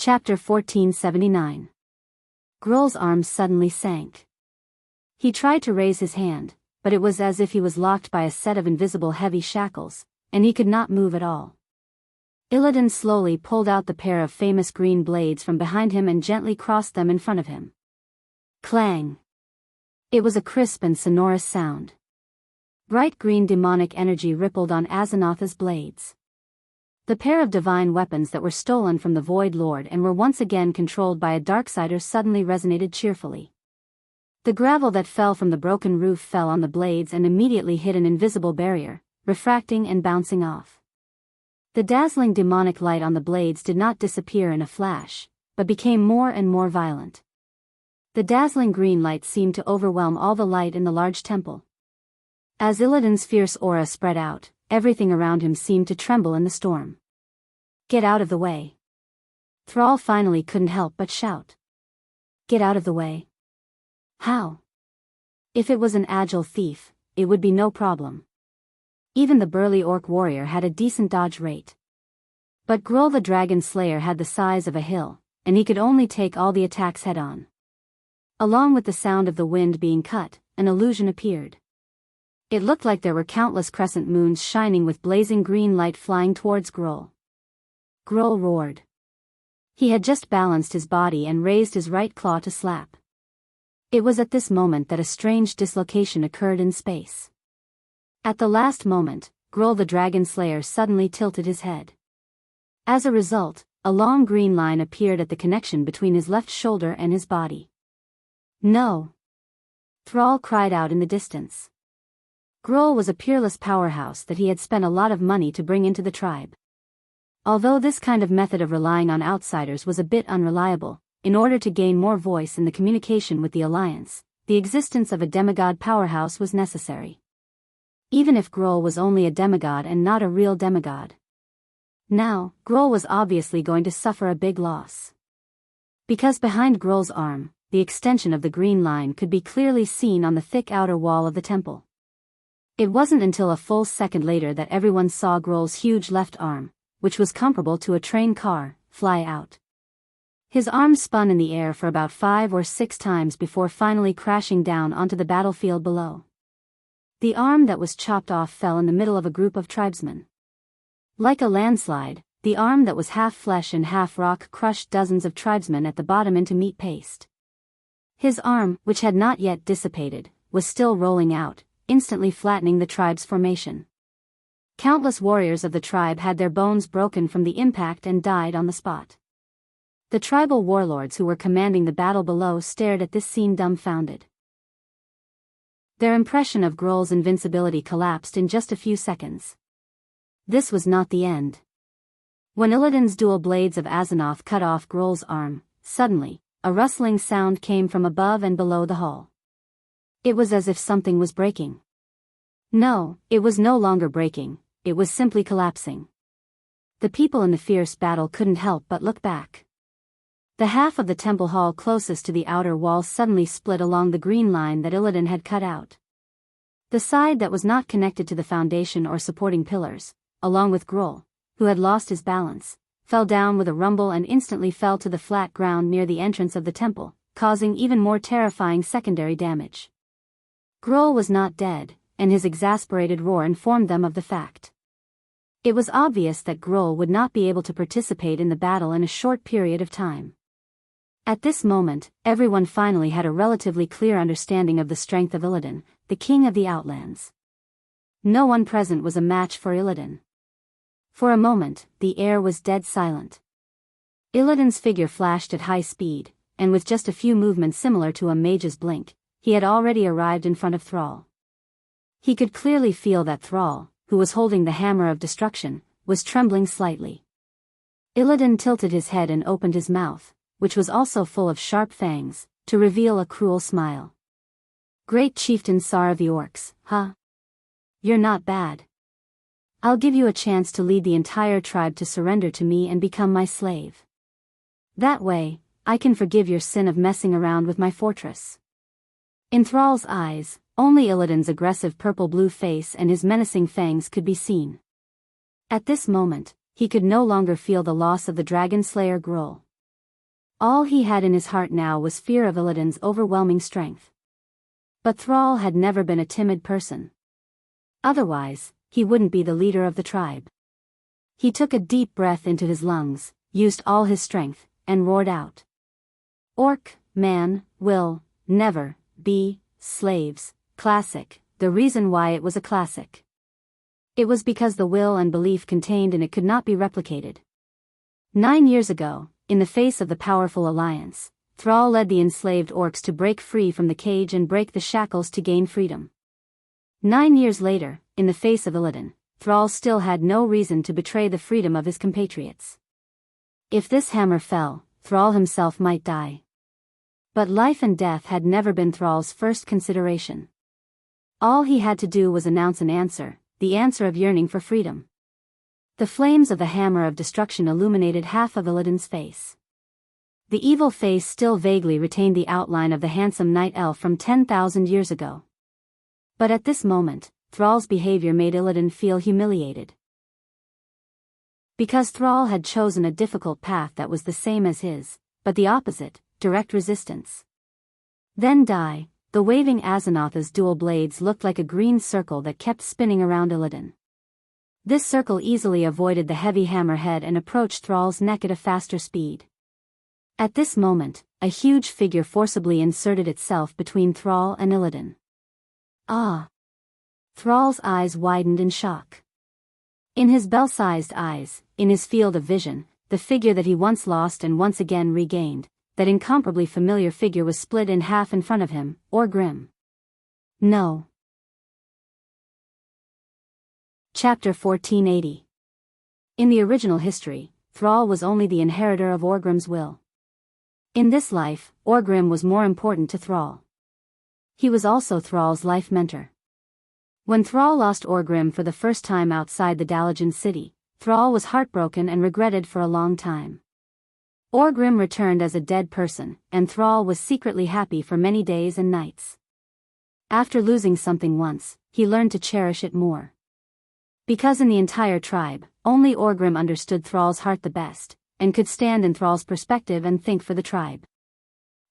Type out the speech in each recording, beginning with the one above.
Chapter 1479. Grol's arms suddenly sank. He tried to raise his hand, but it was as if he was locked by a set of invisible heavy shackles, and he could not move at all. Illidan slowly pulled out the pair of famous green blades from behind him and gently crossed them in front of him. Clang! It was a crisp and sonorous sound. Bright green demonic energy rippled on Azanatha's blades. The pair of divine weapons that were stolen from the Void Lord and were once again controlled by a Darksider suddenly resonated cheerfully. The gravel that fell from the broken roof fell on the blades and immediately hit an invisible barrier, refracting and bouncing off. The dazzling demonic light on the blades did not disappear in a flash, but became more and more violent. The dazzling green light seemed to overwhelm all the light in the large temple. As Illidan's fierce aura spread out, everything around him seemed to tremble in the storm. Get out of the way. Thrall finally couldn't help but shout. Get out of the way. How? If it was an agile thief, it would be no problem. Even the burly orc warrior had a decent dodge rate. But Grol the Dragon Slayer had the size of a hill, and he could only take all the attacks head-on. Along with the sound of the wind being cut, an illusion appeared. It looked like there were countless crescent moons shining with blazing green light flying towards Grol. Grol roared. He had just balanced his body and raised his right claw to slap. It was at this moment that a strange dislocation occurred in space. At the last moment, Grol the Dragon Slayer suddenly tilted his head. As a result, a long green line appeared at the connection between his left shoulder and his body. No! Thrall cried out in the distance. Grol was a peerless powerhouse that he had spent a lot of money to bring into the tribe. Although this kind of method of relying on outsiders was a bit unreliable, in order to gain more voice in the communication with the Alliance, the existence of a demigod powerhouse was necessary. Even if Grol was only a demigod and not a real demigod. Now, Grol was obviously going to suffer a big loss. Because behind Grol's arm, the extension of the green line could be clearly seen on the thick outer wall of the temple. It wasn't until a full second later that everyone saw Grol's huge left arm, which was comparable to a train car, fly out. His arm spun in the air for about 5 or 6 times before finally crashing down onto the battlefield below. The arm that was chopped off fell in the middle of a group of tribesmen. Like a landslide, the arm that was half flesh and half rock crushed dozens of tribesmen at the bottom into meat paste. His arm, which had not yet dissipated, was still rolling out, instantly flattening the tribe's formation. Countless warriors of the tribe had their bones broken from the impact and died on the spot. The tribal warlords who were commanding the battle below stared at this scene dumbfounded. Their impression of Grol's invincibility collapsed in just a few seconds. This was not the end. When Illidan's dual blades of Azanoth cut off Grol's arm, suddenly, a rustling sound came from above and below the hall. It was as if something was breaking. No, it was no longer breaking, it was simply collapsing. The people in the fierce battle couldn't help but look back. The half of the temple hall closest to the outer wall suddenly split along the green line that Illidan had cut out. The side that was not connected to the foundation or supporting pillars, along with Grol, who had lost his balance, fell down with a rumble and instantly fell to the flat ground near the entrance of the temple, causing even more terrifying secondary damage. Grol was not dead, and his exasperated roar informed them of the fact. It was obvious that Grol would not be able to participate in the battle in a short period of time. At this moment, everyone finally had a relatively clear understanding of the strength of Illidan, the king of the Outlands. No one present was a match for Illidan. For a moment, the air was dead silent. Illidan's figure flashed at high speed, and with just a few movements similar to a mage's blink, he had already arrived in front of Thrall. He could clearly feel that Thrall, who was holding the hammer of destruction, was trembling slightly. Illidan tilted his head and opened his mouth, which was also full of sharp fangs, to reveal a cruel smile. Great Chieftain Sar of the Orcs, huh? You're not bad. I'll give you a chance to lead the entire tribe to surrender to me and become my slave. That way, I can forgive your sin of messing around with my fortress. In Thrall's eyes, only Illidan's aggressive purple-blue face and his menacing fangs could be seen. At this moment, he could no longer feel the loss of the dragon slayer Grol. All he had in his heart now was fear of Illidan's overwhelming strength. But Thrall had never been a timid person. Otherwise, he wouldn't be the leader of the tribe. He took a deep breath into his lungs, used all his strength, and roared out. Orc, man, will, never, be, slaves, classic. The reason why it was a classic. It was because the will and belief contained in it could not be replicated. 9 years ago, in the face of the powerful alliance, Thrall led the enslaved orcs to break free from the cage and break the shackles to gain freedom. 9 years later, in the face of Illidan, Thrall still had no reason to betray the freedom of his compatriots. If this hammer fell, Thrall himself might die. But life and death had never been Thrall's first consideration. All he had to do was announce an answer, the answer of yearning for freedom. The flames of the hammer of destruction illuminated half of Illidan's face. The evil face still vaguely retained the outline of the handsome night elf from 10,000 years ago. But at this moment, Thrall's behavior made Illidan feel humiliated. Because Thrall had chosen a difficult path that was the same as his, but the opposite, direct resistance. Then the waving Azanatha's dual blades looked like a green circle that kept spinning around Illidan. This circle easily avoided the heavy hammerhead and approached Thrall's neck at a faster speed. At this moment, a huge figure forcibly inserted itself between Thrall and Illidan. Ah! Thrall's eyes widened in shock. In his bell-sized eyes, in his field of vision, the figure that he once lost and once again regained, that incomparably familiar figure was split in half in front of him, Orgrim. No. Chapter 1480. In the original history, Thrall was only the inheritor of Orgrim's will. In this life, Orgrim was more important to Thrall. He was also Thrall's life mentor. When Thrall lost Orgrim for the first time outside the Dalajan city, Thrall was heartbroken and regretted for a long time. Orgrim returned as a dead person, and Thrall was secretly happy for many days and nights. After losing something once, he learned to cherish it more. Because in the entire tribe, only Orgrim understood Thrall's heart the best, and could stand in Thrall's perspective and think for the tribe.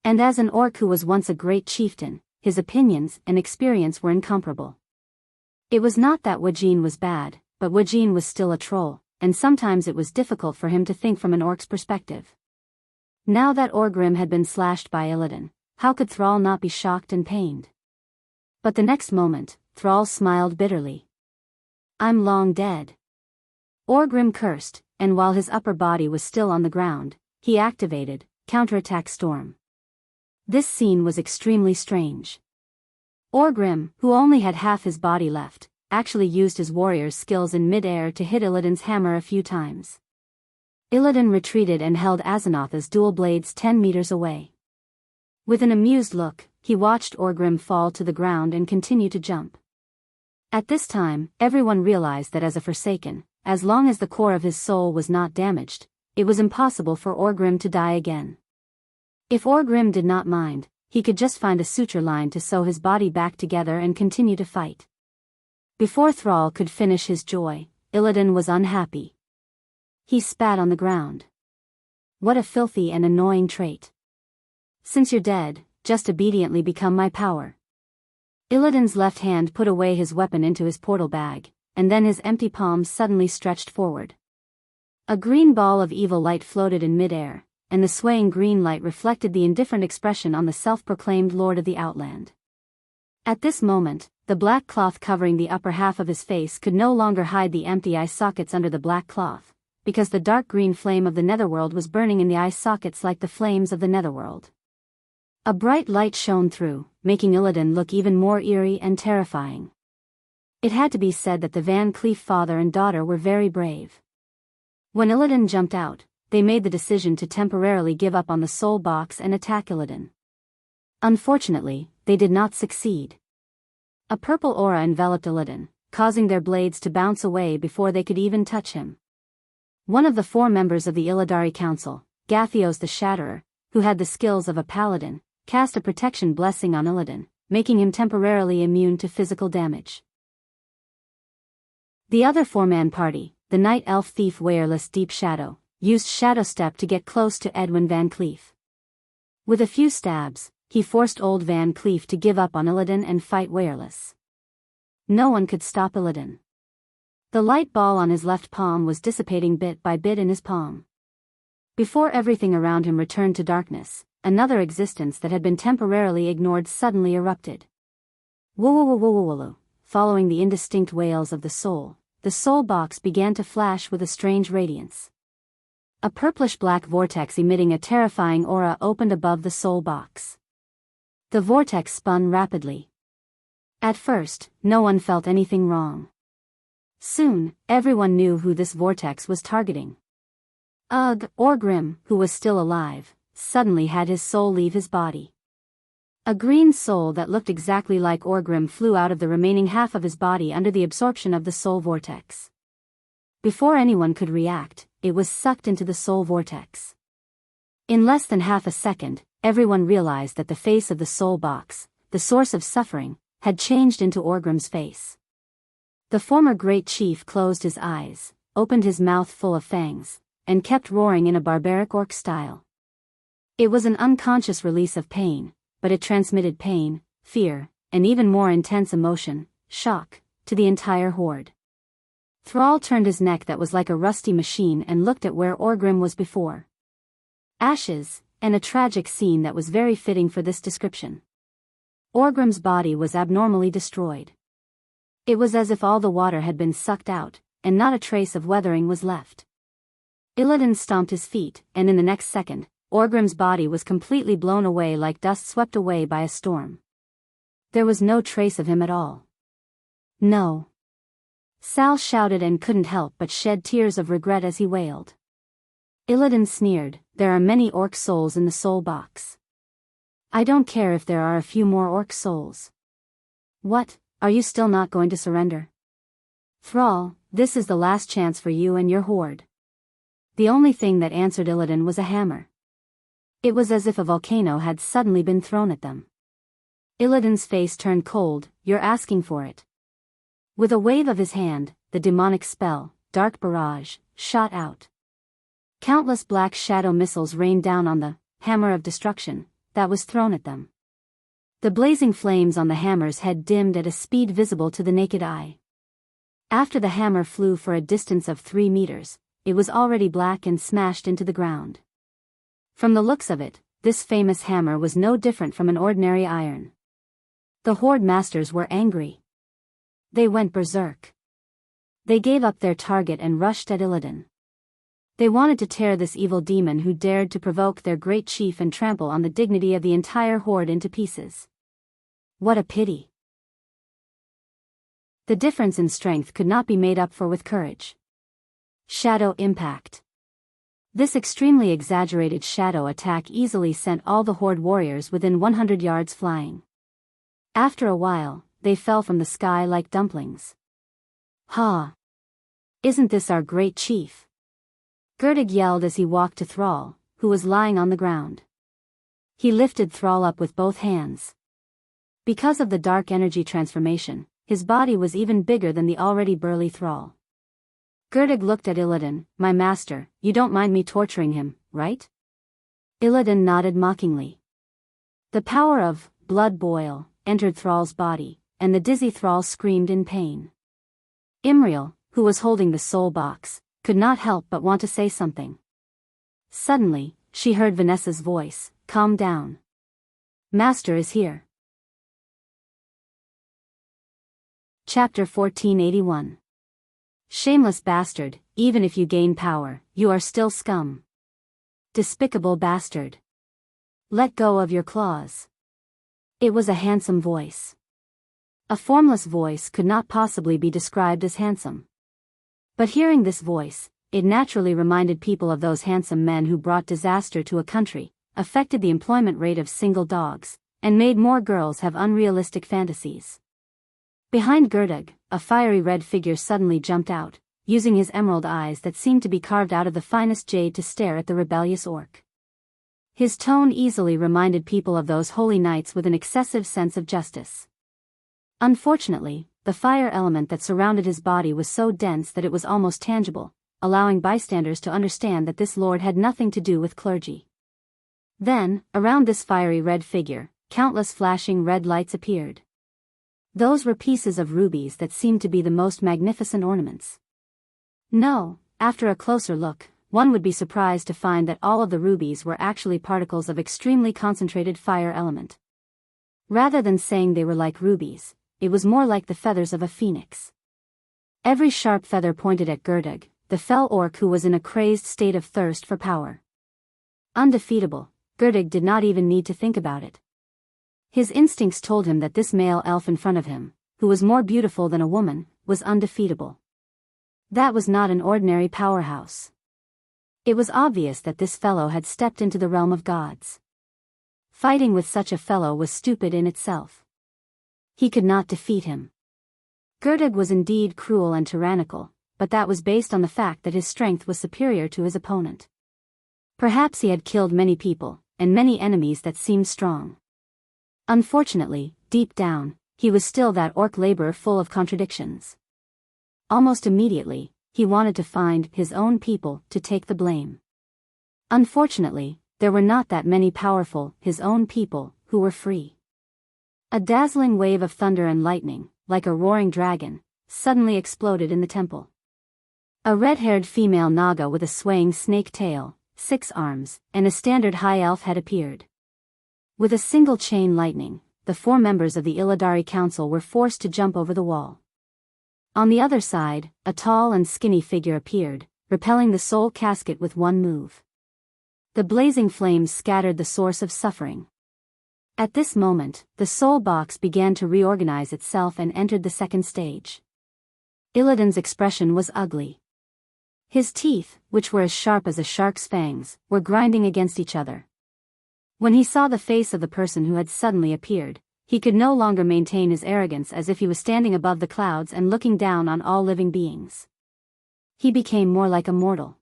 And as an orc who was once a great chieftain, his opinions and experience were incomparable. It was not that Wajin was bad, but Wajin was still a troll, and sometimes it was difficult for him to think from an orc's perspective. Now that Orgrim had been slashed by Illidan, how could Thrall not be shocked and pained? But the next moment, Thrall smiled bitterly. I'm long dead. Orgrim cursed, and while his upper body was still on the ground, he activated Counterattack Storm. This scene was extremely strange. Orgrim, who only had half his body left, actually used his warrior's skills in mid-air to hit Illidan's hammer a few times. Illidan retreated and held Azanatha's dual blades 10 meters away. With an amused look, he watched Orgrim fall to the ground and continue to jump. At this time, everyone realized that as a Forsaken, as long as the core of his soul was not damaged, it was impossible for Orgrim to die again. If Orgrim did not mind, he could just find a suture line to sew his body back together and continue to fight. Before Thrall could finish his joy, Illidan was unhappy. He spat on the ground. What a filthy and annoying trait. Since you're dead, just obediently become my power. Illidan's left hand put away his weapon into his portal bag, and then his empty palms suddenly stretched forward. A green ball of evil light floated in midair, and the swaying green light reflected the indifferent expression on the self-proclaimed Lord of the Outland. At this moment, the black cloth covering the upper half of his face could no longer hide the empty eye sockets under the black cloth, because the dark green flame of the netherworld was burning in the eye sockets like the flames of the netherworld. A bright light shone through, making Illidan look even more eerie and terrifying. It had to be said that the Van Cleef father and daughter were very brave. When Illidan jumped out, they made the decision to temporarily give up on the soul box and attack Illidan. Unfortunately, they did not succeed. A purple aura enveloped Illidan, causing their blades to bounce away before they could even touch him. One of the 4 members of the Illidari Council, Gathios the Shatterer, who had the skills of a paladin, cast a protection blessing on Illidan, making him temporarily immune to physical damage. The other 4-man party, the Night Elf Thief Wireless Deep Shadow, used Shadow Step to get close to Edwin Van Cleef. With a few stabs, he forced old Van Cleef to give up on Illidan and fight wireless. No one could stop Illidan. The light ball on his left palm was dissipating bit by bit in his palm. Before everything around him returned to darkness, another existence that had been temporarily ignored suddenly erupted. Woo-woo-woo-woo-woo-woo. Following the indistinct wails of the soul box began to flash with a strange radiance. A purplish-black vortex emitting a terrifying aura opened above the soul box. The vortex spun rapidly. At first, no one felt anything wrong. Soon, everyone knew who this vortex was targeting. Ugh, Orgrim, who was still alive, suddenly had his soul leave his body. A green soul that looked exactly like Orgrim flew out of the remaining half of his body under the absorption of the soul vortex. Before anyone could react, it was sucked into the soul vortex. In less than half a second, everyone realized that the face of the soul box, the source of suffering, had changed into Orgrim's face. The former great chief closed his eyes, opened his mouth full of fangs, and kept roaring in a barbaric orc style. It was an unconscious release of pain, but it transmitted pain, fear, and even more intense emotion, shock, to the entire horde. Thrall turned his neck that was like a rusty machine and looked at where Orgrim was before. Ashes, and a tragic scene that was very fitting for this description. Orgrim's body was abnormally destroyed. It was as if all the water had been sucked out, and not a trace of weathering was left. Illidan stomped his feet, and in the next second, Orgrim's body was completely blown away like dust swept away by a storm. There was no trace of him at all. No. Sal shouted and couldn't help but shed tears of regret as he wailed. Illidan sneered, "There are many orc souls in the soul box. I don't care if there are a few more orc souls. What, are you still not going to surrender? Thrall, this is the last chance for you and your horde." The only thing that answered Illidan was a hammer. It was as if a volcano had suddenly been thrown at them. Illidan's face turned cold. "You're asking for it." With a wave of his hand, the demonic spell, Dark Barrage, shot out. Countless black shadow missiles rained down on the hammer of destruction that was thrown at them. The blazing flames on the hammer's head dimmed at a speed visible to the naked eye. After the hammer flew for a distance of 3 meters, it was already black and smashed into the ground. From the looks of it, this famous hammer was no different from an ordinary iron. The Horde Masters were angry. They went berserk. They gave up their target and rushed at Illidan. They wanted to tear this evil demon who dared to provoke their great chief and trample on the dignity of the entire horde into pieces. What a pity. The difference in strength could not be made up for with courage. Shadow Impact. This extremely exaggerated shadow attack easily sent all the horde warriors within 100 yards flying. After a while, they fell from the sky like dumplings. "Ha! Isn't this our great chief?" Gurdig yelled as he walked to Thrall, who was lying on the ground. He lifted Thrall up with both hands. Because of the dark energy transformation, his body was even bigger than the already burly Thrall. Gurdig looked at Illidan. "My master, you don't mind me torturing him, right?" Illidan nodded mockingly. The power of blood boil entered Thrall's body, and the dizzy Thrall screamed in pain. Imriel, who was holding the soul box, could not help but want to say something. Suddenly, she heard Vanessa's voice. "Calm down. Master is here." Chapter 1481. Shameless bastard, even if you gain power, you are still scum. Despicable bastard. Let go of your claws. It was a handsome voice. A formless voice could not possibly be described as handsome. But hearing this voice, it naturally reminded people of those handsome men who brought disaster to a country, affected the employment rate of single dogs, and made more girls have unrealistic fantasies. Behind Gurdig, a fiery red figure suddenly jumped out, using his emerald eyes that seemed to be carved out of the finest jade to stare at the rebellious orc. His tone easily reminded people of those holy knights with an excessive sense of justice. Unfortunately, the fire element that surrounded his body was so dense that it was almost tangible, allowing bystanders to understand that this lord had nothing to do with clergy. Then, around this fiery red figure, countless flashing red lights appeared. Those were pieces of rubies that seemed to be the most magnificent ornaments. No, after a closer look, one would be surprised to find that all of the rubies were actually particles of extremely concentrated fire element. Rather than saying they were like rubies, it was more like the feathers of a phoenix. Every sharp feather pointed at Gerdug, the fell orc who was in a crazed state of thirst for power. Undefeatable, Gerdug did not even need to think about it. His instincts told him that this male elf in front of him, who was more beautiful than a woman, was undefeatable. That was not an ordinary powerhouse. It was obvious that this fellow had stepped into the realm of gods. Fighting with such a fellow was stupid in itself. He could not defeat him. Gerdug was indeed cruel and tyrannical, but that was based on the fact that his strength was superior to his opponent. Perhaps he had killed many people, and many enemies that seemed strong. Unfortunately, deep down, he was still that orc laborer full of contradictions. Almost immediately, he wanted to find his own people to take the blame. Unfortunately, there were not that many powerful, his own people, who were free. A dazzling wave of thunder and lightning, like a roaring dragon, suddenly exploded in the temple. A red-haired female Naga with a swaying snake tail, 6 arms, and a standard high elf had appeared. With a single chain lightning, the 4 members of the Illidari Council were forced to jump over the wall. On the other side, a tall and skinny figure appeared, repelling the soul casket with one move. The blazing flames scattered the source of suffering. At this moment, the soul box began to reorganize itself and entered the second stage. Illidan's expression was ugly. His teeth, which were as sharp as a shark's fangs, were grinding against each other. When he saw the face of the person who had suddenly appeared, he could no longer maintain his arrogance as if he was standing above the clouds and looking down on all living beings. He became more like a mortal.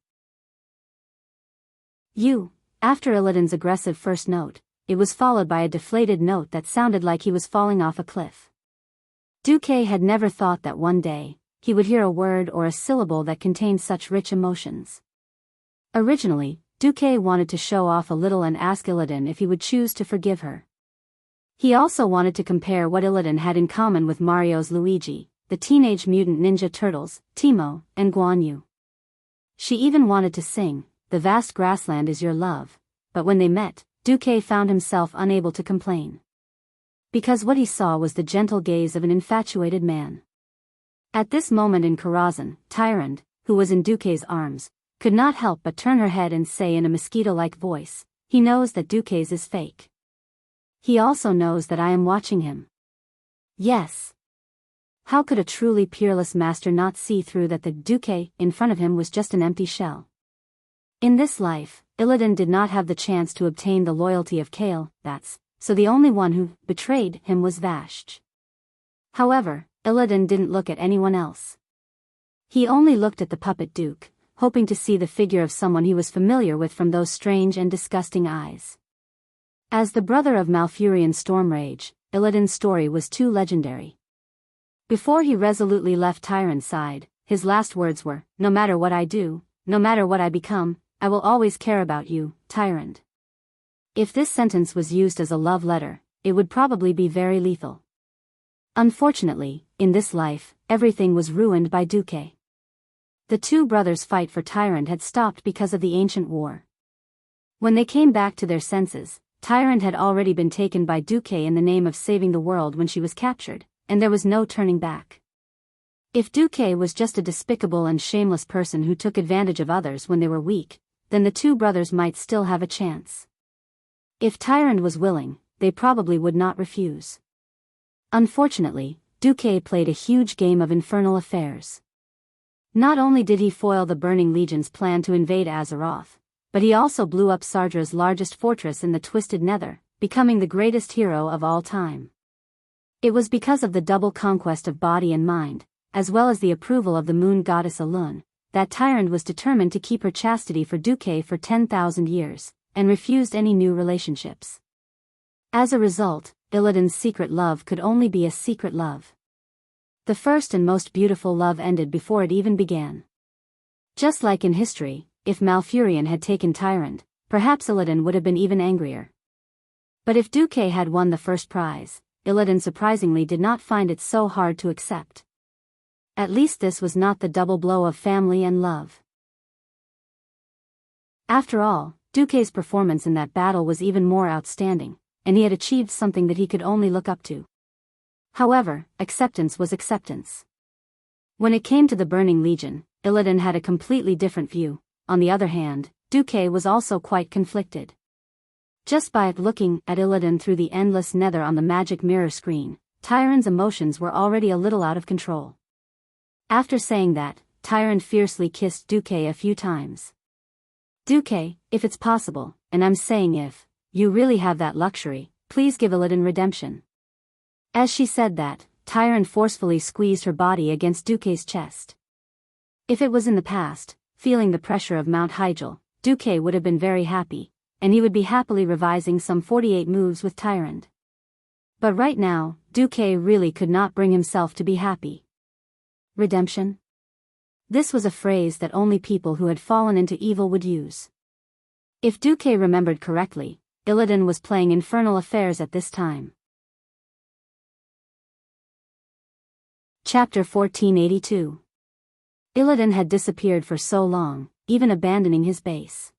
After Illidan's aggressive first note, it was followed by a deflated note that sounded like he was falling off a cliff. Duque had never thought that one day, he would hear a word or a syllable that contained such rich emotions. Originally, Duque wanted to show off a little and ask Illidan if he would choose to forgive her. He also wanted to compare what Illidan had in common with Mario's Luigi, the Teenage Mutant Ninja Turtles, Timo, and Guan Yu. She even wanted to sing, "The vast grassland is your love," but when they met, Duque found himself unable to complain. Because what he saw was the gentle gaze of an infatuated man. At this moment in Karazhan, Tyrande, who was in Duque's arms, could not help but turn her head and say in a mosquito-like voice, "He knows that Duque's is fake. He also knows that I am watching him." Yes. How could a truly peerless master not see through that the Duque in front of him was just an empty shell? In this life, Illidan did not have the chance to obtain the loyalty of Kale, so the only one who betrayed him was Vashj. However, Illidan didn't look at anyone else. He only looked at the puppet duke, hoping to see the figure of someone he was familiar with from those strange and disgusting eyes. As the brother of Malfurion Stormrage, Illidan's story was too legendary. Before he resolutely left Tyrande's side, his last words were, "No matter what I do, no matter what I become, I will always care about you, Tyrande." If this sentence was used as a love letter, it would probably be very lethal. Unfortunately, in this life, everything was ruined by Duque. The 2 brothers' fight for Tyrande had stopped because of the ancient war. When they came back to their senses, Tyrande had already been taken by Duque in the name of saving the world when she was captured, and there was no turning back. If Duque was just a despicable and shameless person who took advantage of others when they were weak, then the 2 brothers might still have a chance. If Tyrande was willing, they probably would not refuse. Unfortunately, Duque played a huge game of infernal affairs. Not only did he foil the Burning Legion's plan to invade Azeroth, but he also blew up Sardra's largest fortress in the Twisted Nether, becoming the greatest hero of all time. It was because of the double conquest of body and mind, as well as the approval of the moon goddess Elune, that Tyrande was determined to keep her chastity for Duque for 10,000 years, and refused any new relationships. As a result, Illidan's secret love could only be a secret love. The first and most beautiful love ended before it even began. Just like in history, if Malfurion had taken Tyrande, perhaps Illidan would have been even angrier. But if Duque had won the first prize, Illidan surprisingly did not find it so hard to accept. At least this was not the double blow of family and love. After all, Duque's performance in that battle was even more outstanding, and he had achieved something that he could only look up to. However, acceptance was acceptance. When it came to the Burning Legion, Illidan had a completely different view. On the other hand, Duque was also quite conflicted. Just by looking at Illidan through the endless nether on the magic mirror screen, Tyrann's emotions were already a little out of control. After saying that, Tyrann fiercely kissed Duque a few times. Duque, if it's possible, and I'm saying if, you really have that luxury, please give Illidan redemption. As she said that, Tyrann forcefully squeezed her body against Duque's chest. If it was in the past, feeling the pressure of Mount Hyjal, Duque would have been very happy, and he would be happily revising some 48 moves with Tyrann. But right now, Duque really could not bring himself to be happy. Redemption? This was a phrase that only people who had fallen into evil would use. If Duque remembered correctly, Illidan was playing infernal affairs at this time. Chapter 1482. Illidan had disappeared for so long, even abandoning his base.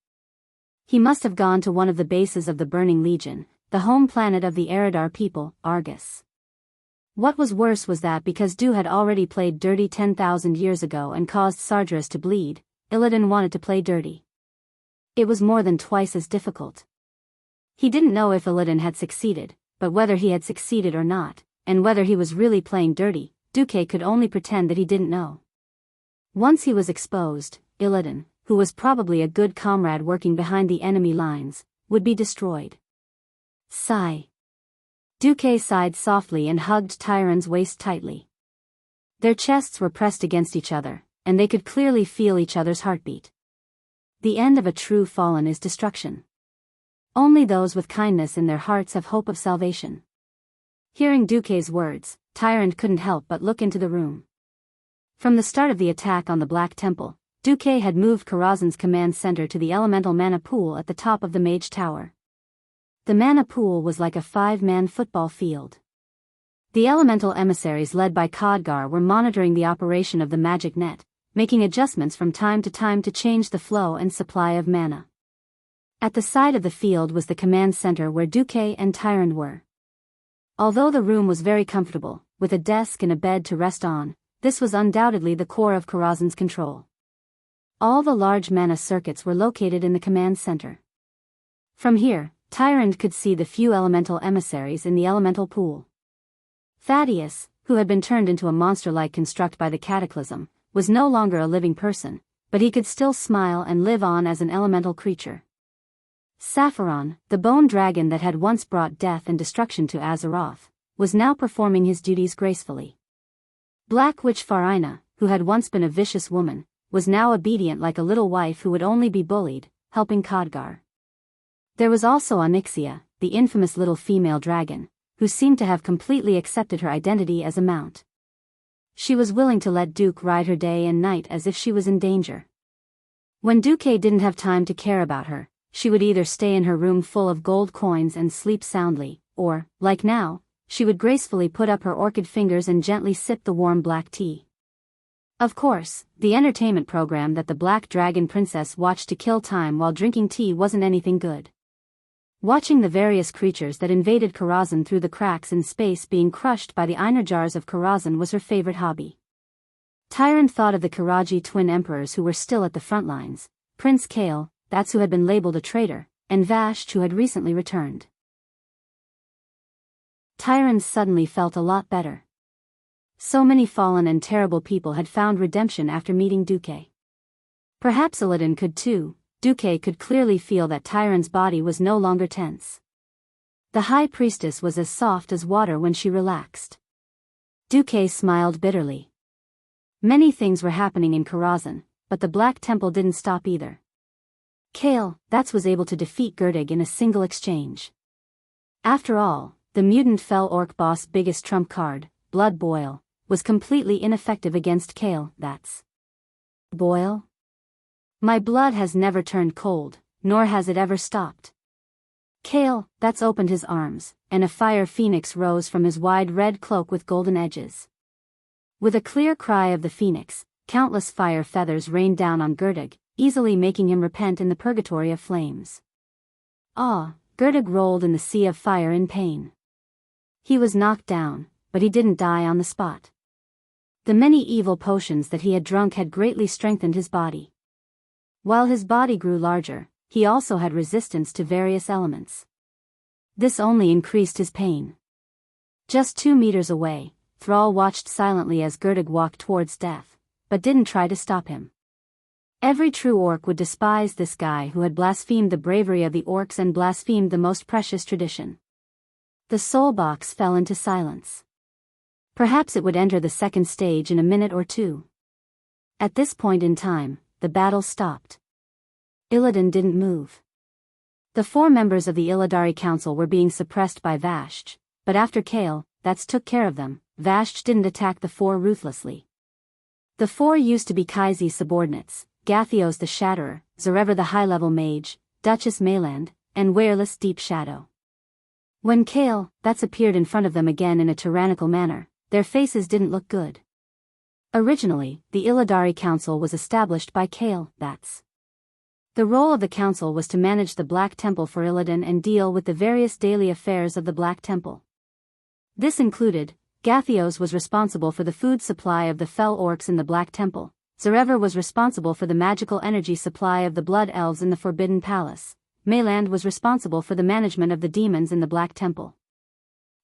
He must have gone to one of the bases of the Burning Legion, the home planet of the Eridar people, Argus. What was worse was that because Du had already played dirty 10,000 years ago and caused Sargeras to bleed, Illidan wanted to play dirty. It was more than twice as difficult. He didn't know if Illidan had succeeded, but whether he had succeeded or not, and whether he was really playing dirty, Duque could only pretend that he didn't know. Once he was exposed, Illidan, who was probably a good comrade working behind the enemy lines, would be destroyed. Sigh. Duque sighed softly and hugged Tyrann's waist tightly. Their chests were pressed against each other, and they could clearly feel each other's heartbeat. The end of a true fallen is destruction. Only those with kindness in their hearts have hope of salvation. Hearing Duque's words, Tyrann couldn't help but look into the room. From the start of the attack on the Black Temple, Duque had moved Karazhan's command center to the elemental mana pool at the top of the Mage Tower. The mana pool was like a 5-man football field. The elemental emissaries led by Khadgar were monitoring the operation of the magic net, making adjustments from time to time to change the flow and supply of mana. At the side of the field was the command center where Duque and Tyrann were. Although the room was very comfortable, with a desk and a bed to rest on, this was undoubtedly the core of Karazhan's control. All the large mana circuits were located in the command center. From here, Tyrann could see the few elemental emissaries in the elemental pool. Thaddeus, who had been turned into a monster-like construct by the cataclysm, was no longer a living person, but he could still smile and live on as an elemental creature. Sapphiron, the bone dragon that had once brought death and destruction to Azeroth, was now performing his duties gracefully. Black Witch Farina, who had once been a vicious woman, was now obedient like a little wife who would only be bullied, helping Khadgar. There was also Onyxia, the infamous little female dragon, who seemed to have completely accepted her identity as a mount. She was willing to let Duque ride her day and night as if she was in danger. When Duque didn't have time to care about her, she would either stay in her room full of gold coins and sleep soundly, or, like now, she would gracefully put up her orchid fingers and gently sip the warm black tea. Of course, the entertainment program that the Black Dragon Princess watched to kill time while drinking tea wasn't anything good. Watching the various creatures that invaded Karazhan through the cracks in space being crushed by the Einarjars of Karazhan was her favorite hobby. Tyrann thought of the Karaji twin emperors who were still at the front lines, Prince Kale, that's who had been labeled a traitor, and Vashj who had recently returned. Tyrann suddenly felt a lot better. So many fallen and terrible people had found redemption after meeting Duque. Perhaps Illidan could too. Duque could clearly feel that Tyrann's body was no longer tense. The High Priestess was as soft as water when she relaxed. Duque smiled bitterly. Many things were happening in Karazhan, but the Black Temple didn't stop either. Kale, that's was able to defeat Gurdig in a single exchange. After all, the mutant fell orc boss' biggest trump card, Blood Boil, was completely ineffective against Kale. That's Boil? My blood has never turned cold, nor has it ever stopped. Kale, that's opened his arms, and a fire phoenix rose from his wide red cloak with golden edges. With a clear cry of the phoenix, countless fire feathers rained down on Gurdig, easily making him repent in the purgatory of flames. Ah, Gurdig rolled in the sea of fire in pain. He was knocked down, but he didn't die on the spot. The many evil potions that he had drunk had greatly strengthened his body. While his body grew larger, he also had resistance to various elements. This only increased his pain. Just 2 meters away, Thrall watched silently as Gurdig walked towards death, but didn't try to stop him. Every true orc would despise this guy who had blasphemed the bravery of the orcs and blasphemed the most precious tradition. The soul box fell into silence. Perhaps it would enter the second stage in a minute or two. At this point in time, the battle stopped. Illidan didn't move. The 4 members of the Illidari Council were being suppressed by Vashj, but after Kale, that's took care of them, Vashj didn't attack the 4 ruthlessly. The 4 used to be Kaizi's subordinates, Gathios the Shatterer, Zarever the high-level mage, Duchess Mayland, and Wireless Deep Shadow. When Kale, that's appeared in front of them again in a tyrannical manner, their faces didn't look good. Originally, the Illidari Council was established by Kale, that's. The role of the council was to manage the Black Temple for Illidan and deal with the various daily affairs of the Black Temple. This included, Gathios was responsible for the food supply of the Fell Orcs in the Black Temple, Zarever was responsible for the magical energy supply of the Blood Elves in the Forbidden Palace, Mayland was responsible for the management of the demons in the Black Temple.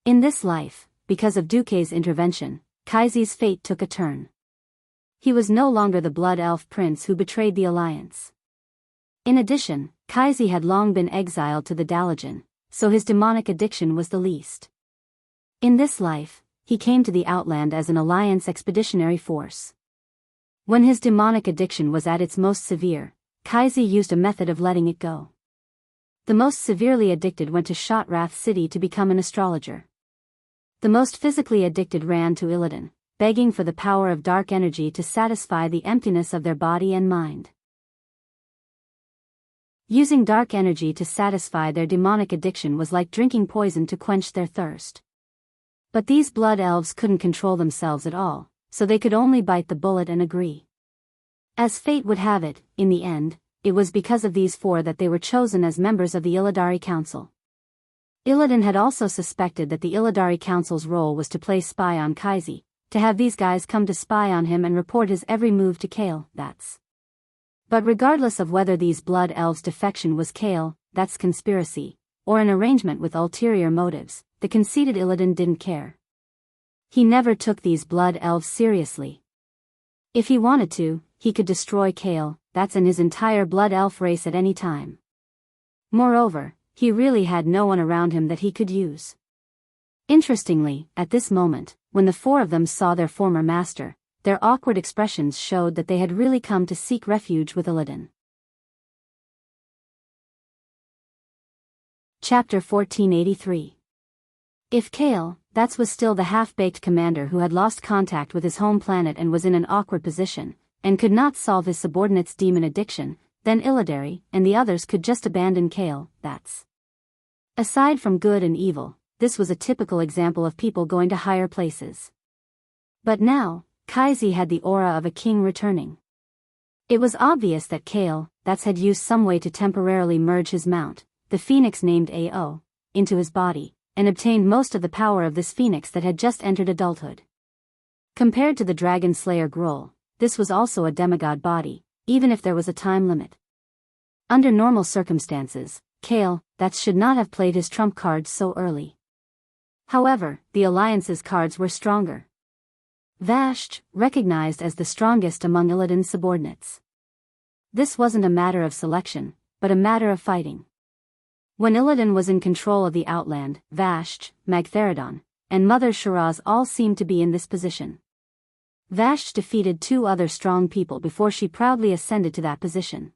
In this life, because of Duque's intervention, Kaizi's fate took a turn. He was no longer the Blood Elf prince who betrayed the alliance. In addition, Kaizi had long been exiled to the Dalajan, so his demonic addiction was the least. In this life, he came to the Outland as an alliance expeditionary force. When his demonic addiction was at its most severe, Kaizi used a method of letting it go. The most severely addicted went to Shotrath City to become an astrologer. The most physically addicted ran to Illidan, begging for the power of dark energy to satisfy the emptiness of their body and mind. Using dark energy to satisfy their demonic addiction was like drinking poison to quench their thirst. But these blood elves couldn't control themselves at all, so they could only bite the bullet and agree. As fate would have it, in the end, it was because of these 4 that they were chosen as members of the Illidari Council. Illidan had also suspected that the Illidari Council's role was to play spy on Kaizi, to have these guys come to spy on him and report his every move to Kale, that's. But regardless of whether these blood elves' defection was Kale, that's conspiracy, or an arrangement with ulterior motives, the conceited Illidan didn't care. He never took these blood elves seriously. If he wanted to, he could destroy Kale, that's and his entire blood elf race at any time. Moreover, he really had no one around him that he could use. Interestingly, at this moment, when the 4 of them saw their former master, their awkward expressions showed that they had really come to seek refuge with Illidan. Chapter 1483. If Kale, that was still the half-baked commander who had lost contact with his home planet and was in an awkward position, and could not solve his subordinate's demon addiction, then Illidari and the others could just abandon Kale, that's. Aside from good and evil, this was a typical example of people going to higher places. But now, Kaizi had the aura of a king returning. It was obvious that Kale, that's had used some way to temporarily merge his mount, the phoenix named Ao, into his body, and obtained most of the power of this phoenix that had just entered adulthood. Compared to the dragon slayer Gruul, this was also a demigod body, even if there was a time limit. Under normal circumstances, Kale, that should not have played his trump cards so early. However, the alliance's cards were stronger. Vashj, recognized as the strongest among Illidan's subordinates. This wasn't a matter of selection, but a matter of fighting. When Illidan was in control of the Outland, Vashj, Magtheridon, and Mother Shiraz all seemed to be in this position. Vashj defeated 2 other strong people before she proudly ascended to that position.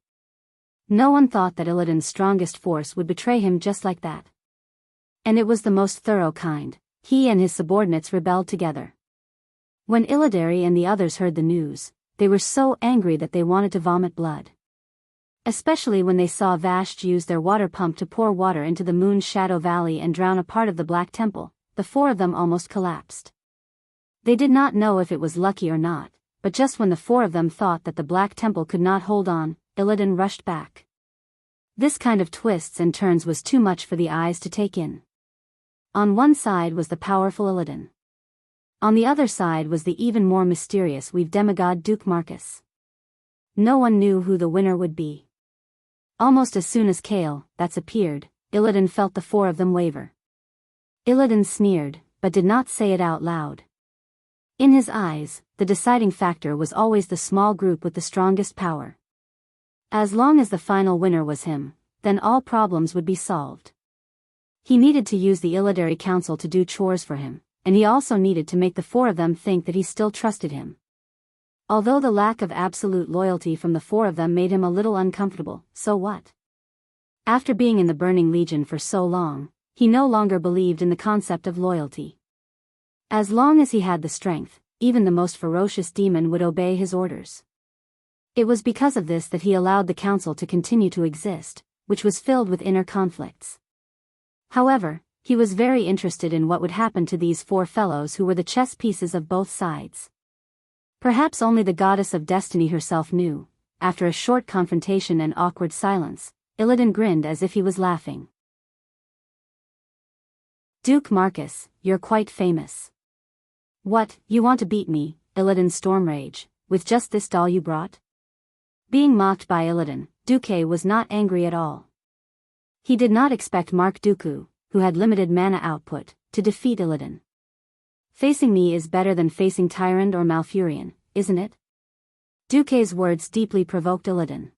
No one thought that Illidan's strongest force would betray him just like that. And it was the most thorough kind. He and his subordinates rebelled together. When Illidari and the others heard the news, they were so angry that they wanted to vomit blood. Especially when they saw Vashj use their water pump to pour water into the Moon's Shadow Valley and drown a part of the Black Temple, the four of them almost collapsed. They did not know if it was lucky or not, but just when the four of them thought that the Black Temple could not hold on, Illidan rushed back. This kind of twists and turns was too much for the eyes to take in. On one side was the powerful Illidan. On the other side was the even more mysterious weave demigod Duke Marcus. No one knew who the winner would be. Almost as soon as Kale, that's appeared, Illidan felt the four of them waver. Illidan sneered, but did not say it out loud. In his eyes, the deciding factor was always the small group with the strongest power. As long as the final winner was him, then all problems would be solved. He needed to use the Illidary Council to do chores for him, and he also needed to make the four of them think that he still trusted him. Although the lack of absolute loyalty from the four of them made him a little uncomfortable, so what? After being in the Burning Legion for so long, he no longer believed in the concept of loyalty. As long as he had the strength, even the most ferocious demon would obey his orders. It was because of this that he allowed the council to continue to exist, which was filled with inner conflicts. However, he was very interested in what would happen to these four fellows who were the chess pieces of both sides. Perhaps only the goddess of destiny herself knew. After a short confrontation and awkward silence, Illidan grinned as if he was laughing. Duke Marcus, you're quite famous. What, you want to beat me, Illidan storm rage, with just this doll you brought? Being mocked by Illidan, Duque was not angry at all. He did not expect Mark Dooku, who had limited mana output, to defeat Illidan. Facing me is better than facing Tyrant or Malfurion, isn't it? Duque's words deeply provoked Illidan.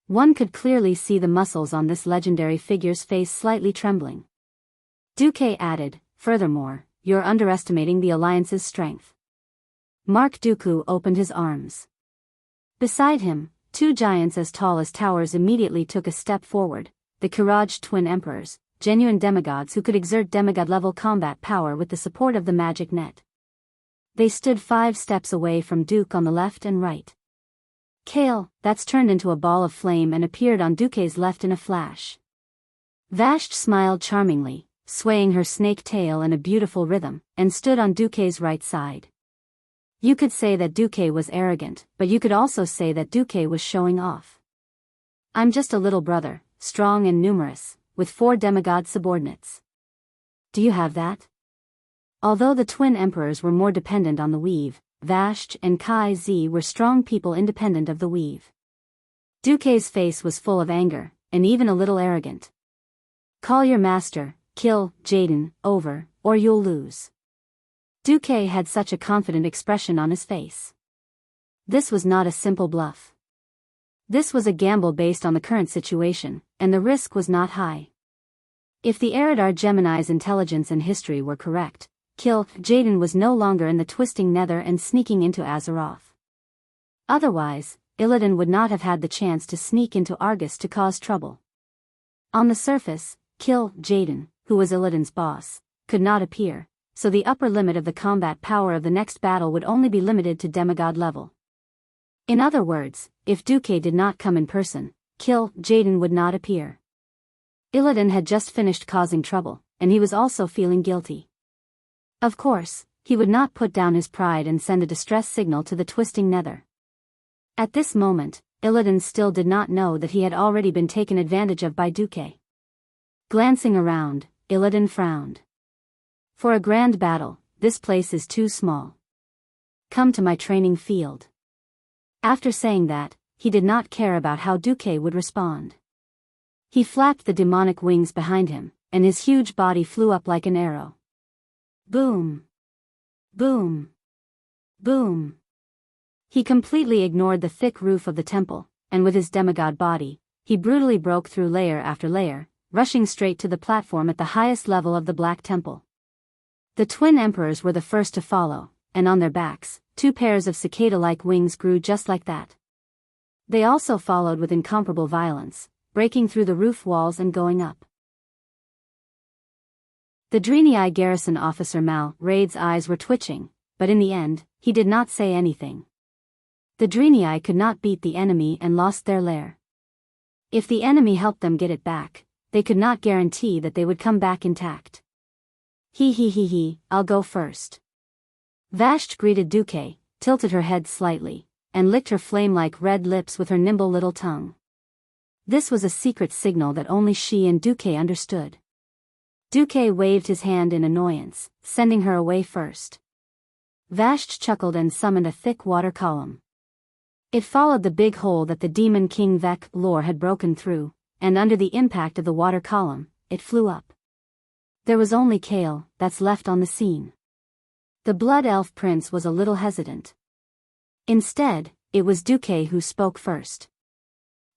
One could clearly see the muscles on this legendary figure's face slightly trembling. Duque added, furthermore, you're underestimating the Alliance's strength. Mark Dooku opened his arms. Beside him, two giants as tall as towers immediately took a step forward, the Kiraj twin emperors, genuine demigods who could exert demigod-level combat power with the support of the magic net. They stood 5 steps away from Duke on the left and right. Kale, that's turned into a ball of flame and appeared on Duque's left in a flash. Vashj smiled charmingly, swaying her snake tail in a beautiful rhythm, and stood on Duque's right side. You could say that Duque was arrogant, but you could also say that Duque was showing off. I'm just a little brother, strong and numerous, with 4 demigod subordinates. Do you have that? Although the twin emperors were more dependent on the weave, Vashj and Kai Z were strong people independent of the weave. Duque's face was full of anger, and even a little arrogant. Call your master, kill Jaden, over, or you'll lose. Duque had such a confident expression on his face. This was not a simple bluff. This was a gamble based on the current situation, and the risk was not high. If the Eridar Gemini's intelligence and history were correct, Kill Jaden was no longer in the twisting nether and sneaking into Azeroth. Otherwise, Illidan would not have had the chance to sneak into Argus to cause trouble. On the surface, Kill Jaden, who was Illidan's boss, could not appear, so the upper limit of the combat power of the next battle would only be limited to demigod level. In other words, if Duque did not come in person, Kill Jaden would not appear. Illidan had just finished causing trouble, and he was also feeling guilty. Of course, he would not put down his pride and send a distress signal to the twisting nether. At this moment, Illidan still did not know that he had already been taken advantage of by Duque. Glancing around, Illidan frowned. For a grand battle, this place is too small. Come to my training field. After saying that, he did not care about how Duque would respond. He flapped the demonic wings behind him, and his huge body flew up like an arrow. Boom! Boom! Boom! He completely ignored the thick roof of the temple, and with his demigod body, he brutally broke through layer after layer, rushing straight to the platform at the highest level of the Black Temple. The twin emperors were the first to follow, and on their backs, 2 pairs of cicada-like wings grew just like that. They also followed with incomparable violence, breaking through the roof walls and going up. The Drenii garrison officer Mal Raid's eyes were twitching, but in the end, he did not say anything. The Drenii could not beat the enemy and lost their lair. If the enemy helped them get it back, they could not guarantee that they would come back intact. He, I'll go first. Vashti greeted Duque, tilted her head slightly, and licked her flame-like red lips with her nimble little tongue. This was a secret signal that only she and Duque understood. Duque waved his hand in annoyance, sending her away first. Vashti chuckled and summoned a thick water column. It followed the big hole that the demon king Vek Lore had broken through, and under the impact of the water column, it flew up. There was only Kale that's left on the scene. The blood elf prince was a little hesitant. Instead, it was Duque who spoke first.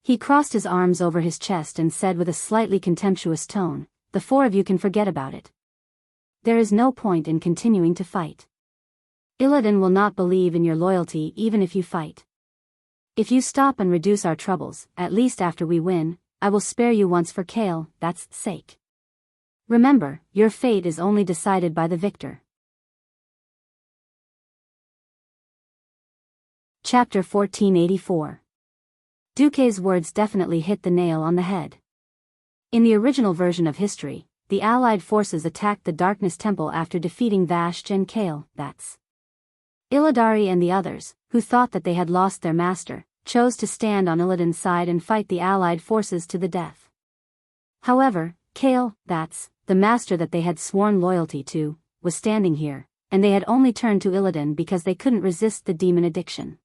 He crossed his arms over his chest and said with a slightly contemptuous tone, "The four of you can forget about it. There is no point in continuing to fight. Illidan will not believe in your loyalty even if you fight. If you stop and reduce our troubles, at least after we win, I will spare you once for Kale, that's sake. Remember, your fate is only decided by the victor." Chapter 1484. Duque's words definitely hit the nail on the head. In the original version of history, the Allied forces attacked the Darkness Temple after defeating Vashti and Kale, that's Illidari, and the others, who thought that they had lost their master, chose to stand on Illidan's side and fight the Allied forces to the death. However, Kale, that's the master that they had sworn loyalty to, was standing here, and they had only turned to Illidan because they couldn't resist the demon addiction.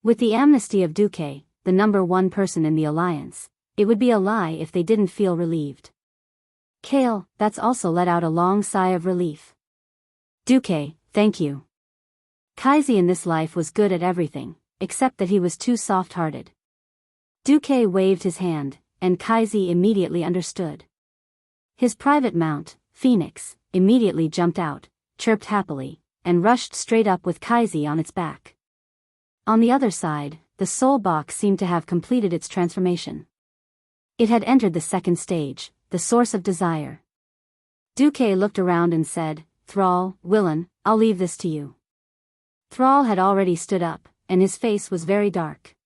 With the amnesty of Duque, the number one person in the alliance, it would be a lie if they didn't feel relieved. Kale, that's also let out a long sigh of relief. "Duque, thank you. Kaizi in this life was good at everything, except that he was too soft-hearted." Duque waved his hand, and Kaizi immediately understood. His private mount, Phoenix, immediately jumped out, chirped happily, and rushed straight up with Kaizi on its back. On the other side, the soul box seemed to have completed its transformation. It had entered the second stage, the source of desire. Duque looked around and said, "Thrall, Willan, I'll leave this to you." Thrall had already stood up, and his face was very dark.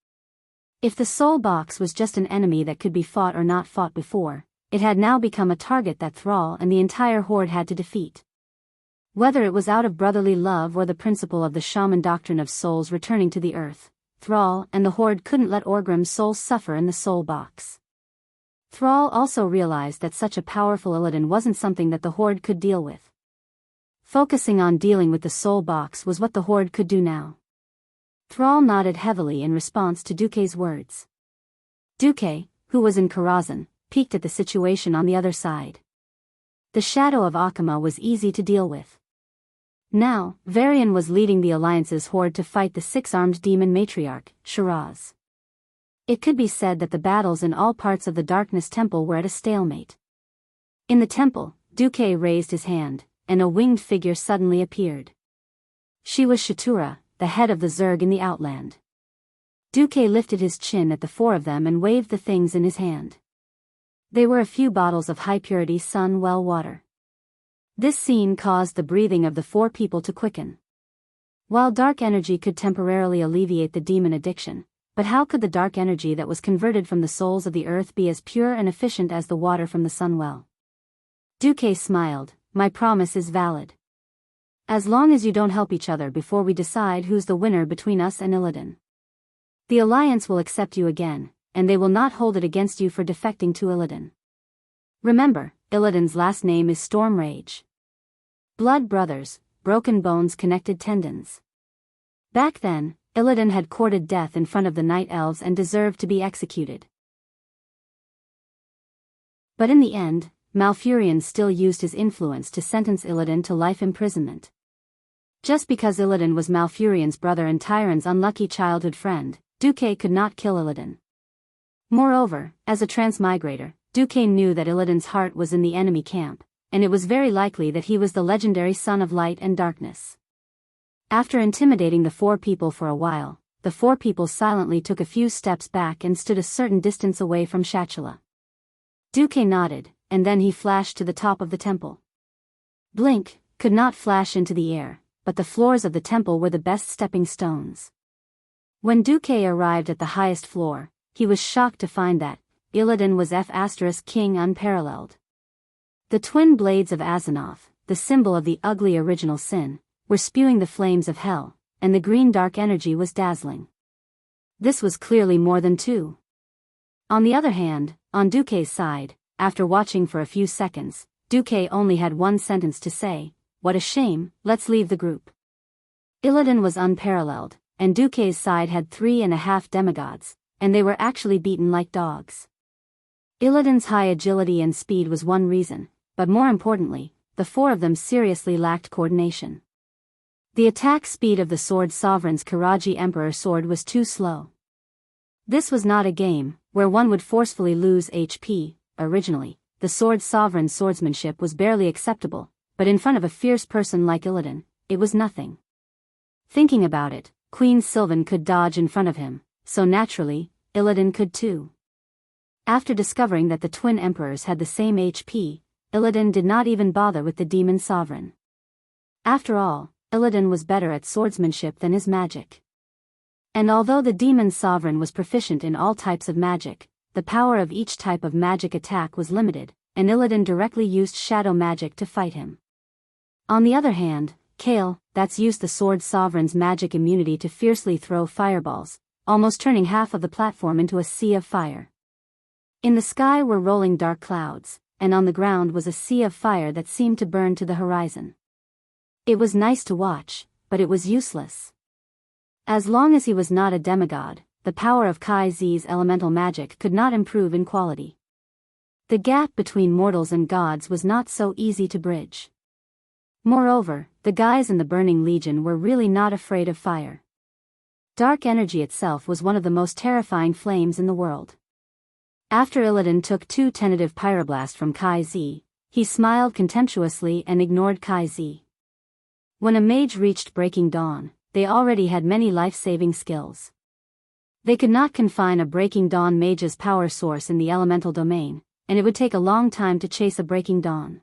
If the soul box was just an enemy that could be fought or not fought before, it had now become a target that Thrall and the entire horde had to defeat. Whether it was out of brotherly love or the principle of the shaman doctrine of souls returning to the earth, Thrall and the horde couldn't let Orgrim's soul suffer in the soul box. Thrall also realized that such a powerful Illidan wasn't something that the horde could deal with. Focusing on dealing with the soul box was what the horde could do now. Thrall nodded heavily in response to Duque's words. Duque, who was in Karazhan, peeked at the situation on the other side. The shadow of Akama was easy to deal with. Now, Varian was leading the Alliance's horde to fight the six-armed demon matriarch, Shiraz. It could be said that the battles in all parts of the Darkness Temple were at a stalemate. In the temple, Duque raised his hand, and a winged figure suddenly appeared. She was Shatura, the head of the Zerg in the Outland. Duque lifted his chin at the four of them and waved the things in his hand. They were a few bottles of high-purity sun well water. This scene caused the breathing of the four people to quicken. While dark energy could temporarily alleviate the demon addiction, but how could the dark energy that was converted from the souls of the earth be as pure and efficient as the water from the sun well? Duque smiled, "My promise is valid. As long as you don't help each other before we decide who's the winner between us and Illidan. The Alliance will accept you again, and they will not hold it against you for defecting to Illidan. Remember, Illidan's last name is Stormrage. Blood brothers, broken bones connected tendons." Back then, Illidan had courted death in front of the Night Elves and deserved to be executed. But in the end, Malfurion still used his influence to sentence Illidan to life imprisonment. Just because Illidan was Malfurion's brother and Tyron's unlucky childhood friend, Duque could not kill Illidan. Moreover, as a transmigrator, Duque knew that Illidan's heart was in the enemy camp, and it was very likely that he was the legendary son of light and darkness. After intimidating the four people for a while, the four people silently took a few steps back and stood a certain distance away from Shachula. Duque nodded, and then he flashed to the top of the temple. Blink could not flash into the air, but the floors of the temple were the best stepping stones. When Duque arrived at the highest floor, he was shocked to find that, Illidan was King unparalleled. The twin blades of Azzinoth, the symbol of the ugly original sin, were spewing the flames of hell, and the green dark energy was dazzling. This was clearly more than two. On the other hand, on Duque's side, after watching for a few seconds, Duque only had one sentence to say: "What a shame, let's leave the group." Illidan was unparalleled, and Duque's side had 3.5 demigods, and they were actually beaten like dogs. Illidan's high agility and speed was one reason, but more importantly, the four of them seriously lacked coordination. The attack speed of the Sword Sovereign's Karaji Emperor sword was too slow. This was not a game where one would forcefully lose HP. Originally, the Sword Sovereign's swordsmanship was barely acceptable, but in front of a fierce person like Illidan, it was nothing. Thinking about it, Queen Sylvan could dodge in front of him, so naturally, Illidan could too. After discovering that the twin emperors had the same HP, Illidan did not even bother with the demon sovereign. After all, Illidan was better at swordsmanship than his magic. And although the demon sovereign was proficient in all types of magic, the power of each type of magic attack was limited, and Illidan directly used shadow magic to fight him. On the other hand, Kale, that's used the Sword Sovereign's magic immunity to fiercely throw fireballs, almost turning half of the platform into a sea of fire. In the sky were rolling dark clouds, and on the ground was a sea of fire that seemed to burn to the horizon. It was nice to watch, but it was useless. As long as he was not a demigod, the power of Kai Zi's elemental magic could not improve in quality. The gap between mortals and gods was not so easy to bridge. Moreover, the guys in the Burning Legion were really not afraid of fire. Dark energy itself was one of the most terrifying flames in the world. After Illidan took 2 tentative pyroblasts from Kai Zi, he smiled contemptuously and ignored Kai Zi. When a mage reached Breaking Dawn, they already had many life-saving skills. They could not confine a Breaking Dawn mage's power source in the elemental domain, and it would take a long time to chase a Breaking Dawn.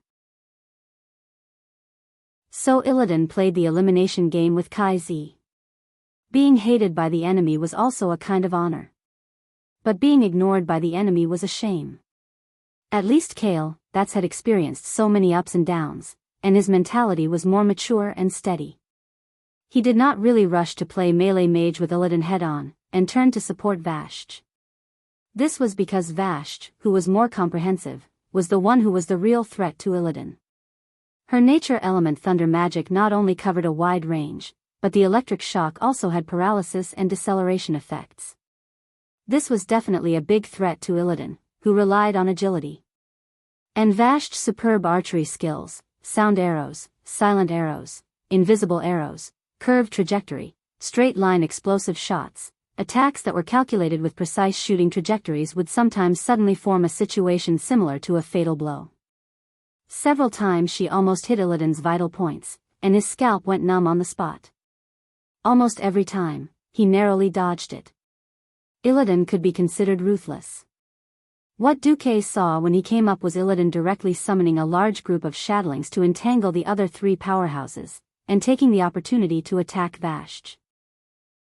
So Illidan played the elimination game with Kai Zi. Being hated by the enemy was also a kind of honor. But being ignored by the enemy was a shame. At least Kale, had experienced so many ups and downs, and his mentality was more mature and steady. He did not really rush to play melee mage with Illidan head-on, and turned to support Vashj. This was because Vashj, who was more comprehensive, was the one who was the real threat to Illidan. Her nature element thunder magic not only covered a wide range, but the electric shock also had paralysis and deceleration effects. This was definitely a big threat to Illidan, who relied on agility. And Vashj's superb archery skills, sound arrows, silent arrows, invisible arrows, curved trajectory, straight-line explosive shots, attacks that were calculated with precise shooting trajectories would sometimes suddenly form a situation similar to a fatal blow. Several times she almost hit Illidan's vital points, and his scalp went numb on the spot. Almost every time, he narrowly dodged it. Illidan could be considered ruthless. What Duque saw when he came up was Illidan directly summoning a large group of shadowlings to entangle the other 3 powerhouses, and taking the opportunity to attack Vashj.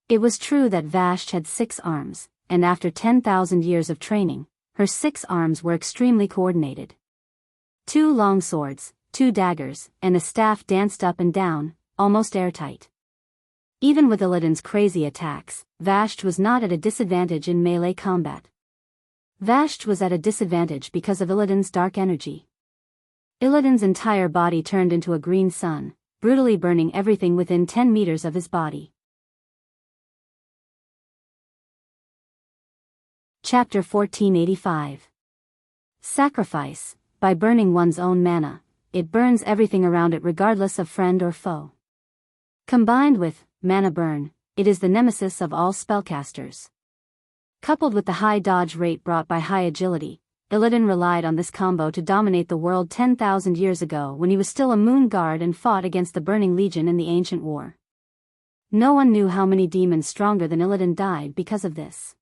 It was true that Vashj had 6 arms, and after 10,000 years of training, her 6 arms were extremely coordinated. 2 long swords, 2 daggers, and a staff danced up and down, almost airtight. Even with Illidan's crazy attacks, Vashj was not at a disadvantage in melee combat. Vashj was at a disadvantage because of Illidan's dark energy. Illidan's entire body turned into a green sun, brutally burning everything within 10 meters of his body. Chapter 1485. Sacrifice. By burning one's own mana, it burns everything around it regardless of friend or foe. Combined with mana burn, it is the nemesis of all spellcasters. Coupled with the high dodge rate brought by high agility, Illidan relied on this combo to dominate the world 10,000 years ago when he was still a moon guard and fought against the Burning Legion in the Ancient War. No one knew how many demons stronger than Illidan died because of this.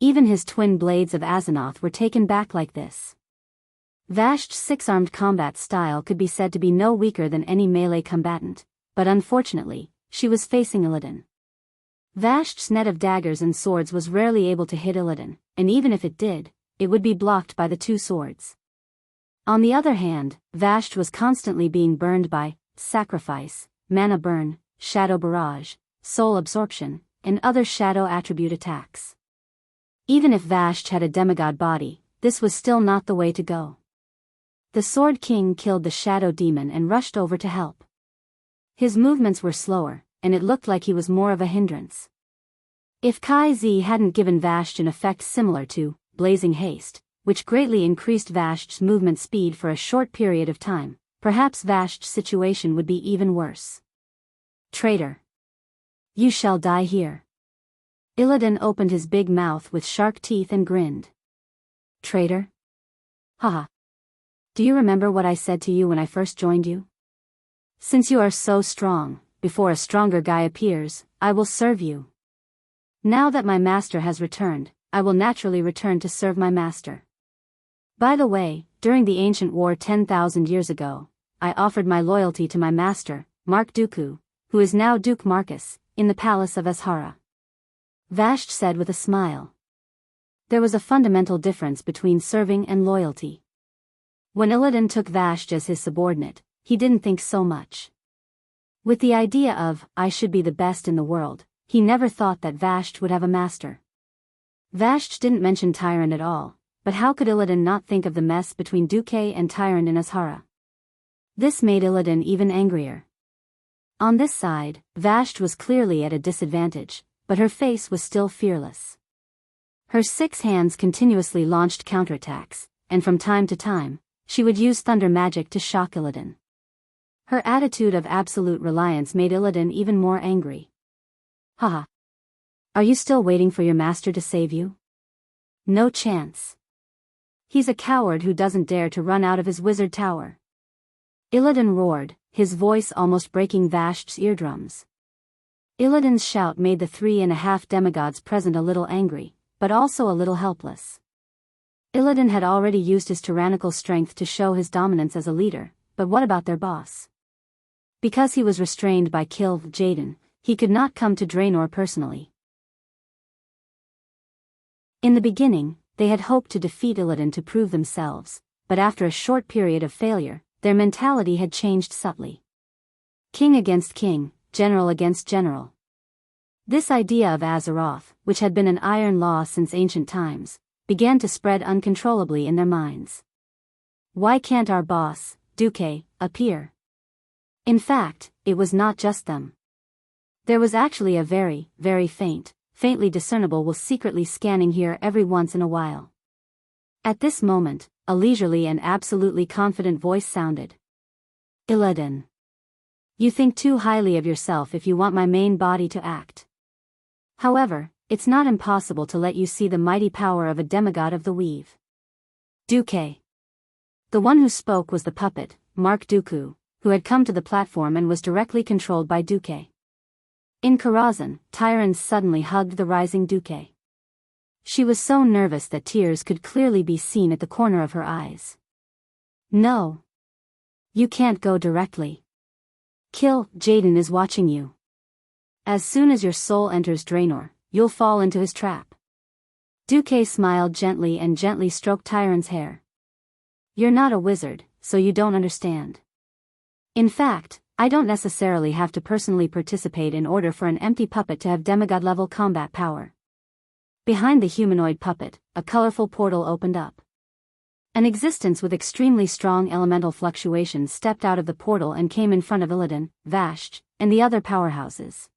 Even his twin blades of Azzinoth were taken back like this. Vashj's 6-armed combat style could be said to be no weaker than any melee combatant, but unfortunately, she was facing Illidan. Vashj's net of daggers and swords was rarely able to hit Illidan, and even if it did, it would be blocked by the two swords. On the other hand, Vashj was constantly being burned by sacrifice, mana burn, shadow barrage, soul absorption, and other shadow attribute attacks. Even if Vashj had a demigod body, this was still not the way to go. The Sword King killed the shadow demon and rushed over to help. His movements were slower, and it looked like he was more of a hindrance. If Kai Zi hadn't given Vashj an effect similar to blazing haste, which greatly increased Vashj's movement speed for a short period of time, perhaps Vashj's situation would be even worse. Traitor! You shall die here. Illidan opened his big mouth with shark teeth and grinned. Traitor? Haha. Do you remember what I said to you when I first joined you? Since you are so strong, before a stronger guy appears, I will serve you. Now that my master has returned, I will naturally return to serve my master. By the way, during the ancient war 10,000 years ago, I offered my loyalty to my master, Mark Dooku, who is now Duke Marcus, in the palace of Azhara. Vashj said with a smile. There was a fundamental difference between serving and loyalty. When Illidan took Vashj as his subordinate, he didn't think so much. With the idea of, I should be the best in the world, he never thought that Vashj would have a master. Vashj didn't mention Tyrant at all, but how could Illidan not think of the mess between Duke and Tyrant in Azhara? This made Illidan even angrier. On this side, Vashj was clearly at a disadvantage, but her face was still fearless. Her 6 hands continuously launched counterattacks, and from time to time, she would use thunder magic to shock Illidan. Her attitude of absolute reliance made Illidan even more angry. Haha. Are you still waiting for your master to save you? No chance. He's a coward who doesn't dare to run out of his wizard tower. Illidan roared, his voice almost breaking Vashj's eardrums. Illidan's shout made the 3.5 demigods present a little angry, but also a little helpless. Illidan had already used his tyrannical strength to show his dominance as a leader, but what about their boss? Because he was restrained by Kilv Jaden, he could not come to Draenor personally. In the beginning, they had hoped to defeat Illidan to prove themselves, but after a short period of failure, their mentality had changed subtly. King against king, general against general. This idea of Azeroth, which had been an iron law since ancient times, began to spread uncontrollably in their minds. Why can't our boss, Duque, appear? In fact, it was not just them. There was actually a very, very faintly discernible will secretly scanning here every once in a while. At this moment, a leisurely and absolutely confident voice sounded. Illidan. You think too highly of yourself if you want my main body to act. However, it's not impossible to let you see the mighty power of a demigod of the weave. Duque. The one who spoke was the puppet, Mark Dooku, who had come to the platform and was directly controlled by Duque. In Karazhan, Tyrande suddenly hugged the rising Duque. She was so nervous that tears could clearly be seen at the corner of her eyes. No. You can't go directly. Kilv Jaden is watching you. As soon as your soul enters Draenor, you'll fall into his trap. Duque smiled gently and gently stroked Tyrande's hair. You're not a wizard, so you don't understand. In fact, I don't necessarily have to personally participate in order for an empty puppet to have demigod-level combat power. Behind the humanoid puppet, a colorful portal opened up. An existence with extremely strong elemental fluctuations stepped out of the portal and came in front of Illidan, Vashj, and the other powerhouses.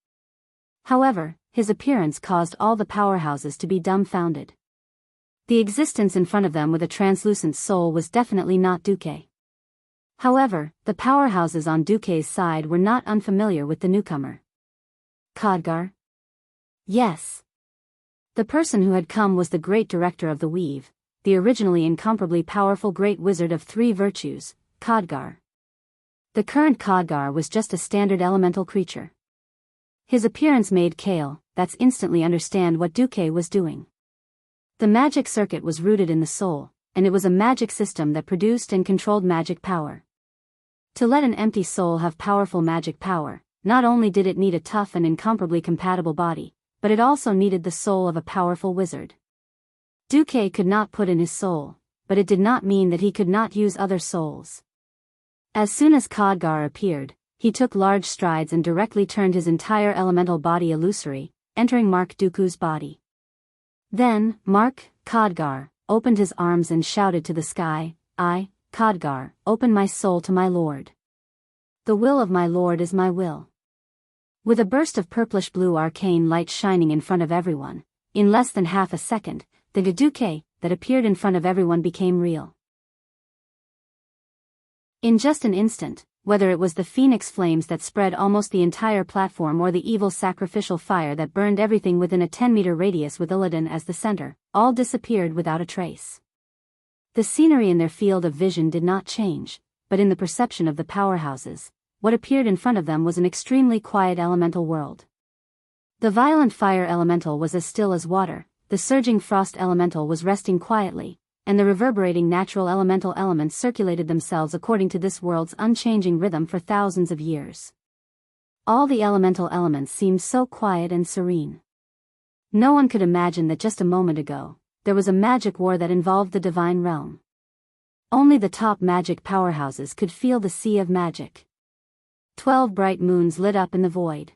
However, his appearance caused all the powerhouses to be dumbfounded. The existence in front of them with a translucent soul was definitely not Duque. However, the powerhouses on Duque's side were not unfamiliar with the newcomer. Khadgar? Yes. The person who had come was the great director of the Weave, the originally incomparably powerful great wizard of 3 virtues, Khadgar. The current Khadgar was just a standard elemental creature. His appearance made Kale, that's instantly understand what Duque was doing. The magic circuit was rooted in the soul, and it was a magic system that produced and controlled magic power. To let an empty soul have powerful magic power, not only did it need a tough and incomparably compatible body, but it also needed the soul of a powerful wizard. Duque could not put in his soul, but it did not mean that he could not use other souls. As soon as Khadgar appeared, he took large strides and directly turned his entire elemental body illusory, entering Mark Dooku's body. Then, Mark, Khadgar, opened his arms and shouted to the sky, I, Khadgar, open my soul to my lord. The will of my lord is my will. With a burst of purplish-blue arcane light shining in front of everyone, in less than half a second, the Duque that appeared in front of everyone became real. In just an instant, whether it was the phoenix flames that spread almost the entire platform or the evil sacrificial fire that burned everything within a 10-meter radius with Illidan as the center, all disappeared without a trace. The scenery in their field of vision did not change, but in the perception of the powerhouses, what appeared in front of them was an extremely quiet elemental world. The violent fire elemental was as still as water, the surging frost elemental was resting quietly, and the reverberating natural elemental elements circulated themselves according to this world's unchanging rhythm for thousands of years. All the elemental elements seemed so quiet and serene. No one could imagine that just a moment ago, there was a magic war that involved the divine realm. Only the top magic powerhouses could feel the sea of magic. 12 bright moons lit up in the void.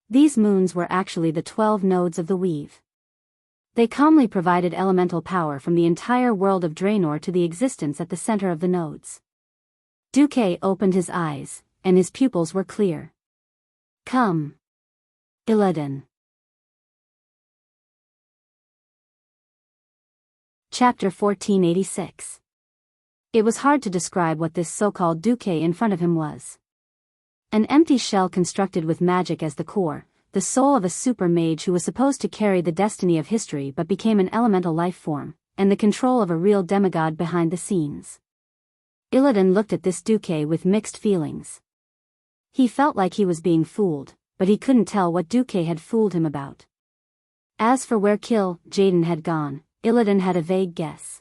These moons were actually the 12 nodes of the weave. They calmly provided elemental power from the entire world of Draenor to the existence at the center of the nodes. Duque opened his eyes, and his pupils were clear. Come. Illidan. Chapter 1486. It was hard to describe what this so-called Duque in front of him was. An empty shell constructed with magic as the core, the soul of a super mage who was supposed to carry the destiny of history but became an elemental life form, and the control of a real demigod behind the scenes. Illidan looked at this Duque with mixed feelings. He felt like he was being fooled, but he couldn't tell what Duque had fooled him about. As for where Jaden had gone, Illidan had a vague guess.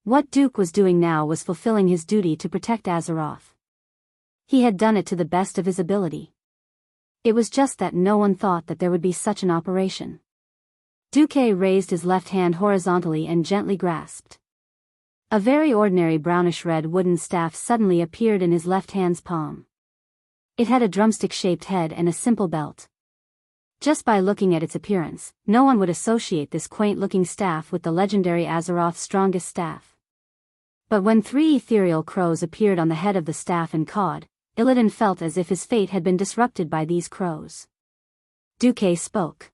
What Duke was doing now was fulfilling his duty to protect Azeroth. He had done it to the best of his ability. It was just that no one thought that there would be such an operation. Duque raised his left hand horizontally and gently grasped. A very ordinary brownish-red wooden staff suddenly appeared in his left hand's palm. It had a drumstick-shaped head and a simple belt. Just by looking at its appearance, no one would associate this quaint-looking staff with the legendary Azeroth's strongest staff. But when 3 ethereal crows appeared on the head of the staff and cawed, Illidan felt as if his fate had been disrupted by these crows. Duque spoke.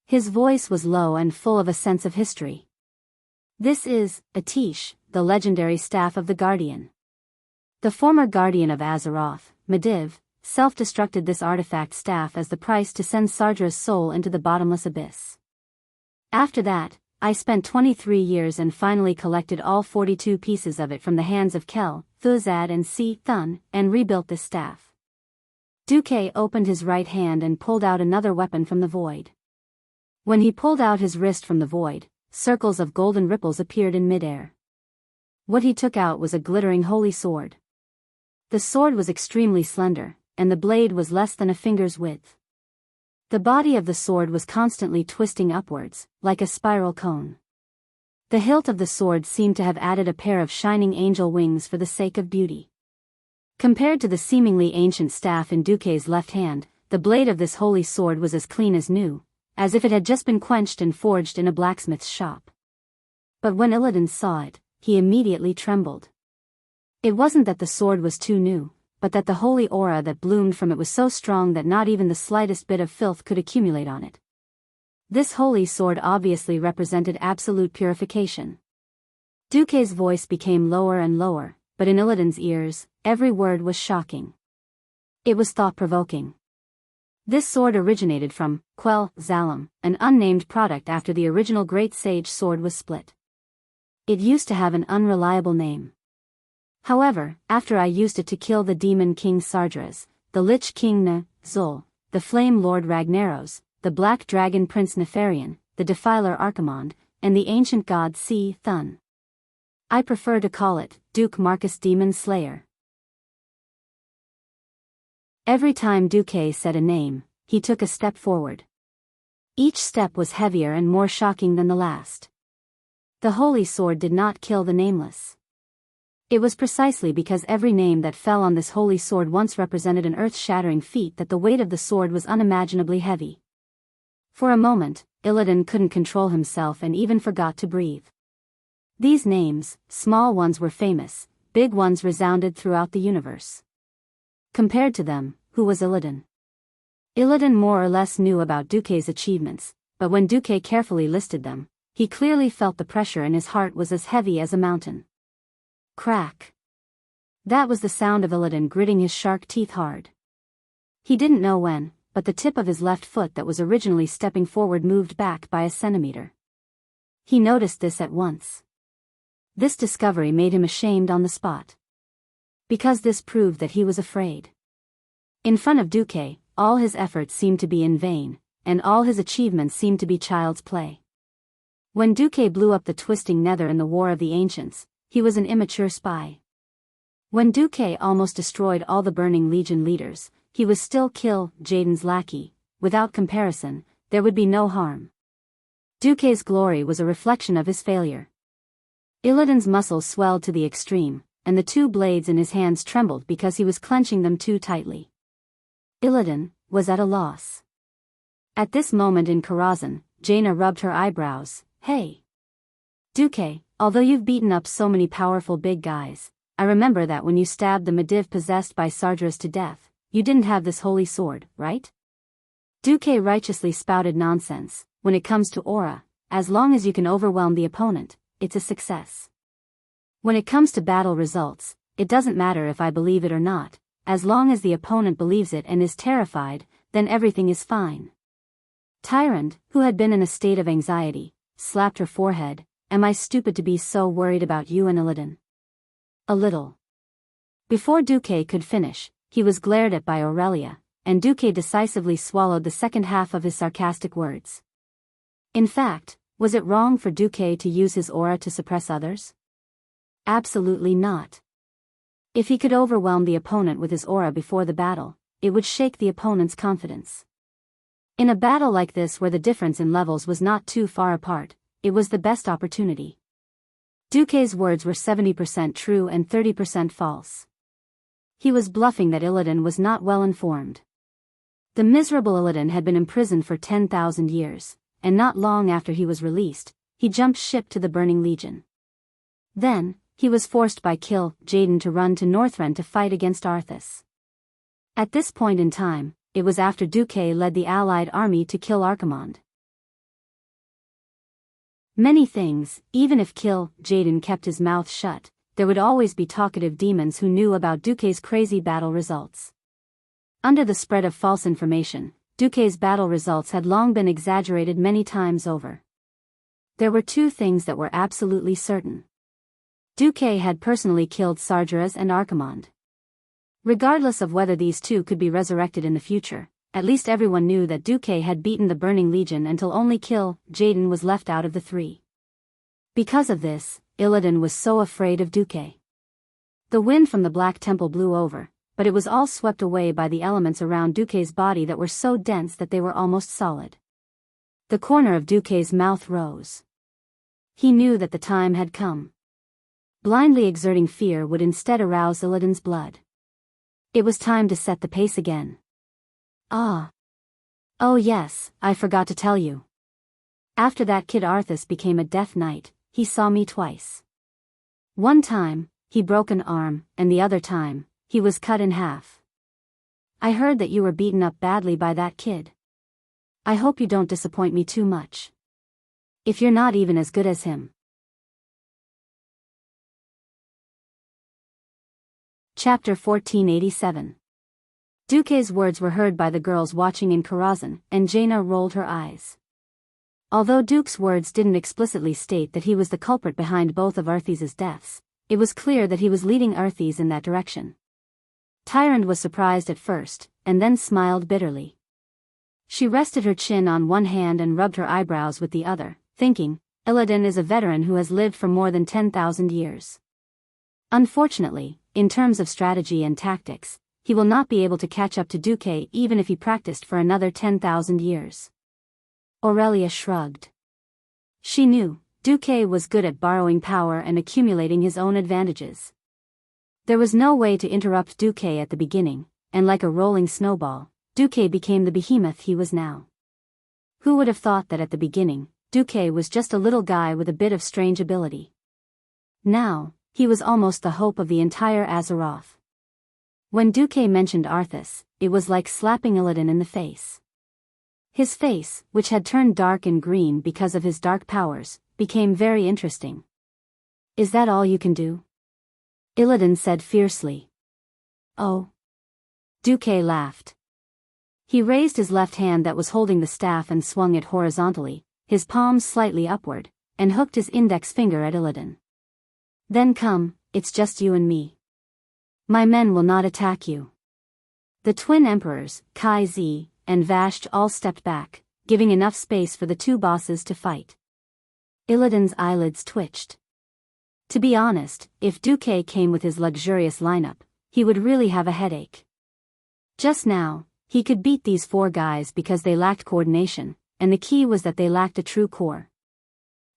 His voice was low and full of a sense of history. This is, Atish, the legendary staff of the Guardian. The former Guardian of Azeroth, Medivh, self-destructed this artifact staff as the price to send Sardra's soul into the bottomless abyss. After that, I spent 23 years and finally collected all 42 pieces of it from the hands of Kel, Thuzad and Thun, and rebuilt this staff. Duque opened his right hand and pulled out another weapon from the void. When he pulled out his wrist from the void, circles of golden ripples appeared in midair. What he took out was a glittering holy sword. The sword was extremely slender, and the blade was less than a finger's width. The body of the sword was constantly twisting upwards, like a spiral cone. The hilt of the sword seemed to have added a pair of shining angel wings for the sake of beauty. Compared to the seemingly ancient staff in Duque's left hand, the blade of this holy sword was as clean as new, as if it had just been quenched and forged in a blacksmith's shop. But when Illidan saw it, he immediately trembled. It wasn't that the sword was too new, but that the holy aura that bloomed from it was so strong that not even the slightest bit of filth could accumulate on it. This holy sword obviously represented absolute purification. Duque's voice became lower and lower, but in Illidan's ears, every word was shocking. It was thought-provoking. This sword originated from Quell Zalam, an unnamed product after the original Great Sage sword was split. It used to have an unreliable name. However, after I used it to kill the demon king Sardras, the Lich King Zul, the Flame Lord Ragnaros, the Black Dragon Prince Nefarian, the Defiler Archimond, and the ancient god Thun. I prefer to call it Duke Marcus Demon Slayer. Every time Duque said a name, he took a step forward. Each step was heavier and more shocking than the last. The holy sword did not kill the nameless. It was precisely because every name that fell on this holy sword once represented an earth-shattering feat that the weight of the sword was unimaginably heavy. For a moment, Illidan couldn't control himself and even forgot to breathe. These names, small ones were famous, big ones resounded throughout the universe. Compared to them, who was Illidan? Illidan more or less knew about Duque's achievements, but when Duque carefully listed them, he clearly felt the pressure in his heart was as heavy as a mountain. Crack. That was the sound of Illidan gritting his shark teeth hard. He didn't know when, but the tip of his left foot that was originally stepping forward moved back by a centimeter. He noticed this at once. This discovery made him ashamed on the spot. Because this proved that he was afraid. In front of Duque, all his efforts seemed to be in vain, and all his achievements seemed to be child's play. When Duque blew up the twisting nether in the War of the Ancients, he was an immature spy. When Duque almost destroyed all the Burning Legion leaders, he was still Jaden's lackey. Without comparison, there would be no harm. Duque's glory was a reflection of his failure. Illidan's muscles swelled to the extreme, and the two blades in his hands trembled because he was clenching them too tightly. Illidan was at a loss. At this moment in Karazhan, Jaina rubbed her eyebrows. Hey! Duque, although you've beaten up so many powerful big guys, I remember that when you stabbed the Mediv possessed by Sargeras to death, you didn't have this holy sword, right? Duque righteously spouted nonsense. When it comes to aura, as long as you can overwhelm the opponent, it's a success. When it comes to battle results, it doesn't matter if I believe it or not, as long as the opponent believes it and is terrified, then everything is fine. Tyrant, who had been in a state of anxiety, slapped her forehead. Am I stupid to be so worried about you and Illidan? A little. Before Duque could finish, he was glared at by Aurelia, and Duque decisively swallowed the second half of his sarcastic words. In fact, was it wrong for Duque to use his aura to suppress others? Absolutely not. If he could overwhelm the opponent with his aura before the battle, it would shake the opponent's confidence. In a battle like this where the difference in levels was not too far apart, it was the best opportunity. Duque's words were 70% true and 30% false. He was bluffing that Illidan was not well informed. The miserable Illidan had been imprisoned for 10,000 years, and not long after he was released, he jumped ship to the Burning Legion. Then, he was forced by Jaden to run to Northrend to fight against Arthas. At this point in time, it was after Duque led the allied army to kill Archimonde. Many things, even if Jaden kept his mouth shut, there would always be talkative demons who knew about Duque's crazy battle results. Under the spread of false information, Duque's battle results had long been exaggerated many times over. There were two things that were absolutely certain. Duque had personally killed Sargeras and Archimonde. Regardless of whether these two could be resurrected in the future, at least everyone knew that Duque had beaten the Burning Legion until only Jaden was left out of the three. Because of this, Illidan was so afraid of Duque. The wind from the Black Temple blew over, but it was all swept away by the elements around Duque's body that were so dense that they were almost solid. The corner of Duque's mouth rose. He knew that the time had come. Blindly exerting fear would instead arouse Illidan's blood. It was time to set the pace again. Ah. Oh yes, I forgot to tell you. After that kid Arthas became a Death Knight, he saw me twice. One time, he broke an arm, and the other time, he was cut in half. I heard that you were beaten up badly by that kid. I hope you don't disappoint me too much. If you're not even as good as him. Chapter 1487. Duque's words were heard by the girls watching in Karazhan, and Jaina rolled her eyes. Although Duke's words didn't explicitly state that he was the culprit behind both of Arthas' deaths, it was clear that he was leading Arthas in that direction. Tyrande was surprised at first, and then smiled bitterly. She rested her chin on one hand and rubbed her eyebrows with the other, thinking, Illidan is a veteran who has lived for more than 10,000 years. Unfortunately, in terms of strategy and tactics, he will not be able to catch up to Duque even if he practiced for another 10,000 years. Aurelia shrugged. She knew, Duque was good at borrowing power and accumulating his own advantages. There was no way to interrupt Duque at the beginning, and like a rolling snowball, Duque became the behemoth he was now. Who would have thought that at the beginning, Duque was just a little guy with a bit of strange ability. Now, he was almost the hope of the entire Azeroth. When Duque mentioned Arthas, it was like slapping Illidan in the face. His face, which had turned dark and green because of his dark powers, became very interesting. "Is that all you can do?" Illidan said fiercely. "Oh." Duque laughed. He raised his left hand that was holding the staff and swung it horizontally, his palms slightly upward, and hooked his index finger at Illidan. "Then come, it's just you and me. My men will not attack you." The twin emperors, Kai Zi and Vashj, all stepped back, giving enough space for the two bosses to fight. Illidan's eyelids twitched. To be honest, if Duque came with his luxurious lineup, he would really have a headache. Just now, he could beat these four guys because they lacked coordination, and the key was that they lacked a true core.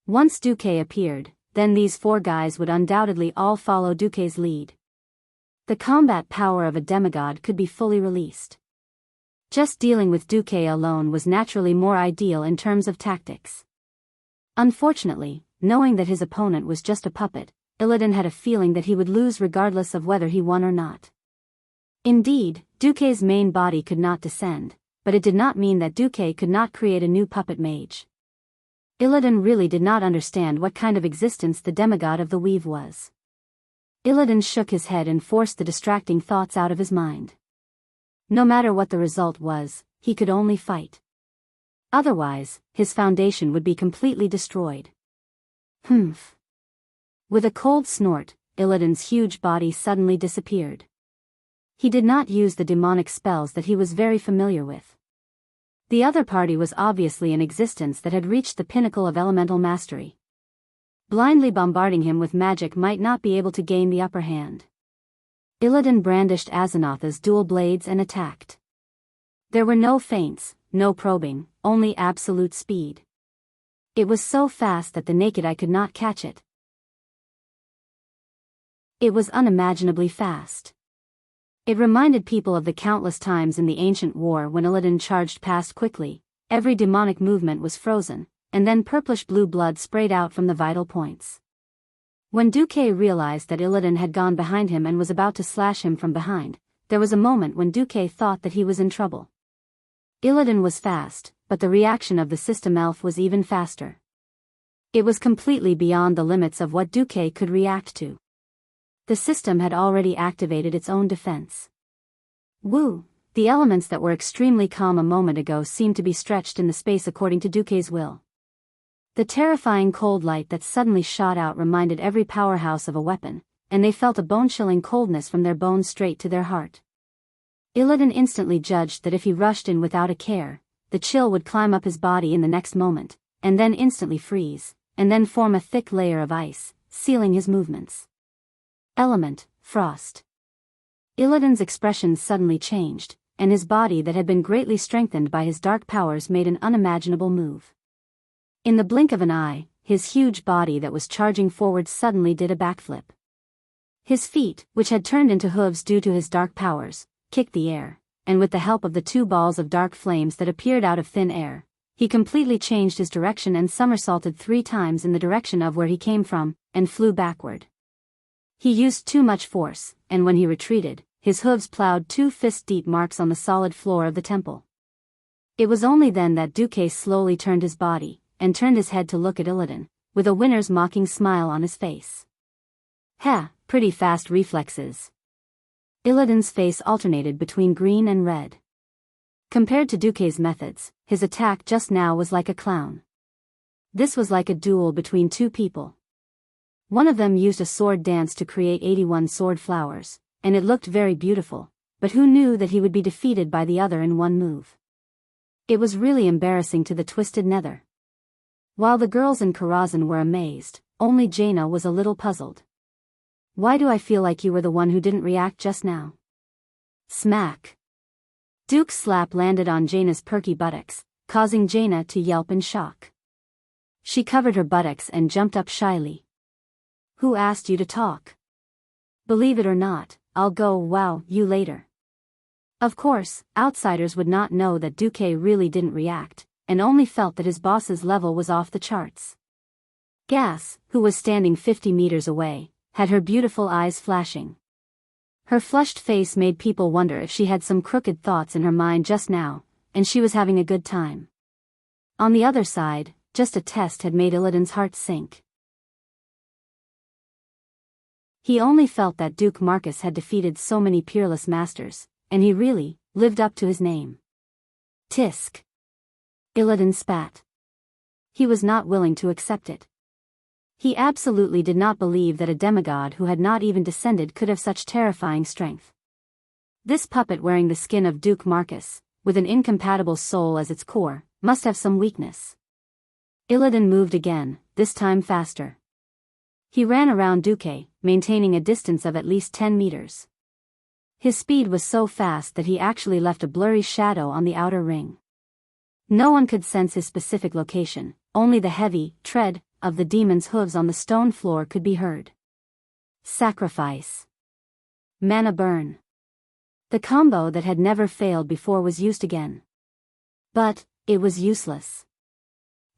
Once Duque appeared, then these four guys would undoubtedly all follow Duque's lead. The combat power of a demigod could be fully released. Just dealing with Duque alone was naturally more ideal in terms of tactics. Unfortunately, knowing that his opponent was just a puppet, Illidan had a feeling that he would lose regardless of whether he won or not. Indeed, Duque's main body could not descend, but it did not mean that Duque could not create a new puppet mage. Illidan really did not understand what kind of existence the demigod of the Weave was. Illidan shook his head and forced the distracting thoughts out of his mind. No matter what the result was, he could only fight. Otherwise, his foundation would be completely destroyed. Humph. With a cold snort, Illidan's huge body suddenly disappeared. He did not use the demonic spells that he was very familiar with. The other party was obviously an existence that had reached the pinnacle of elemental mastery. Blindly bombarding him with magic might not be able to gain the upper hand. Illidan brandished Azanatha's dual blades and attacked. There were no feints, no probing, only absolute speed. It was so fast that the naked eye could not catch it. It was unimaginably fast. It reminded people of the countless times in the ancient war when Illidan charged past quickly, every demonic movement was frozen, and then purplish-blue blood sprayed out from the vital points. When Duque realized that Illidan had gone behind him and was about to slash him from behind, there was a moment when Duque thought that he was in trouble. Illidan was fast, but the reaction of the system elf was even faster. It was completely beyond the limits of what Duque could react to. The system had already activated its own defense. Woo! The elements that were extremely calm a moment ago seemed to be stretched in the space according to Duque's will. The terrifying cold light that suddenly shot out reminded every powerhouse of a weapon, and they felt a bone-chilling coldness from their bones straight to their heart. Illidan instantly judged that if he rushed in without a care, the chill would climb up his body in the next moment, and then instantly freeze, and then form a thick layer of ice, sealing his movements. Element, frost. Illidan's expression suddenly changed, and his body that had been greatly strengthened by his dark powers made an unimaginable move. In the blink of an eye, his huge body that was charging forward suddenly did a backflip. His feet, which had turned into hooves due to his dark powers, kicked the air, and with the help of the two balls of dark flames that appeared out of thin air, he completely changed his direction and somersaulted 3 times in the direction of where he came from, and flew backward. He used too much force, and when he retreated, his hooves plowed 2 fist-deep marks on the solid floor of the temple. It was only then that Duque slowly turned his body, and turned his head to look at Illidan, with a winner's mocking smile on his face. "Ha, pretty fast reflexes." Illidan's face alternated between green and red. Compared to Duque's methods, his attack just now was like a clown. This was like a duel between 2 people. One of them used a sword dance to create 81 sword flowers, and it looked very beautiful, but who knew that he would be defeated by the other in one move? It was really embarrassing to the Twisted Nether. While the girls in Karazhan were amazed, only Jaina was a little puzzled. "Why do I feel like you were the one who didn't react just now?" Smack! Duke's slap landed on Jaina's perky buttocks, causing Jaina to yelp in shock. She covered her buttocks and jumped up shyly. "Who asked you to talk? Believe it or not, I'll go wow you later." Of course, outsiders would not know that Duque really didn't react, and only felt that his boss's level was off the charts. Gas, who was standing 50 meters away, had her beautiful eyes flashing. Her flushed face made people wonder if she had some crooked thoughts in her mind just now, and she was having a good time. On the other side, just a test had made Illidan's heart sink. He only felt that Duke Marcus had defeated so many peerless masters, and he really lived up to his name. Tisk. Illidan spat. He was not willing to accept it. He absolutely did not believe that a demigod who had not even descended could have such terrifying strength. This puppet wearing the skin of Duke Marcus, with an incompatible soul as its core, must have some weakness. Illidan moved again, this time faster. He ran around Duque, maintaining a distance of at least 10 meters. His speed was so fast that he actually left a blurry shadow on the outer ring. No one could sense his specific location, only the heavy tread of the demon's hooves on the stone floor could be heard. Sacrifice. Mana burn. The combo that had never failed before was used again. But it was useless.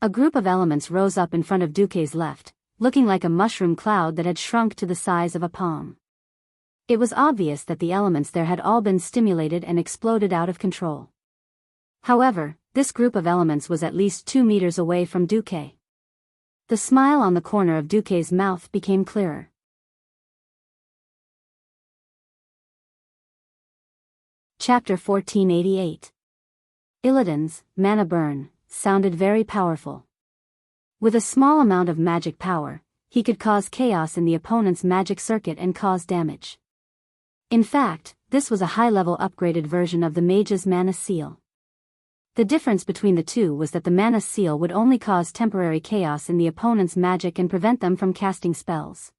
A group of elements rose up in front of Duque's left, looking like a mushroom cloud that had shrunk to the size of a palm. It was obvious that the elements there had all been stimulated and exploded out of control. However, this group of elements was at least 2 meters away from Duque. The smile on the corner of Duque's mouth became clearer. Chapter 1488. Illidan's mana burn sounded very powerful. With a small amount of magic power, he could cause chaos in the opponent's magic circuit and cause damage. In fact, this was a high-level upgraded version of the mage's mana seal. The difference between the two was that the mana seal would only cause temporary chaos in the opponent's magic and prevent them from casting spells.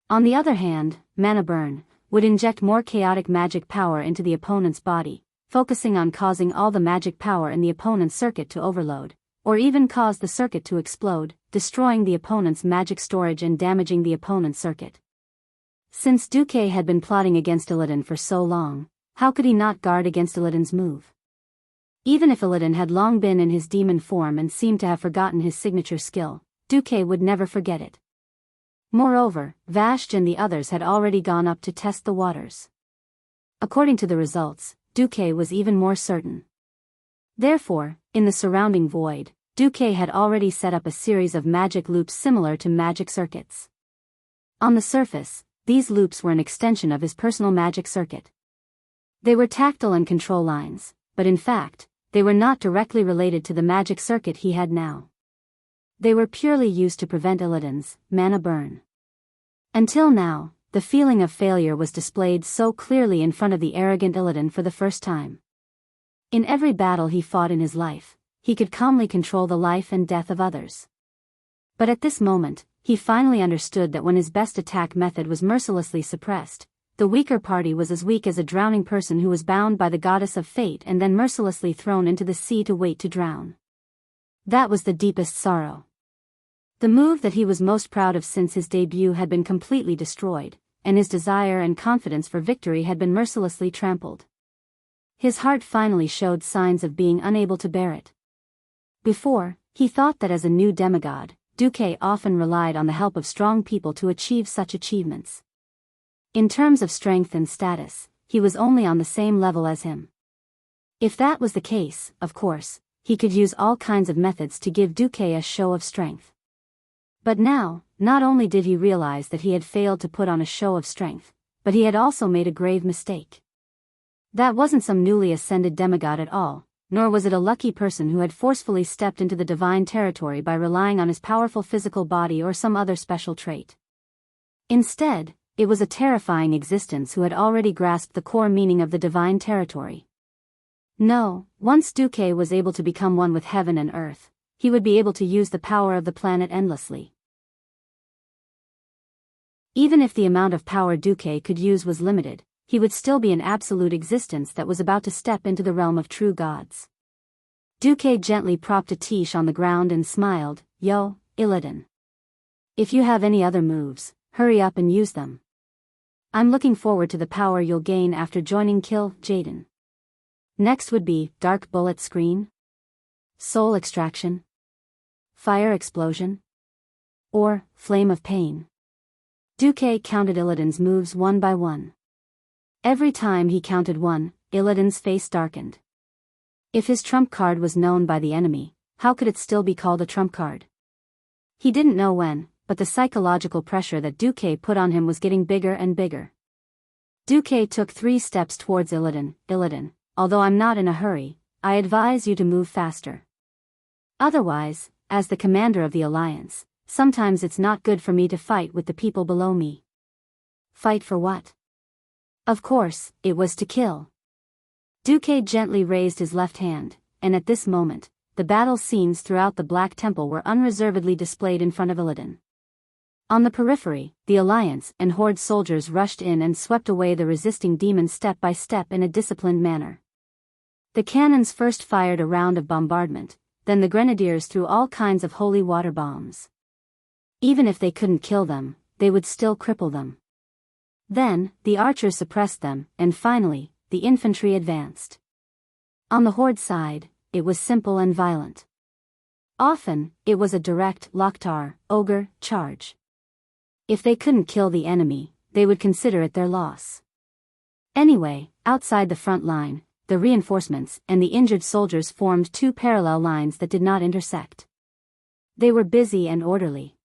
On the other hand, mana burn would inject more chaotic magic power into the opponent's body, focusing on causing all the magic power in the opponent's circuit to overload, or even cause the circuit to explode, destroying the opponent's magic storage and damaging the opponent's circuit. Since Duque had been plotting against Illidan for so long, how could he not guard against Illidan's move? Even if Illidan had long been in his demon form and seemed to have forgotten his signature skill, Duque would never forget it. Moreover, Vashj and the others had already gone up to test the waters. According to the results, Duque was even more certain. Therefore, in the surrounding void, Duque had already set up a series of magic loops similar to magic circuits. On the surface, these loops were an extension of his personal magic circuit. They were tactile and control lines, but in fact, they were not directly related to the magic circuit he had now. They were purely used to prevent Illidan's mana burn. Until now, the feeling of failure was displayed so clearly in front of the arrogant Illidan for the first time. In every battle he fought in his life, he could calmly control the life and death of others. But at this moment, he finally understood that when his best attack method was mercilessly suppressed, the weaker party was as weak as a drowning person who was bound by the goddess of fate and then mercilessly thrown into the sea to wait to drown. That was the deepest sorrow. The move that he was most proud of since his debut had been completely destroyed, and his desire and confidence for victory had been mercilessly trampled. His heart finally showed signs of being unable to bear it. Before, he thought that as a new demigod, Duque often relied on the help of strong people to achieve such achievements. In terms of strength and status, he was only on the same level as him. If that was the case, of course, he could use all kinds of methods to give Duque a show of strength. But now, not only did he realize that he had failed to put on a show of strength, but he had also made a grave mistake. That wasn't some newly ascended demigod at all, nor was it a lucky person who had forcefully stepped into the divine territory by relying on his powerful physical body or some other special trait. Instead, it was a terrifying existence who had already grasped the core meaning of the divine territory. No, once Duque was able to become one with heaven and earth, he would be able to use the power of the planet endlessly. Even if the amount of power Duque could use was limited, he would still be an absolute existence that was about to step into the realm of true gods. Duque gently propped a Tish on the ground and smiled, Yo, Illidan. If you have any other moves, hurry up and use them. I'm looking forward to the power you'll gain after joining Kill Jaden. Next would be Dark Bullet Screen, Soul Extraction, Fire Explosion, or Flame of Pain. Duque counted Illidan's moves one by one. Every time he counted one, Illidan's face darkened. If his trump card was known by the enemy, how could it still be called a trump card? He didn't know when, but the psychological pressure that Duque put on him was getting bigger and bigger. Duque took 3 steps towards Illidan. Illidan, although I'm not in a hurry, I advise you to move faster. Otherwise, as the commander of the alliance, sometimes it's not good for me to fight with the people below me. Fight for what? Of course, it was to kill. Duque gently raised his left hand, and at this moment, the battle scenes throughout the Black Temple were unreservedly displayed in front of Illidan. On the periphery, the Alliance and Horde soldiers rushed in and swept away the resisting demons step by step in a disciplined manner. The cannons first fired a round of bombardment, then the grenadiers threw all kinds of holy water bombs. Even if they couldn't kill them, they would still cripple them. Then, the archers suppressed them, and finally, the infantry advanced. On the Horde side, it was simple and violent. Often, it was a direct Loktar, ogre, charge. If they couldn't kill the enemy, they would consider it their loss. Anyway, outside the front line, the reinforcements and the injured soldiers formed 2 parallel lines that did not intersect. They were busy and orderly.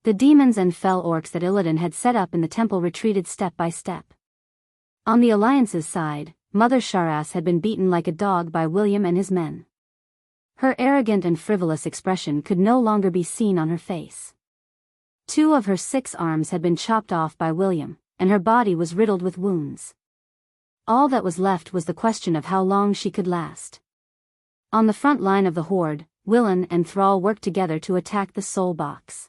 The demons and fell orcs that Illidan had set up in the temple retreated step by step. On the Alliance's side, Mother Sharas had been beaten like a dog by William and his men. Her arrogant and frivolous expression could no longer be seen on her face. 2 of her 6 arms had been chopped off by William, and her body was riddled with wounds. All that was left was the question of how long she could last. On the front line of the Horde, Willan and Thrall worked together to attack the soul box.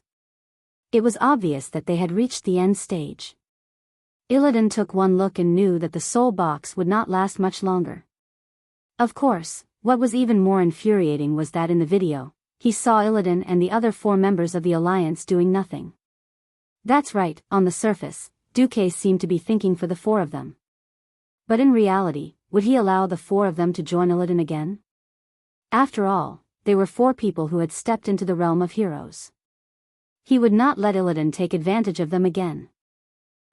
It was obvious that they had reached the end stage. Illidan took one look and knew that the soul box would not last much longer. Of course, what was even more infuriating was that in the video, he saw Illidan and the other 4 members of the Alliance doing nothing. That's right, on the surface, Duque seemed to be thinking for the 4 of them. But in reality, would he allow the 4 of them to join Illidan again? After all, they were 4 people who had stepped into the realm of heroes. He would not let Illidan take advantage of them again.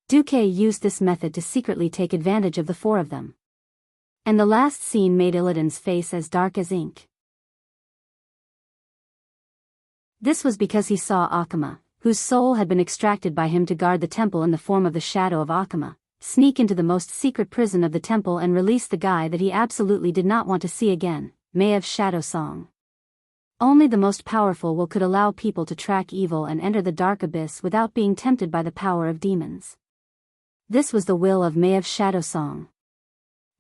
Duque used this method to secretly take advantage of the 4 of them. And the last scene made Illidan's face as dark as ink. This was because he saw Akama, whose soul had been extracted by him to guard the temple in the form of the shadow of Akama, sneak into the most secret prison of the temple and release the guy that he absolutely did not want to see again, Maev's Shadow Song. Only the most powerful will could allow people to track evil and enter the dark abyss without being tempted by the power of demons. This was the will of Maev's Shadow Song.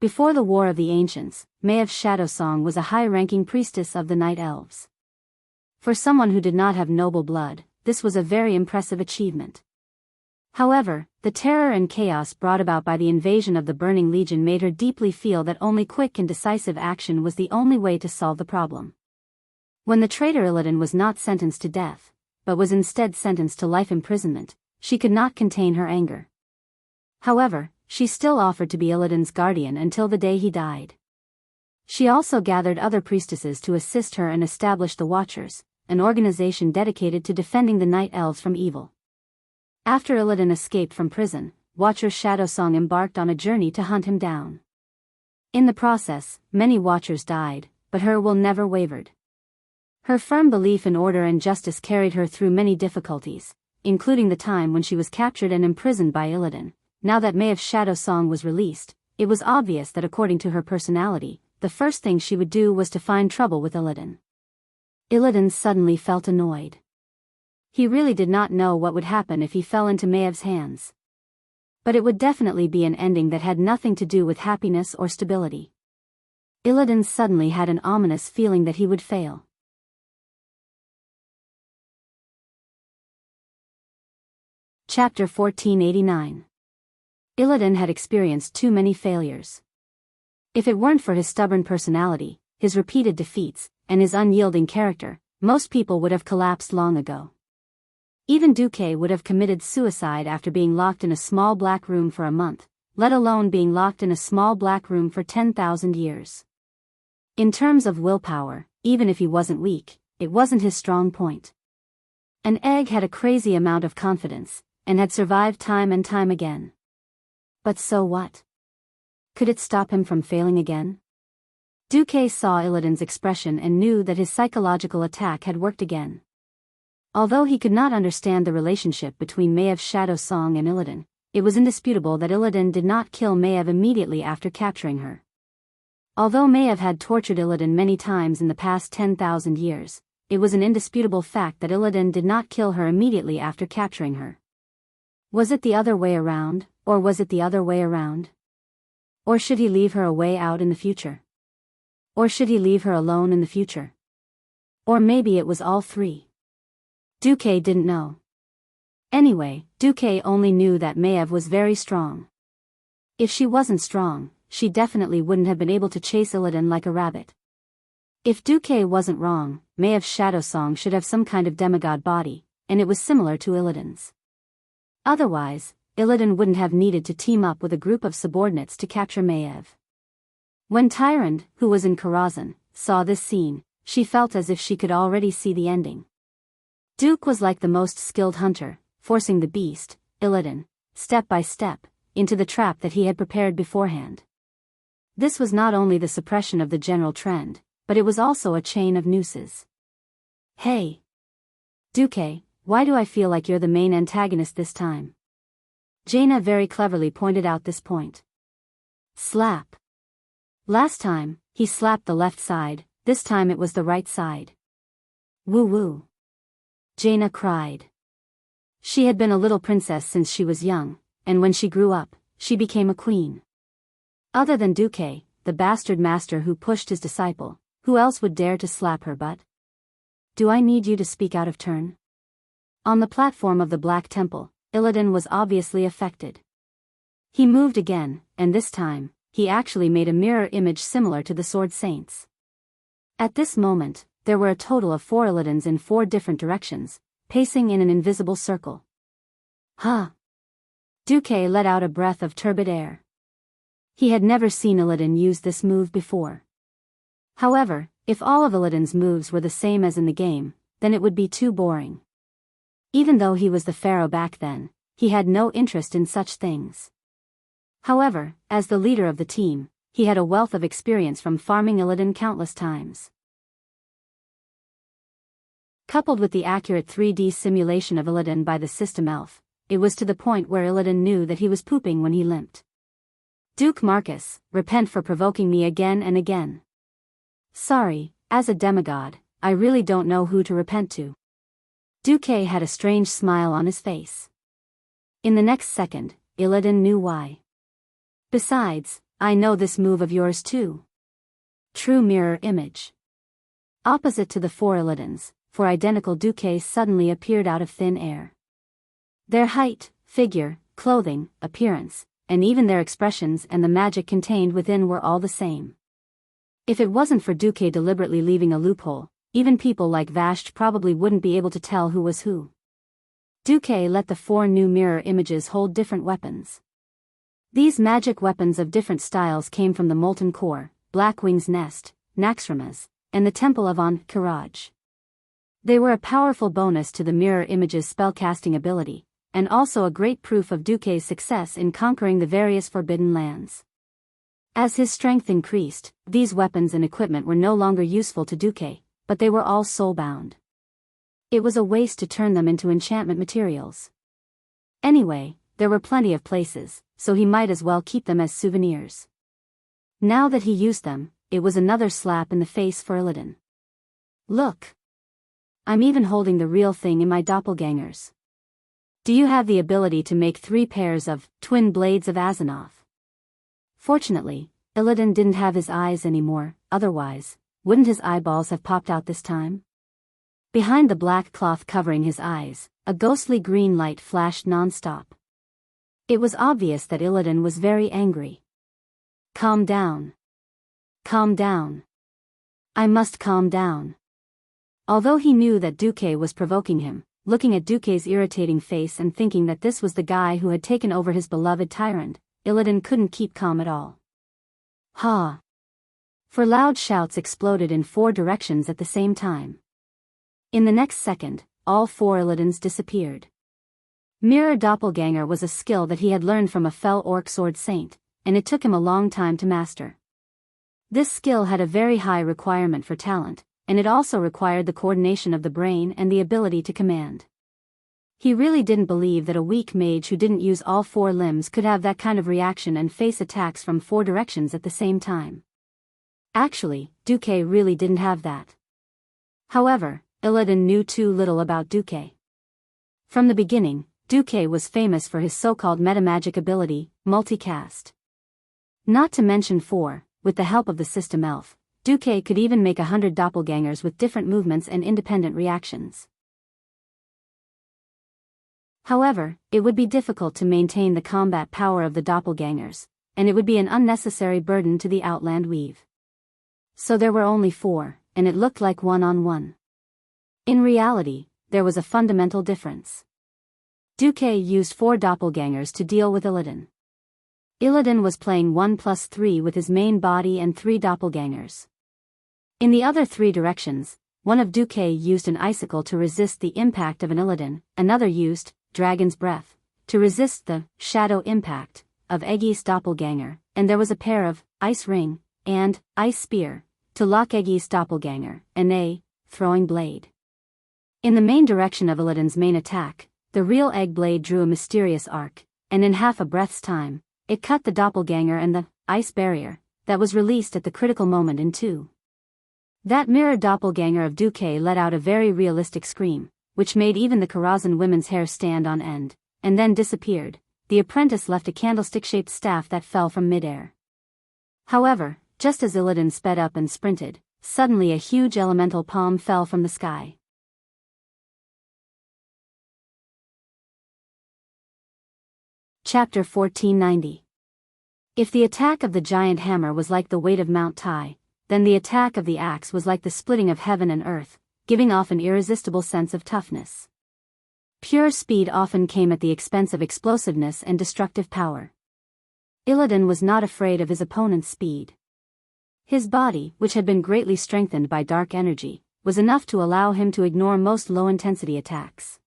Before the War of the Ancients, Maev's Shadow Song was a high-ranking priestess of the Night Elves. For someone who did not have noble blood, this was a very impressive achievement. However, the terror and chaos brought about by the invasion of the Burning Legion made her deeply feel that only quick and decisive action was the only way to solve the problem. When the traitor Illidan was not sentenced to death, but was instead sentenced to life imprisonment, she could not contain her anger. However, she still offered to be Illidan's guardian until the day he died. She also gathered other priestesses to assist her and establish the Watchers, an organization dedicated to defending the Night Elves from evil. After Illidan escaped from prison, Watcher Shadowsong embarked on a journey to hunt him down. In the process, many Watchers died, but her will never wavered. Her firm belief in order and justice carried her through many difficulties, including the time when she was captured and imprisoned by Illidan. Now that Maev's Shadow Song was released, it was obvious that according to her personality, the first thing she would do was to find trouble with Illidan. Illidan suddenly felt annoyed. He really did not know what would happen if he fell into Maev's hands. But it would definitely be an ending that had nothing to do with happiness or stability. Illidan suddenly had an ominous feeling that he would fail. Chapter 1489. Illidan had experienced too many failures. If it weren't for his stubborn personality, his repeated defeats, and his unyielding character, most people would have collapsed long ago. Even Duque would have committed suicide after being locked in a small black room for a month, let alone being locked in a small black room for 10,000 years. In terms of willpower, even if he wasn't weak, it wasn't his strong point. An egg had a crazy amount of confidence, and had survived time and time again. But so what? Could it stop him from failing again? Duque saw Illidan's expression and knew that his psychological attack had worked again. Although he could not understand the relationship between Maev's shadow song and Illidan, it was indisputable that Illidan did not kill Maeve immediately after capturing her. Although Maeve had tortured Illidan many times in the past 10,000 years, it was an indisputable fact that Illidan did not kill her immediately after capturing her. Was it the other way around, or was it the other way around? Or should he leave her a way out in the future? Or should he leave her alone in the future? Or maybe it was all three. Duque didn't know. Anyway, Duque only knew that Maeve was very strong. If she wasn't strong, she definitely wouldn't have been able to chase Illidan like a rabbit. If Duque wasn't wrong, Maeve's shadow song should have some kind of demigod body, and it was similar to Illidan's. Otherwise, Illidan wouldn't have needed to team up with a group of subordinates to capture Maeve. When Tyrande, who was in Karazhan, saw this scene, she felt as if she could already see the ending. Duke was like the most skilled hunter, forcing the beast, Illidan, step by step, into the trap that he had prepared beforehand. This was not only the suppression of the general trend, but it was also a chain of nooses. Hey! Duque, why do I feel like you're the main antagonist this time? Jaina very cleverly pointed out this point. Slap. Last time, he slapped the left side, this time it was the right side. Woo-woo. Jaina cried. She had been a little princess since she was young, and when she grew up, she became a queen. Other than Duque, the bastard master who pushed his disciple, who else would dare to slap her butt? Do I need you to speak out of turn? On the platform of the Black Temple, Illidan was obviously affected. He moved again, and this time, he actually made a mirror image similar to the Sword Saints. At this moment, there were a total of 4 Illidans in 4 different directions, pacing in an invisible circle. Huh! Duque let out a breath of turbid air. He had never seen Illidan use this move before. However, if all of Illidan's moves were the same as in the game, then it would be too boring. Even though he was the pharaoh back then, he had no interest in such things. However, as the leader of the team, he had a wealth of experience from farming Illidan countless times. Coupled with the accurate 3D simulation of Illidan by the system elf, it was to the point where Illidan knew that he was pooping when he limped. Duke Marcus, repent for provoking me again and again. Sorry, as a demigod, I really don't know who to repent to. Duque had a strange smile on his face. In the next second, Illidan knew why. Besides, I know this move of yours too. True mirror image. Opposite to the 4 Illidans, 4 identical Duques suddenly appeared out of thin air. Their height, figure, clothing, appearance, and even their expressions and the magic contained within were all the same. If it wasn't for Duque deliberately leaving a loophole, even people like Vashti probably wouldn't be able to tell who was who. Duque let the 4 new mirror images hold different weapons. These magic weapons of different styles came from the Molten Core, Blackwing's Nest, Naxxramas, and the Temple of An-Kiraj. They were a powerful bonus to the mirror image's spellcasting ability, and also a great proof of Duque's success in conquering the various forbidden lands. As his strength increased, these weapons and equipment were no longer useful to Duque, but they were all soul-bound. It was a waste to turn them into enchantment materials. Anyway, there were plenty of places, so he might as well keep them as souvenirs. Now that he used them, it was another slap in the face for Illidan. Look! I'm even holding the real thing in my doppelgangers. Do you have the ability to make 3 pairs of twin blades of Azzinoth? Fortunately, Illidan didn't have his eyes anymore, otherwise, wouldn't his eyeballs have popped out this time? Behind the black cloth covering his eyes, a ghostly green light flashed non-stop. It was obvious that Illidan was very angry. Calm down. Calm down. I must calm down. Although he knew that Duque was provoking him, looking at Duque's irritating face and thinking that this was the guy who had taken over his beloved tyrant, Illidan couldn't keep calm at all. Ha! For loud shouts exploded in 4 directions at the same time. In the next second, all 4 Illidans disappeared. Mirror Doppelganger was a skill that he had learned from a fell orc sword saint, and it took him a long time to master. This skill had a very high requirement for talent, and it also required the coordination of the brain and the ability to command. He really didn't believe that a weak mage who didn't use all 4 limbs could have that kind of reaction and face attacks from 4 directions at the same time. Actually, Duque really didn't have that. However, Illidan knew too little about Duque. From the beginning, Duque was famous for his so-called metamagic ability, multicast. Not to mention with the help of the system elf, Duque could even make 100 doppelgangers with different movements and independent reactions. However, it would be difficult to maintain the combat power of the doppelgangers, and it would be an unnecessary burden to the Outland Weave. So there were only 4, and it looked like one-on-one. In reality, there was a fundamental difference. Duque used 4 doppelgangers to deal with Illidan. Illidan was playing 1+3 with his main body and 3 doppelgangers. In the other 3 directions, one of Duque used an icicle to resist the impact of an Illidan, another used Dragon's Breath to resist the shadow impact of Eggy's doppelganger, and there was a pair of Ice Ring and Ice Spear to lock Eggy's doppelganger, and a throwing blade. In the main direction of Illidan's main attack, the real egg blade drew a mysterious arc, and in half a breath's time, it cut the doppelganger and the ice barrier that was released at the critical moment in 2. That mirror doppelganger of Duque let out a very realistic scream, which made even the Karazhan women's hair stand on end, and then disappeared. The apprentice left a candlestick-shaped staff that fell from midair. However, just as Illidan sped up and sprinted, suddenly a huge elemental palm fell from the sky. Chapter 1490. If the attack of the giant hammer was like the weight of Mount Tai, then the attack of the axe was like the splitting of heaven and earth, giving off an irresistible sense of toughness. Pure speed often came at the expense of explosiveness and destructive power. Illidan was not afraid of his opponent's speed. His body, which had been greatly strengthened by dark energy, was enough to allow him to ignore most low-intensity attacks.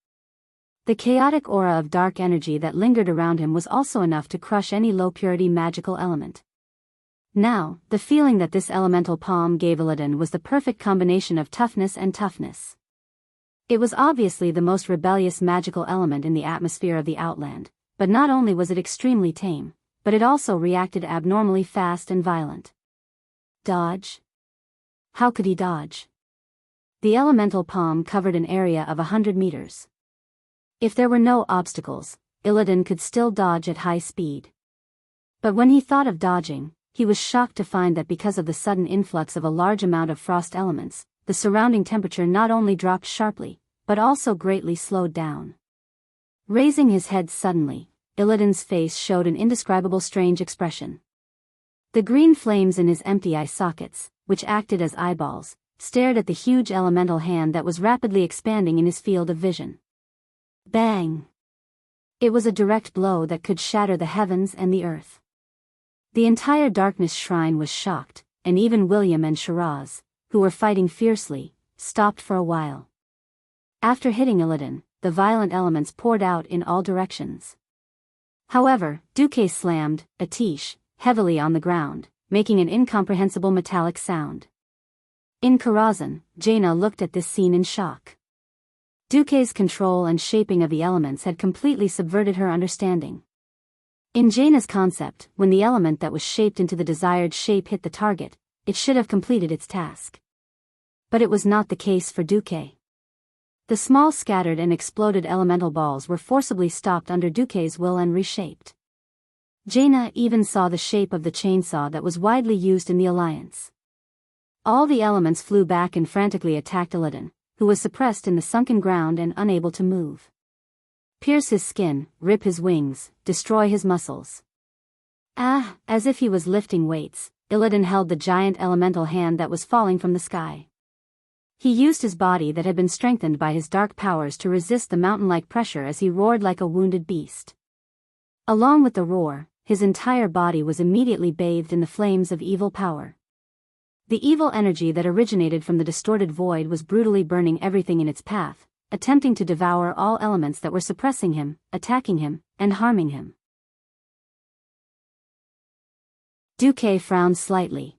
The chaotic aura of dark energy that lingered around him was also enough to crush any low-purity magical element. Now, the feeling that this elemental palm gave Illidan was the perfect combination of toughness and toughness. It was obviously the most rebellious magical element in the atmosphere of the Outland, but not only was it extremely tame, but it also reacted abnormally fast and violent. Dodge? How could he dodge? The elemental palm covered an area of 100 meters. If there were no obstacles, Illidan could still dodge at high speed. But when he thought of dodging, he was shocked to find that because of the sudden influx of a large amount of frost elements, the surrounding temperature not only dropped sharply, but also greatly slowed down. Raising his head suddenly, Illidan's face showed an indescribable strange expression. The green flames in his empty eye sockets, which acted as eyeballs, stared at the huge elemental hand that was rapidly expanding in his field of vision. Bang! It was a direct blow that could shatter the heavens and the earth. The entire darkness shrine was shocked, and even William and Shiraz, who were fighting fiercely, stopped for a while. After hitting Illidan, the violent elements poured out in all directions. However, Duque slammed Atish heavily on the ground, making an incomprehensible metallic sound. In Karazhan, Jaina looked at this scene in shock. Duque's control and shaping of the elements had completely subverted her understanding. In Jaina's concept, when the element that was shaped into the desired shape hit the target, it should have completed its task. But it was not the case for Duque. The small scattered and exploded elemental balls were forcibly stopped under Duque's will and reshaped. Jaina even saw the shape of the chainsaw that was widely used in the Alliance. All the elements flew back and frantically attacked Illidan, who was suppressed in the sunken ground and unable to move. Pierce his skin, rip his wings, destroy his muscles. As if he was lifting weights, Illidan held the giant elemental hand that was falling from the sky. He used his body that had been strengthened by his dark powers to resist the mountain-like pressure as he roared like a wounded beast. Along with the roar, his entire body was immediately bathed in the flames of evil power. The evil energy that originated from the distorted void was brutally burning everything in its path, attempting to devour all elements that were suppressing him, attacking him, and harming him. Duque frowned slightly.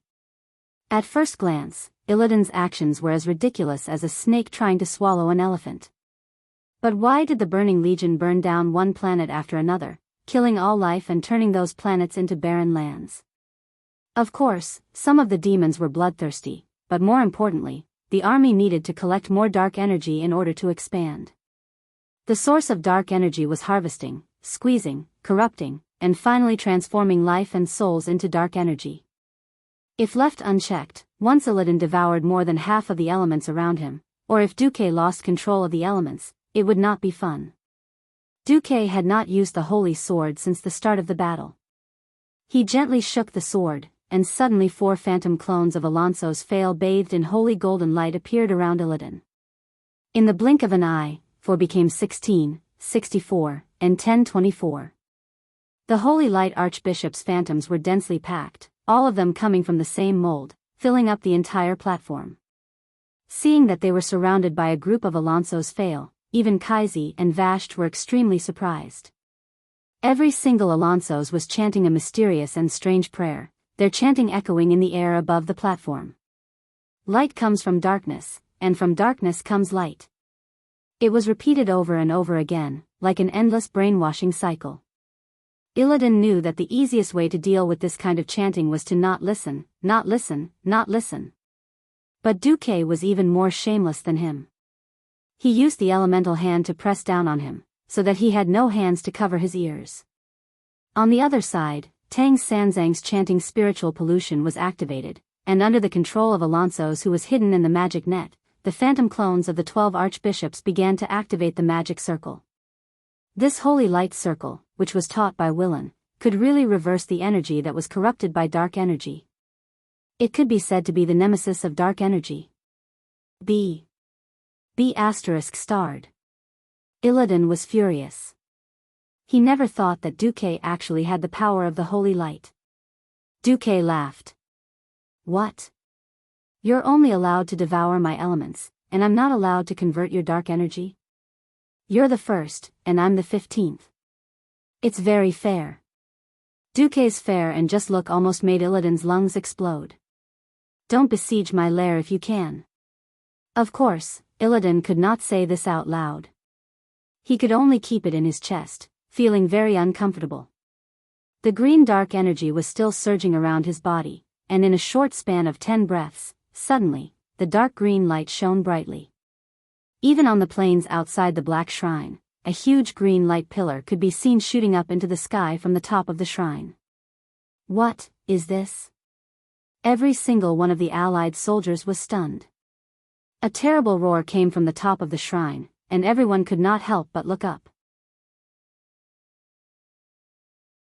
At first glance, Illidan's actions were as ridiculous as a snake trying to swallow an elephant. But why did the Burning Legion burn down one planet after another, killing all life and turning those planets into barren lands? Of course, some of the demons were bloodthirsty, but more importantly, the army needed to collect more dark energy in order to expand. The source of dark energy was harvesting, squeezing, corrupting, and finally transforming life and souls into dark energy. If left unchecked, once Illidan devoured more than half of the elements around him, or if Duque lost control of the elements, it would not be fun. Duque had not used the holy sword since the start of the battle. He gently shook the sword, and suddenly 4 phantom clones of Alonso's Fail bathed in holy golden light appeared around Illidan. In the blink of an eye, 4 became 16, 64, and 1024. The holy light archbishop's phantoms were densely packed, all of them coming from the same mold, filling up the entire platform. Seeing that they were surrounded by a group of Alonso's Fail, even Kaisi and Vasht were extremely surprised. Every single Alonso's was chanting a mysterious and strange prayer, their chanting echoing in the air above the platform. Light comes from darkness, and from darkness comes light. It was repeated over and over again, like an endless brainwashing cycle. Illidan knew that the easiest way to deal with this kind of chanting was to not listen, not listen, not listen. But Duque was even more shameless than him. He used the elemental hand to press down on him, so that he had no hands to cover his ears. On the other side, Tang Sanzang's chanting spiritual pollution was activated, and under the control of Alonso's who was hidden in the magic net, the phantom clones of the 12 archbishops began to activate the magic circle. This holy light circle, which was taught by Willan, could really reverse the energy that was corrupted by dark energy. It could be said to be the nemesis of dark energy. B** starred. Illidan was furious. He never thought that Duque actually had the power of the holy light. Duque laughed. What? You're only allowed to devour my elements, and I'm not allowed to convert your dark energy? You're the first, and I'm the 15th. It's very fair. Duque's fair and just look almost made Illidan's lungs explode. Don't besiege my lair if you can. Of course, Illidan could not say this out loud. He could only keep it in his chest, feeling very uncomfortable. The green dark energy was still surging around his body, and in a short span of 10 breaths, suddenly, the dark green light shone brightly. Even on the plains outside the Black Shrine, a huge green light pillar could be seen shooting up into the sky from the top of the shrine. What is this? Every single one of the allied soldiers was stunned. A terrible roar came from the top of the shrine, and everyone could not help but look up.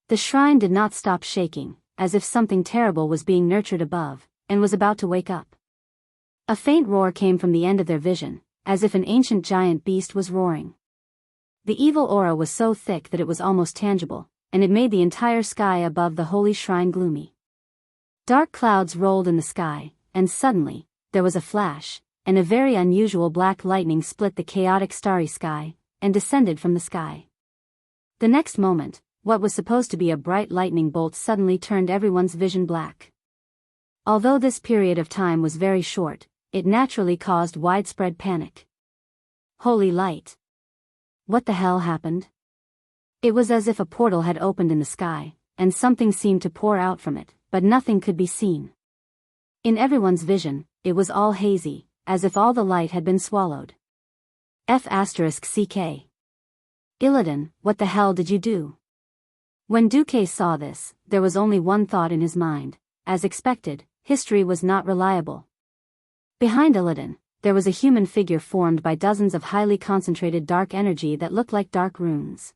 The shrine did not stop shaking, as if something terrible was being nurtured above, and was about to wake up. A faint roar came from the end of their vision, as if an ancient giant beast was roaring. The evil aura was so thick that it was almost tangible, and it made the entire sky above the holy shrine gloomy. Dark clouds rolled in the sky, and suddenly, there was a flash, and a very unusual black lightning split the chaotic starry sky, and descended from the sky. The next moment, what was supposed to be a bright lightning bolt suddenly turned everyone's vision black. Although this period of time was very short, it naturally caused widespread panic. Holy light! What the hell happened? It was as if a portal had opened in the sky, and something seemed to pour out from it, but nothing could be seen. In everyone's vision, it was all hazy, as if all the light had been swallowed. F***ck. Illidan, what the hell did you do? When Duque saw this, there was only one thought in his mind. As expected, history was not reliable. Behind Illidan, there was a human figure formed by dozens of highly concentrated dark energy that looked like dark runes.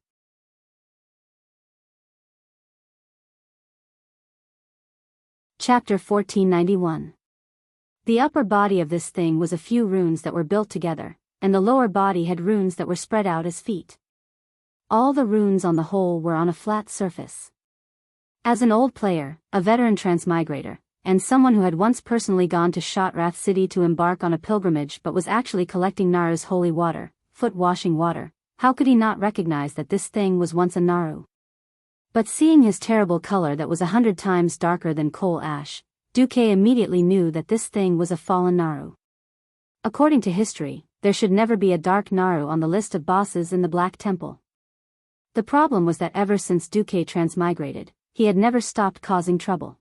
Chapter 1491. The upper body of this thing was a few runes that were built together, and the lower body had runes that were spread out as feet. All the runes on the whole were on a flat surface. As an old player, a veteran transmigrator, and someone who had once personally gone to Shotrath City to embark on a pilgrimage but was actually collecting Naru's holy water, foot-washing water, how could he not recognize that this thing was once a Naru? But seeing his terrible color that was 100 times darker than coal ash, Duque immediately knew that this thing was a fallen Naru. According to history, there should never be a dark Naru on the list of bosses in the Black Temple. The problem was that ever since Duque transmigrated, he had never stopped causing trouble.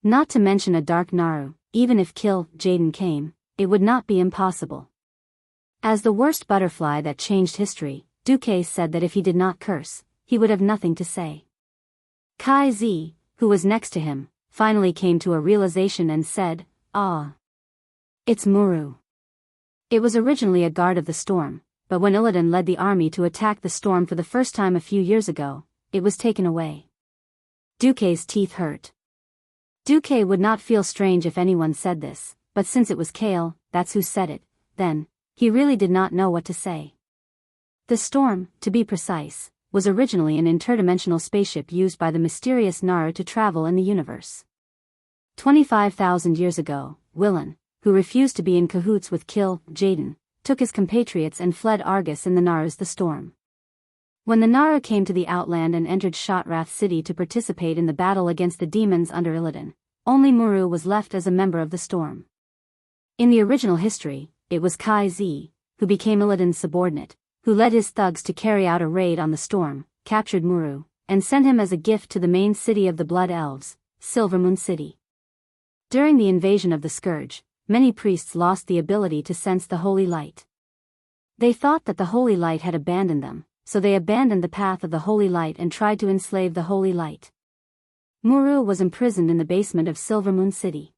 Not to mention a dark Naru, even if Kill Jaden came, it would not be impossible. As the worst butterfly that changed history, Duque said that if he did not curse, he would have nothing to say. Kai Zi, who was next to him, finally came to a realization and said, "Ah. It's Muru." It was originally a guard of the storm, but when Illidan led the army to attack the storm for the first time a few years ago, it was taken away. Duque's teeth hurt. Duque would not feel strange if anyone said this, but since it was Kale, that's who said it, then, he really did not know what to say. The storm, to be precise, was originally an interdimensional spaceship used by the mysterious Naru to travel in the universe. 25,000 years ago, Willan, who refused to be in cahoots with Kill Jaden, took his compatriots and fled Argus in the Naru's the storm. When the Naru came to the Outland and entered Shotrath City to participate in the battle against the demons under Illidan, only Muru was left as a member of the storm. In the original history, it was Kai Zi, who became Illidan's subordinate, who led his thugs to carry out a raid on the storm, captured Muru, and sent him as a gift to the main city of the Blood Elves, Silvermoon City. During the invasion of the Scourge, many priests lost the ability to sense the holy light. They thought that the holy light had abandoned them, so they abandoned the path of the holy light and tried to enslave the holy light. Muru was imprisoned in the basement of Silvermoon City.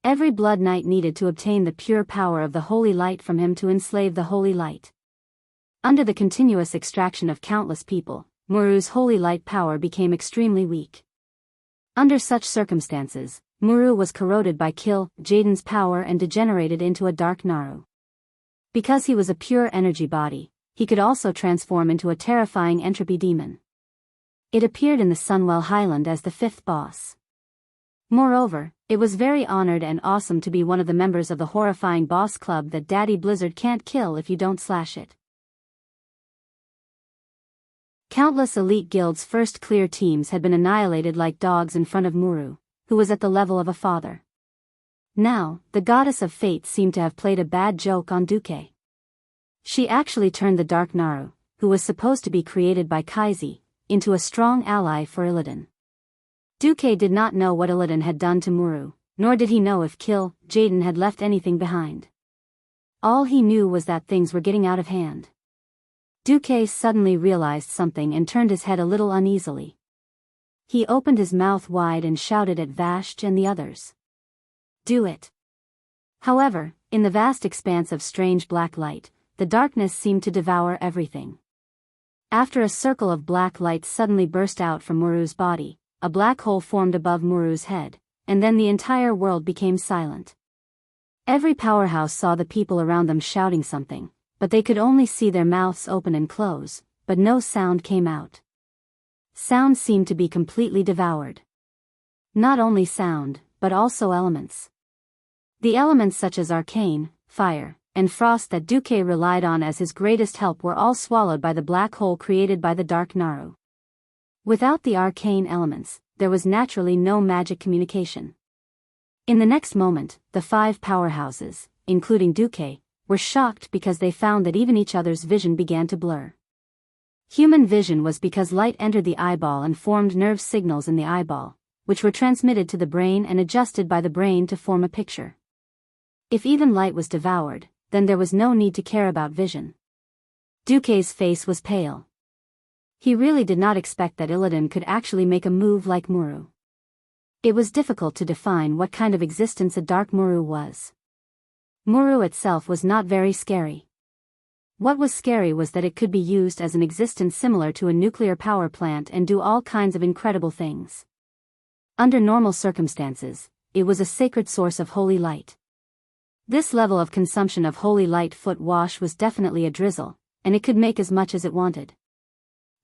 Every Blood Knight needed to obtain the pure power of the holy light from him to enslave the holy light. Under the continuous extraction of countless people, Muru's holy light power became extremely weak. Under such circumstances, Muru was corroded by Kill Jaden's power and degenerated into a dark Naru. Because he was a pure energy body, he could also transform into a terrifying entropy demon. It appeared in the Sunwell Highland as the fifth boss. Moreover, it was very honored and awesome to be one of the members of the horrifying boss club that Daddy Blizzard can't kill if you don't slash it. Countless elite guilds' first clear teams had been annihilated like dogs in front of Muru, who was at the level of a father. Now, the goddess of fate seemed to have played a bad joke on Duque. She actually turned the Dark Naru, who was supposed to be created by Kaizi, into a strong ally for Illidan. Duque did not know what Illidan had done to Muru, nor did he know if Kill Jaden had left anything behind. All he knew was that things were getting out of hand. Duque suddenly realized something and turned his head a little uneasily. He opened his mouth wide and shouted at Vashj and the others. "Do it!" However, in the vast expanse of strange black light, the darkness seemed to devour everything. After a circle of black light suddenly burst out from Muru's body, a black hole formed above Muru's head, and then the entire world became silent. Every powerhouse saw the people around them shouting something, but they could only see their mouths open and close, but no sound came out. Sound seemed to be completely devoured. Not only sound, but also elements. The elements such as arcane, fire, and frost that Duque relied on as his greatest help were all swallowed by the black hole created by the Dark Naru. Without the arcane elements, there was naturally no magic communication. In the next moment, the five powerhouses, including Duque, were shocked because they found that even each other's vision began to blur. Human vision was because light entered the eyeball and formed nerve signals in the eyeball, which were transmitted to the brain and adjusted by the brain to form a picture. If even light was devoured, then there was no need to care about vision. Duque's face was pale. He really did not expect that Illidan could actually make a move like Muru. It was difficult to define what kind of existence a Dark Muru was. Muru itself was not very scary. What was scary was that it could be used as an existence similar to a nuclear power plant and do all kinds of incredible things. Under normal circumstances, it was a sacred source of holy light. This level of consumption of holy light foot wash was definitely a drizzle, and it could make as much as it wanted.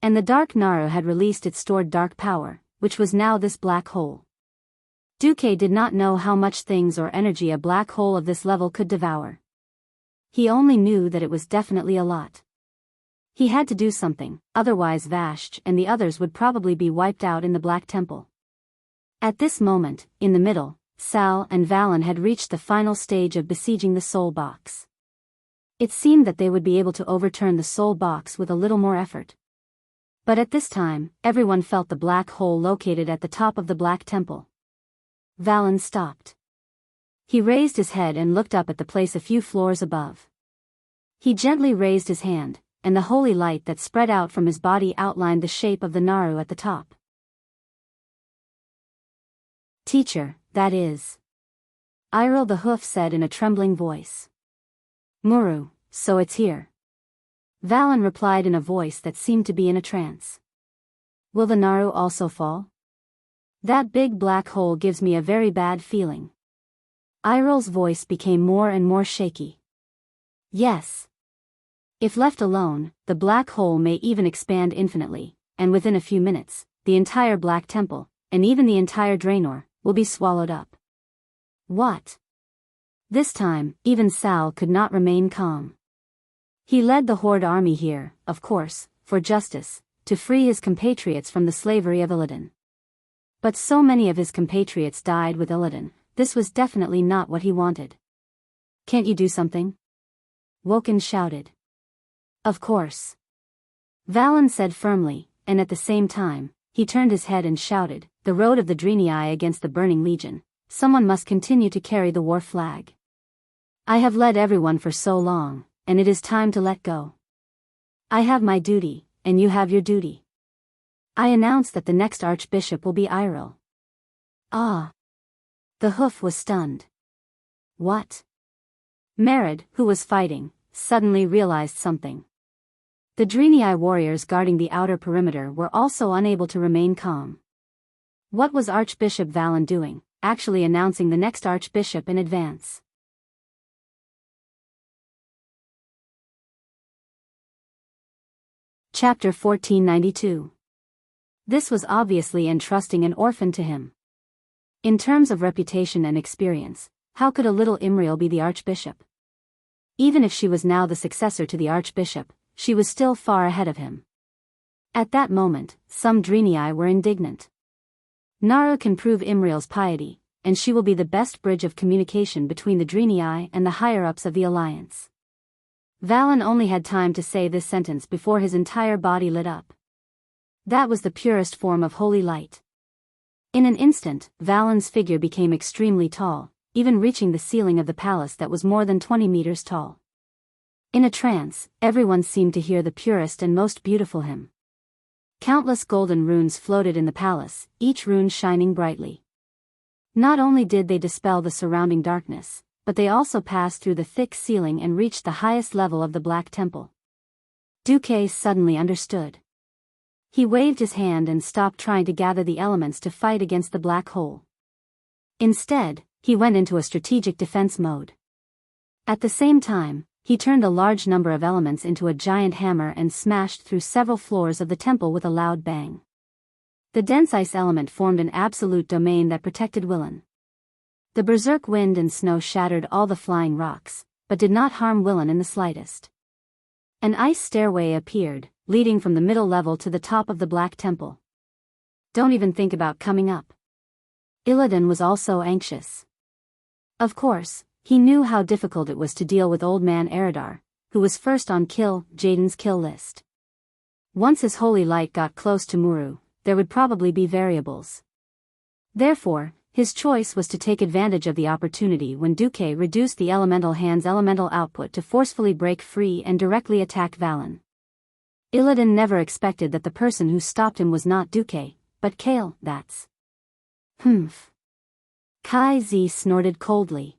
And the dark Naru had released its stored dark power, which was now this black hole. Duque did not know how much things or energy a black hole of this level could devour. He only knew that it was definitely a lot. He had to do something, otherwise Vashj and the others would probably be wiped out in the Black Temple. At this moment, in the middle, Sal and Valen had reached the final stage of besieging the soul box. It seemed that they would be able to overturn the soul box with a little more effort. But at this time, everyone felt the black hole located at the top of the Black Temple. Valen stopped. He raised his head and looked up at the place a few floors above. He gently raised his hand, and the holy light that spread out from his body outlined the shape of the Naru at the top. Teacher, that is. Iril the Hoof said in a trembling voice. Muru, so it's here. Valen replied in a voice that seemed to be in a trance. Will the Naru also fall? That big black hole gives me a very bad feeling. Iril's voice became more and more shaky. Yes. If left alone, the black hole may even expand infinitely, and within a few minutes, the entire Black Temple, and even the entire Draenor, will be swallowed up. What? This time, even Sal could not remain calm. He led the Horde army here, of course, for justice, to free his compatriots from the slavery of Illidan. But so many of his compatriots died with Illidan, this was definitely not what he wanted. Can't you do something? Woken shouted. Of course. Valen said firmly, and at the same time, he turned his head and shouted, the road of the Draenei against the Burning Legion, someone must continue to carry the war flag. I have led everyone for so long, and it is time to let go. I have my duty, and you have your duty. I announce that the next Archbishop will be Iril. Ah. The Hoof was stunned. What? Merid, who was fighting, suddenly realized something. The Draenei warriors guarding the outer perimeter were also unable to remain calm. What was Archbishop Valen doing, actually announcing the next Archbishop in advance? Chapter 1492. This was obviously entrusting an orphan to him. In terms of reputation and experience, how could a little Imriel be the Archbishop? Even if she was now the successor to the Archbishop, she was still far ahead of him. At that moment, some Draenei were indignant. Naru can prove Imriel's piety, and she will be the best bridge of communication between the Draenei and the higher-ups of the Alliance. Valen only had time to say this sentence before his entire body lit up. That was the purest form of holy light. In an instant, Valen's figure became extremely tall, even reaching the ceiling of the palace that was more than 20 meters tall. In a trance, everyone seemed to hear the purest and most beautiful hymn. Countless golden runes floated in the palace, each rune shining brightly. Not only did they dispel the surrounding darkness, but they also passed through the thick ceiling and reached the highest level of the Black Temple. Duque suddenly understood. He waved his hand and stopped trying to gather the elements to fight against the black hole. Instead, he went into a strategic defense mode. At the same time, he turned a large number of elements into a giant hammer and smashed through several floors of the temple with a loud bang. The dense ice element formed an absolute domain that protected Willan. The berserk wind and snow shattered all the flying rocks, but did not harm Willan in the slightest. An ice stairway appeared, leading from the middle level to the top of the Black Temple. Don't even think about coming up. Illidan was also anxious. Of course, he knew how difficult it was to deal with Old Man Eridar, who was first on Jaden's kill list. Once his holy light got close to Muru, there would probably be variables. Therefore, his choice was to take advantage of the opportunity when Duque reduced the Elemental Hand's elemental output to forcefully break free and directly attack Valen. Illidan never expected that the person who stopped him was not Duque, but Kale, that's. Humph. Kai Z snorted coldly.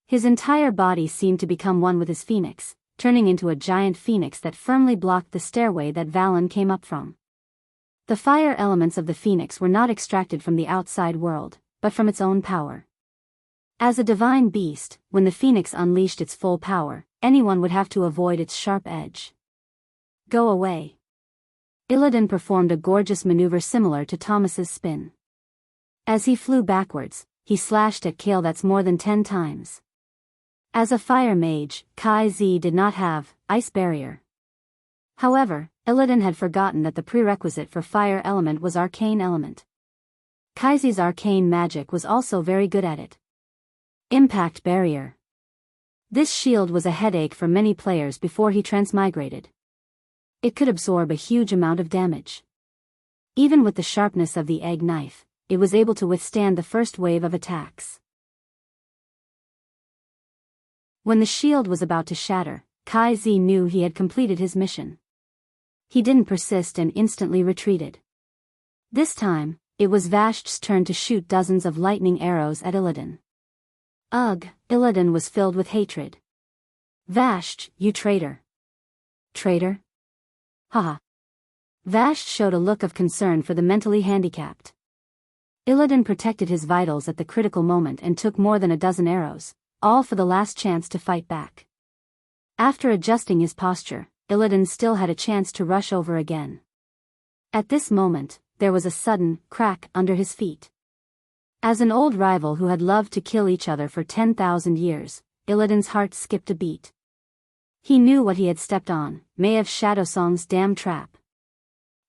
His entire body seemed to become one with his phoenix, turning into a giant phoenix that firmly blocked the stairway that Valen came up from. The fire elements of the phoenix were not extracted from the outside world, but from its own power. As a divine beast, when the phoenix unleashed its full power, anyone would have to avoid its sharp edge. Go away. Illidan performed a gorgeous maneuver similar to Thomas's spin. As he flew backwards, he slashed at Kale that's more than 10 times. As a fire mage, Kai Z did not have ice barrier. However, Illidan had forgotten that the prerequisite for fire element was arcane element. Kai Z's arcane magic was also very good at it. Impact barrier. This shield was a headache for many players before he transmigrated. It could absorb a huge amount of damage. Even with the sharpness of the egg knife, it was able to withstand the first wave of attacks. When the shield was about to shatter, Kai Z knew he had completed his mission. He didn't persist and instantly retreated. This time, it was Vasht's turn to shoot dozens of lightning arrows at Illidan. Ugh, Illidan was filled with hatred. Vasht, you traitor. Traitor? Haha. Vasht showed a look of concern for the mentally handicapped. Illidan protected his vitals at the critical moment and took more than a dozen arrows, all for the last chance to fight back. After adjusting his posture, Illidan still had a chance to rush over again. At this moment, there was a sudden crack under his feet. As an old rival who had loved to kill each other for 10,000 years, Illidan's heart skipped a beat. He knew what he had stepped on, Maev Shadowsong's damn trap.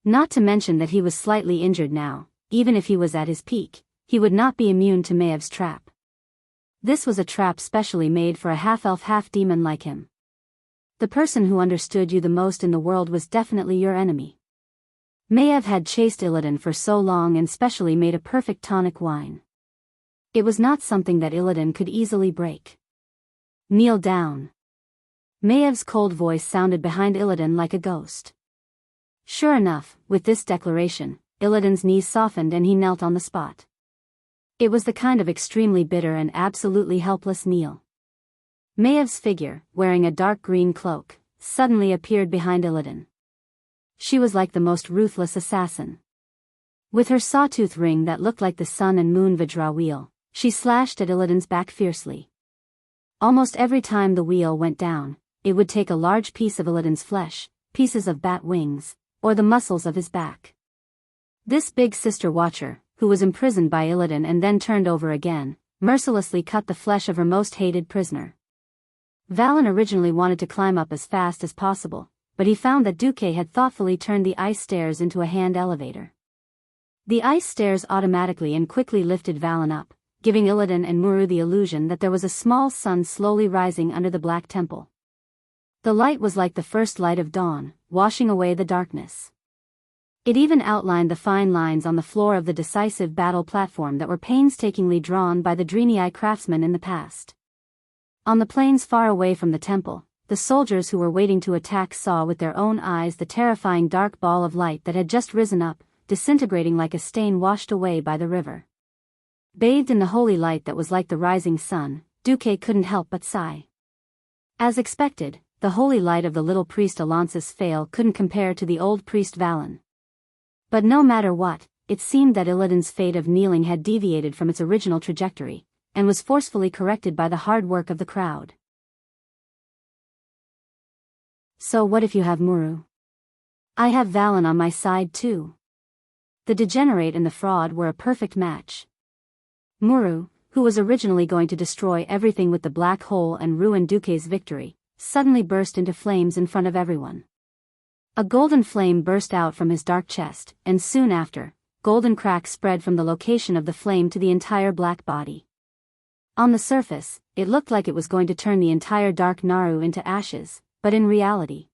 Not to mention that he was slightly injured now. Even if he was at his peak, he would not be immune to Maev's trap. This was a trap specially made for a half-elf half-demon like him. The person who understood you the most in the world was definitely your enemy. Maev had chased Illidan for so long and specially made a perfect tonic wine. It was not something that Illidan could easily break. Kneel down. Maev's cold voice sounded behind Illidan like a ghost. Sure enough, with this declaration, Illidan's knees softened and he knelt on the spot. It was the kind of extremely bitter and absolutely helpless kneel. Maev's figure, wearing a dark green cloak, suddenly appeared behind Illidan. She was like the most ruthless assassin. With her sawtooth ring that looked like the sun and moon Vajra wheel, she slashed at Illidan's back fiercely. Almost every time the wheel went down, it would take a large piece of Illidan's flesh, pieces of bat wings, or the muscles of his back. This big sister watcher, who was imprisoned by Illidan and then turned over again, mercilessly cut the flesh of her most hated prisoner. Valen originally wanted to climb up as fast as possible, but he found that Duque had thoughtfully turned the ice stairs into a hand elevator. The ice stairs automatically and quickly lifted Valen up, giving Illidan and Muru the illusion that there was a small sun slowly rising under the Black Temple. The light was like the first light of dawn, washing away the darkness. It even outlined the fine lines on the floor of the decisive battle platform that were painstakingly drawn by the Drenii craftsmen in the past. On the plains far away from the temple, the soldiers who were waiting to attack saw with their own eyes the terrifying dark ball of light that had just risen up, disintegrating like a stain washed away by the river. Bathed in the holy light that was like the rising sun, Duque couldn't help but sigh. As expected, the holy light of the little priest Alonsis Fail couldn't compare to the old priest Valen. But no matter what, it seemed that Illidan's fate of kneeling had deviated from its original trajectory, and was forcefully corrected by the hard work of the crowd. So what if you have Muru? I have Valen on my side too. The degenerate and the fraud were a perfect match. Muru, who was originally going to destroy everything with the black hole and ruin Duque's victory, suddenly burst into flames in front of everyone. A golden flame burst out from his dark chest, and soon after, golden cracks spread from the location of the flame to the entire black body. On the surface, it looked like it was going to turn the entire dark Naru into ashes, but in reality,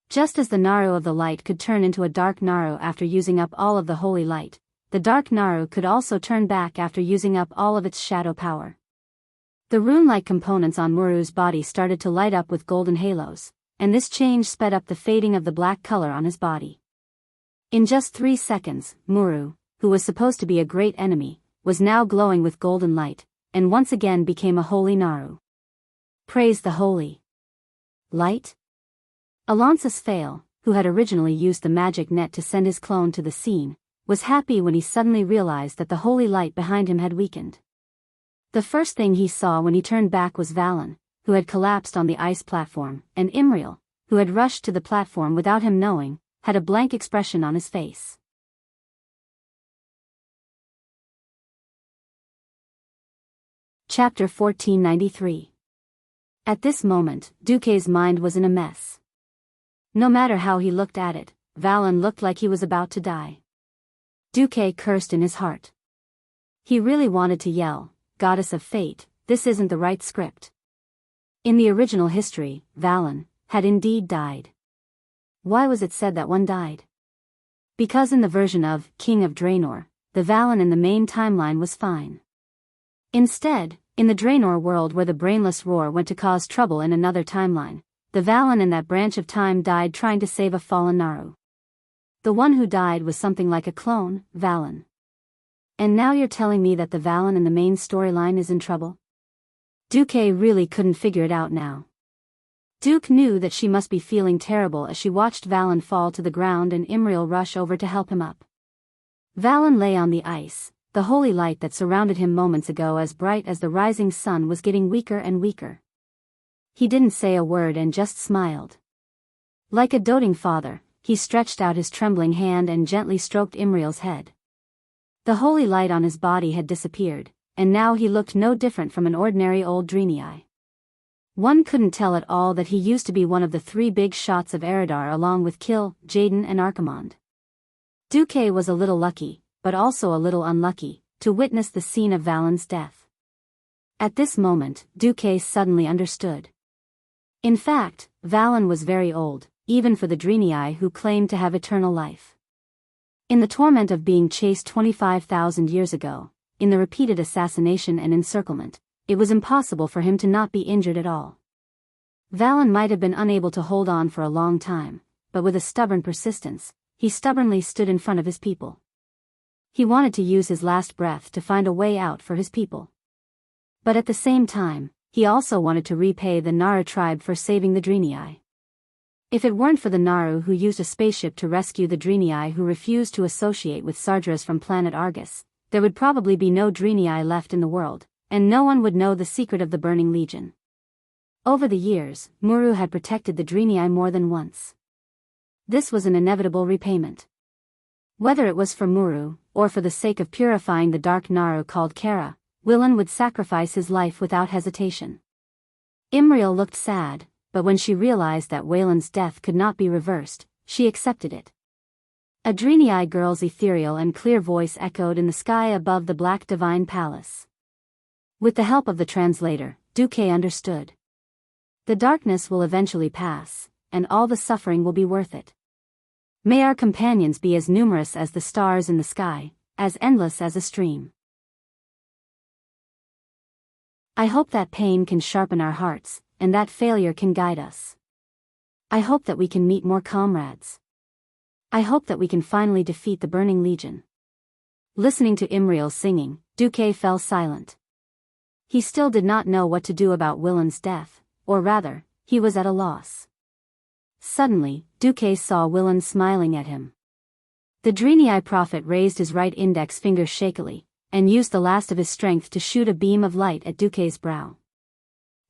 just as the Naru of the light could turn into a dark Naru after using up all of the holy light, the dark Naru could also turn back after using up all of its shadow power. The rune-like components on Muru's body started to light up with golden halos, and this change sped up the fading of the black color on his body. In just 3 seconds, Muru, who was supposed to be a great enemy, was now glowing with golden light, and once again became a holy Naru. Praise the holy light? Alonsis Fail, who had originally used the magic net to send his clone to the scene, was happy when he suddenly realized that the holy light behind him had weakened. The first thing he saw when he turned back was Valen, who had collapsed on the ice platform, and Imriel, who had rushed to the platform without him knowing, had a blank expression on his face. Chapter 1493. At this moment, Duque's mind was in a mess. No matter how he looked at it, Valen looked like he was about to die. Duque cursed in his heart. He really wanted to yell, "Goddess of fate, this isn't the right script." In the original history, Valen had indeed died. Why was it said that one died? Because in the version of King of Draenor, the Valen in the main timeline was fine. Instead, in the Draenor world where the brainless roar went to cause trouble in another timeline, the Valen in that branch of time died trying to save a fallen Naru. The one who died was something like a clone, Valen. And now you're telling me that the Valen in the main storyline is in trouble? Duque really couldn't figure it out now. Duke knew that she must be feeling terrible as she watched Valen fall to the ground and Imriel rush over to help him up. Valen lay on the ice, the holy light that surrounded him moments ago as bright as the rising sun was getting weaker and weaker. He didn't say a word and just smiled. Like a doting father, he stretched out his trembling hand and gently stroked Imriel's head. The holy light on his body had disappeared, and now he looked no different from an ordinary old Draenei. One couldn't tell at all that he used to be one of the three big shots of Eridar along with Kill, Jaden and Archimonde. Duque was a little lucky, but also a little unlucky, to witness the scene of Valen's death. At this moment, Duque suddenly understood. In fact, Valen was very old, even for the Draenei who claimed to have eternal life. In the torment of being chased 25,000 years ago, in the repeated assassination and encirclement, it was impossible for him to not be injured at all. Valen might have been unable to hold on for a long time, but with a stubborn persistence, he stubbornly stood in front of his people. He wanted to use his last breath to find a way out for his people. But at the same time, he also wanted to repay the Naru tribe for saving the Draenei. If it weren't for the Naru who used a spaceship to rescue the Draenei who refused to associate with Sardras from planet Argus, there would probably be no Draenei left in the world, and no one would know the secret of the Burning Legion. Over the years, Muru had protected the Draenei more than once. This was an inevitable repayment. Whether it was for Muru, or for the sake of purifying the dark Naru called Kara, Willan would sacrifice his life without hesitation. Imriel looked sad, but when she realized that Wayland's death could not be reversed, she accepted it. A Draenei girl's ethereal and clear voice echoed in the sky above the black divine palace. With the help of the translator, Duque understood. The darkness will eventually pass, and all the suffering will be worth it. May our companions be as numerous as the stars in the sky, as endless as a stream. I hope that pain can sharpen our hearts, and that failure can guide us. I hope that we can meet more comrades. I hope that we can finally defeat the Burning Legion. Listening to Imriel singing, Duque fell silent. He still did not know what to do about Willan's death, or rather, he was at a loss. Suddenly, Duque saw Willan smiling at him. The Draenei prophet raised his right index finger shakily, and used the last of his strength to shoot a beam of light at Duque's brow.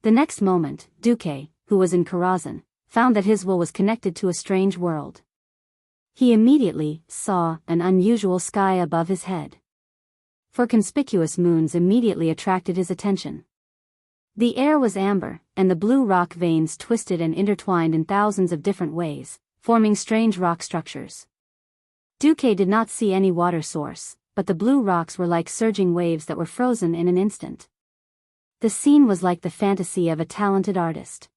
The next moment, Duque, who was in Karazhan, found that his will was connected to a strange world. He immediately saw an unusual sky above his head. Four conspicuous moons immediately attracted his attention. The air was amber, and the blue rock veins twisted and intertwined in thousands of different ways, forming strange rock structures. Duque did not see any water source, but the blue rocks were like surging waves that were frozen in an instant. The scene was like the fantasy of a talented artist.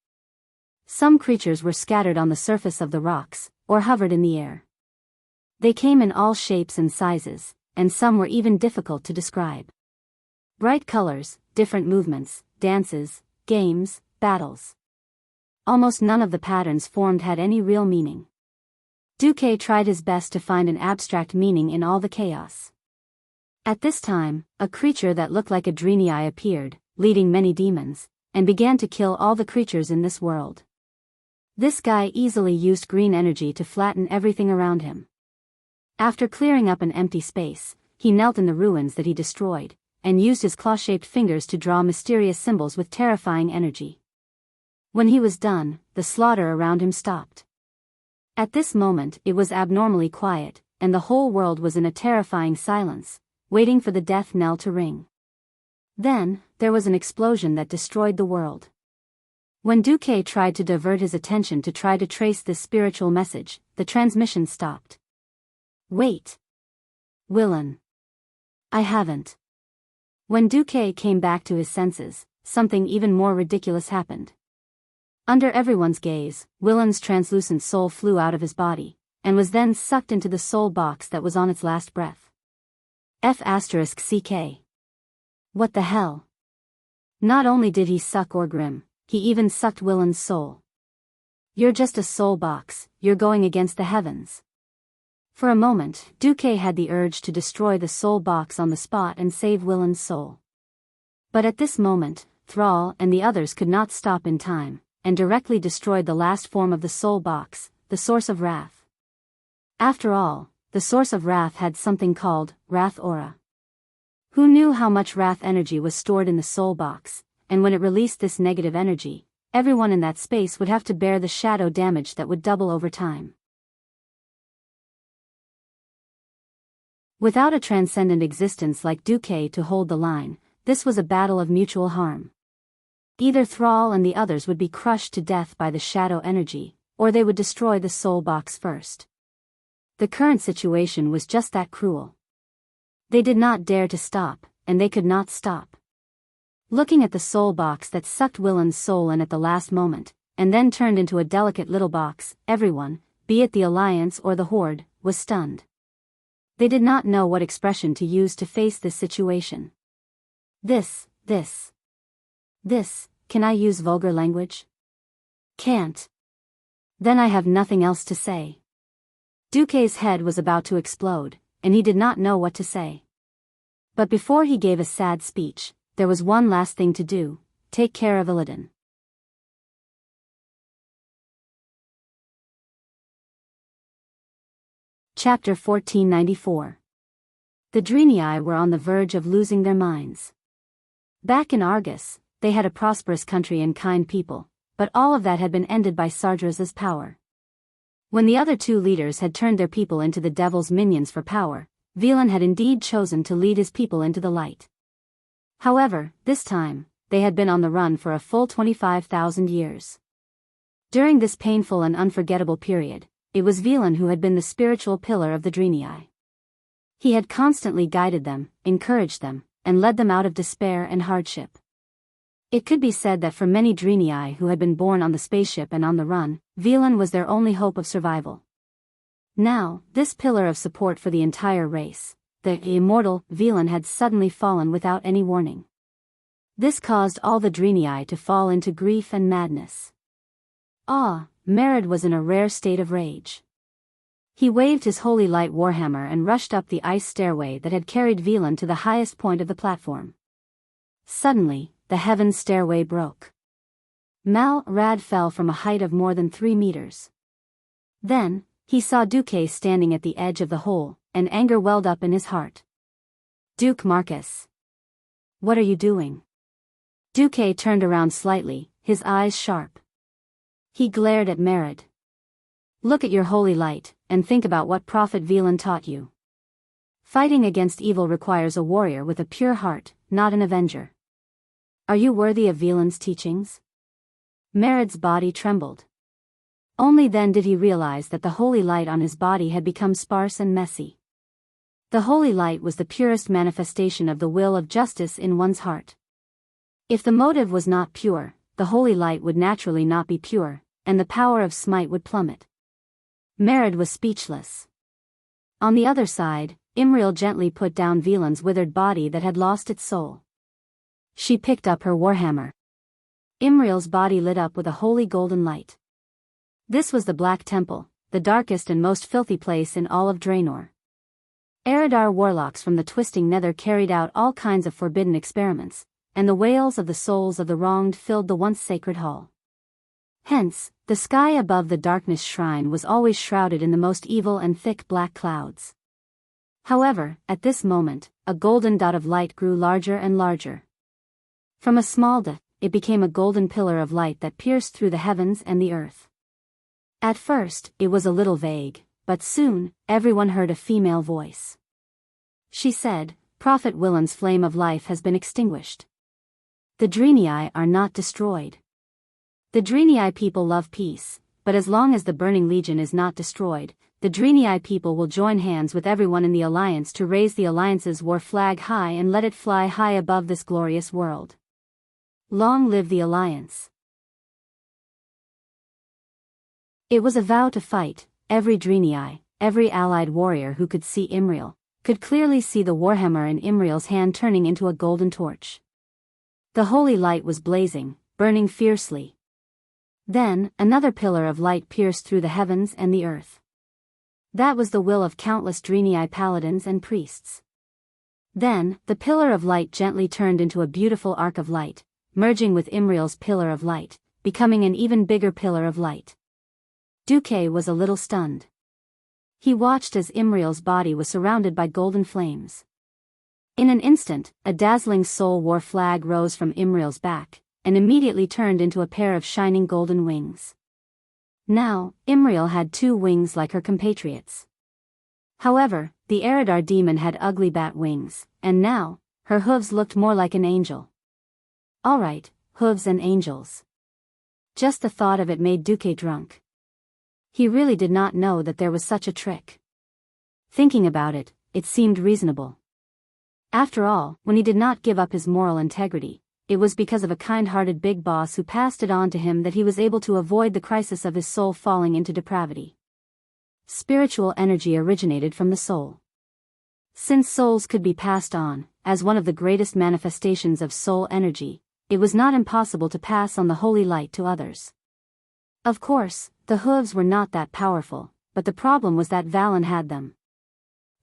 Some creatures were scattered on the surface of the rocks, or hovered in the air. They came in all shapes and sizes, and some were even difficult to describe. Bright colors, different movements, dances, games, battles. Almost none of the patterns formed had any real meaning. Duque tried his best to find an abstract meaning in all the chaos. At this time, a creature that looked like a Draenei appeared, leading many demons, and began to kill all the creatures in this world. This guy easily used green energy to flatten everything around him. After clearing up an empty space, he knelt in the ruins that he destroyed, and used his claw-shaped fingers to draw mysterious symbols with terrifying energy. When he was done, the slaughter around him stopped. At this moment it was abnormally quiet, and the whole world was in a terrifying silence, waiting for the death knell to ring. Then, there was an explosion that destroyed the world. When Duque tried to divert his attention to try to trace this spiritual message, the transmission stopped. Wait. Willan. I haven't. When Duque came back to his senses, something even more ridiculous happened. Under everyone's gaze, Willan's translucent soul flew out of his body, and was then sucked into the soul box that was on its last breath. F***CK. What the hell? Not only did he suck Orgrim, he even sucked Willan's soul. You're just a soul box, you're going against the heavens. For a moment, Duque had the urge to destroy the soul box on the spot and save Willan's soul. But at this moment, Thrall and the others could not stop in time, and directly destroyed the last form of the soul box, the source of wrath. After all, the source of wrath had something called wrath aura. Who knew how much wrath energy was stored in the soul box, and when it released this negative energy, everyone in that space would have to bear the shadow damage that would double over time. Without a transcendent existence like Duque to hold the line, this was a battle of mutual harm. Either Thrall and the others would be crushed to death by the shadow energy, or they would destroy the soul box first. The current situation was just that cruel. They did not dare to stop, and they could not stop. Looking at the soul box that sucked Willan's soul in at the last moment, and then turned into a delicate little box, everyone, be it the Alliance or the Horde, was stunned. They did not know what expression to use to face this situation. This, can I use vulgar language? Can't. Then I have nothing else to say. Duque's head was about to explode, and he did not know what to say. But before he gave a sad speech, there was one last thing to do: take care of Illidan. Chapter 1494. The Draenei were on the verge of losing their minds. Back in Argus, they had a prosperous country and kind people, but all of that had been ended by Sardra's power. When the other two leaders had turned their people into the devil's minions for power, Velen had indeed chosen to lead his people into the light. However, this time, they had been on the run for a full 25,000 years. During this painful and unforgettable period, it was Velen who had been the spiritual pillar of the Draenei. He had constantly guided them, encouraged them, and led them out of despair and hardship. It could be said that for many Draenei who had been born on the spaceship and on the run, Velen was their only hope of survival. Now, this pillar of support for the entire race, the immortal Velen, had suddenly fallen without any warning. This caused all the Draenei to fall into grief and madness. Merrid was in a rare state of rage. He waved his holy light warhammer and rushed up the ice stairway that had carried Velen to the highest point of the platform. Suddenly, the heaven's stairway broke. Rad fell from a height of more than 3 meters. Then, he saw Duque standing at the edge of the hole, and anger welled up in his heart. Duke Marcus. What are you doing? Duque turned around slightly, his eyes sharp. He glared at Merrid. Look at your holy light, and think about what Prophet Velen taught you. Fighting against evil requires a warrior with a pure heart, not an avenger. Are you worthy of Velen's teachings? Merrid's body trembled. Only then did he realize that the holy light on his body had become sparse and messy. The holy light was the purest manifestation of the will of justice in one's heart. If the motive was not pure, the holy light would naturally not be pure, and the power of smite would plummet. Merrid was speechless. On the other side, Imriel gently put down Velen's withered body that had lost its soul. She picked up her warhammer. Imriel's body lit up with a holy golden light. This was the Black Temple, the darkest and most filthy place in all of Draenor. Eridar warlocks from the twisting nether carried out all kinds of forbidden experiments, and the wails of the souls of the wronged filled the once sacred hall. Hence, the sky above the darkness shrine was always shrouded in the most evil and thick black clouds. However, at this moment, a golden dot of light grew larger and larger. From a small dot, it became a golden pillar of light that pierced through the heavens and the earth. At first, it was a little vague, but soon, everyone heard a female voice. She said, "Prophet Willem's flame of life has been extinguished. The Drenii are not destroyed. The Drenii people love peace, but as long as the Burning Legion is not destroyed, the Drenii people will join hands with everyone in the Alliance to raise the Alliance's war flag high and let it fly high above this glorious world. Long live the Alliance." It was a vow to fight. Every Drenii, every allied warrior who could see Imriel, could clearly see the warhammer in Imriel's hand turning into a golden torch. The holy light was blazing, burning fiercely. Then, another pillar of light pierced through the heavens and the earth. That was the will of countless Drenii paladins and priests. Then, the pillar of light gently turned into a beautiful arc of light, merging with Imriel's pillar of light, becoming an even bigger pillar of light. Duque was a little stunned. He watched as Imriel's body was surrounded by golden flames. In an instant, a dazzling soul war flag rose from Imriel's back, and immediately turned into a pair of shining golden wings. Now, Imriel had 2 wings like her compatriots. However, the Eridar demon had ugly bat wings, and now, her hooves looked more like an angel. Alright, hooves and angels. Just the thought of it made Duque drunk. He really did not know that there was such a trick. Thinking about it, it seemed reasonable. After all, when he did not give up his moral integrity, it was because of a kind-hearted big boss who passed it on to him that he was able to avoid the crisis of his soul falling into depravity. Spiritual energy originated from the soul. Since souls could be passed on, as one of the greatest manifestations of soul energy, it was not impossible to pass on the holy light to others. Of course, the hooves were not that powerful, but the problem was that Valen had them.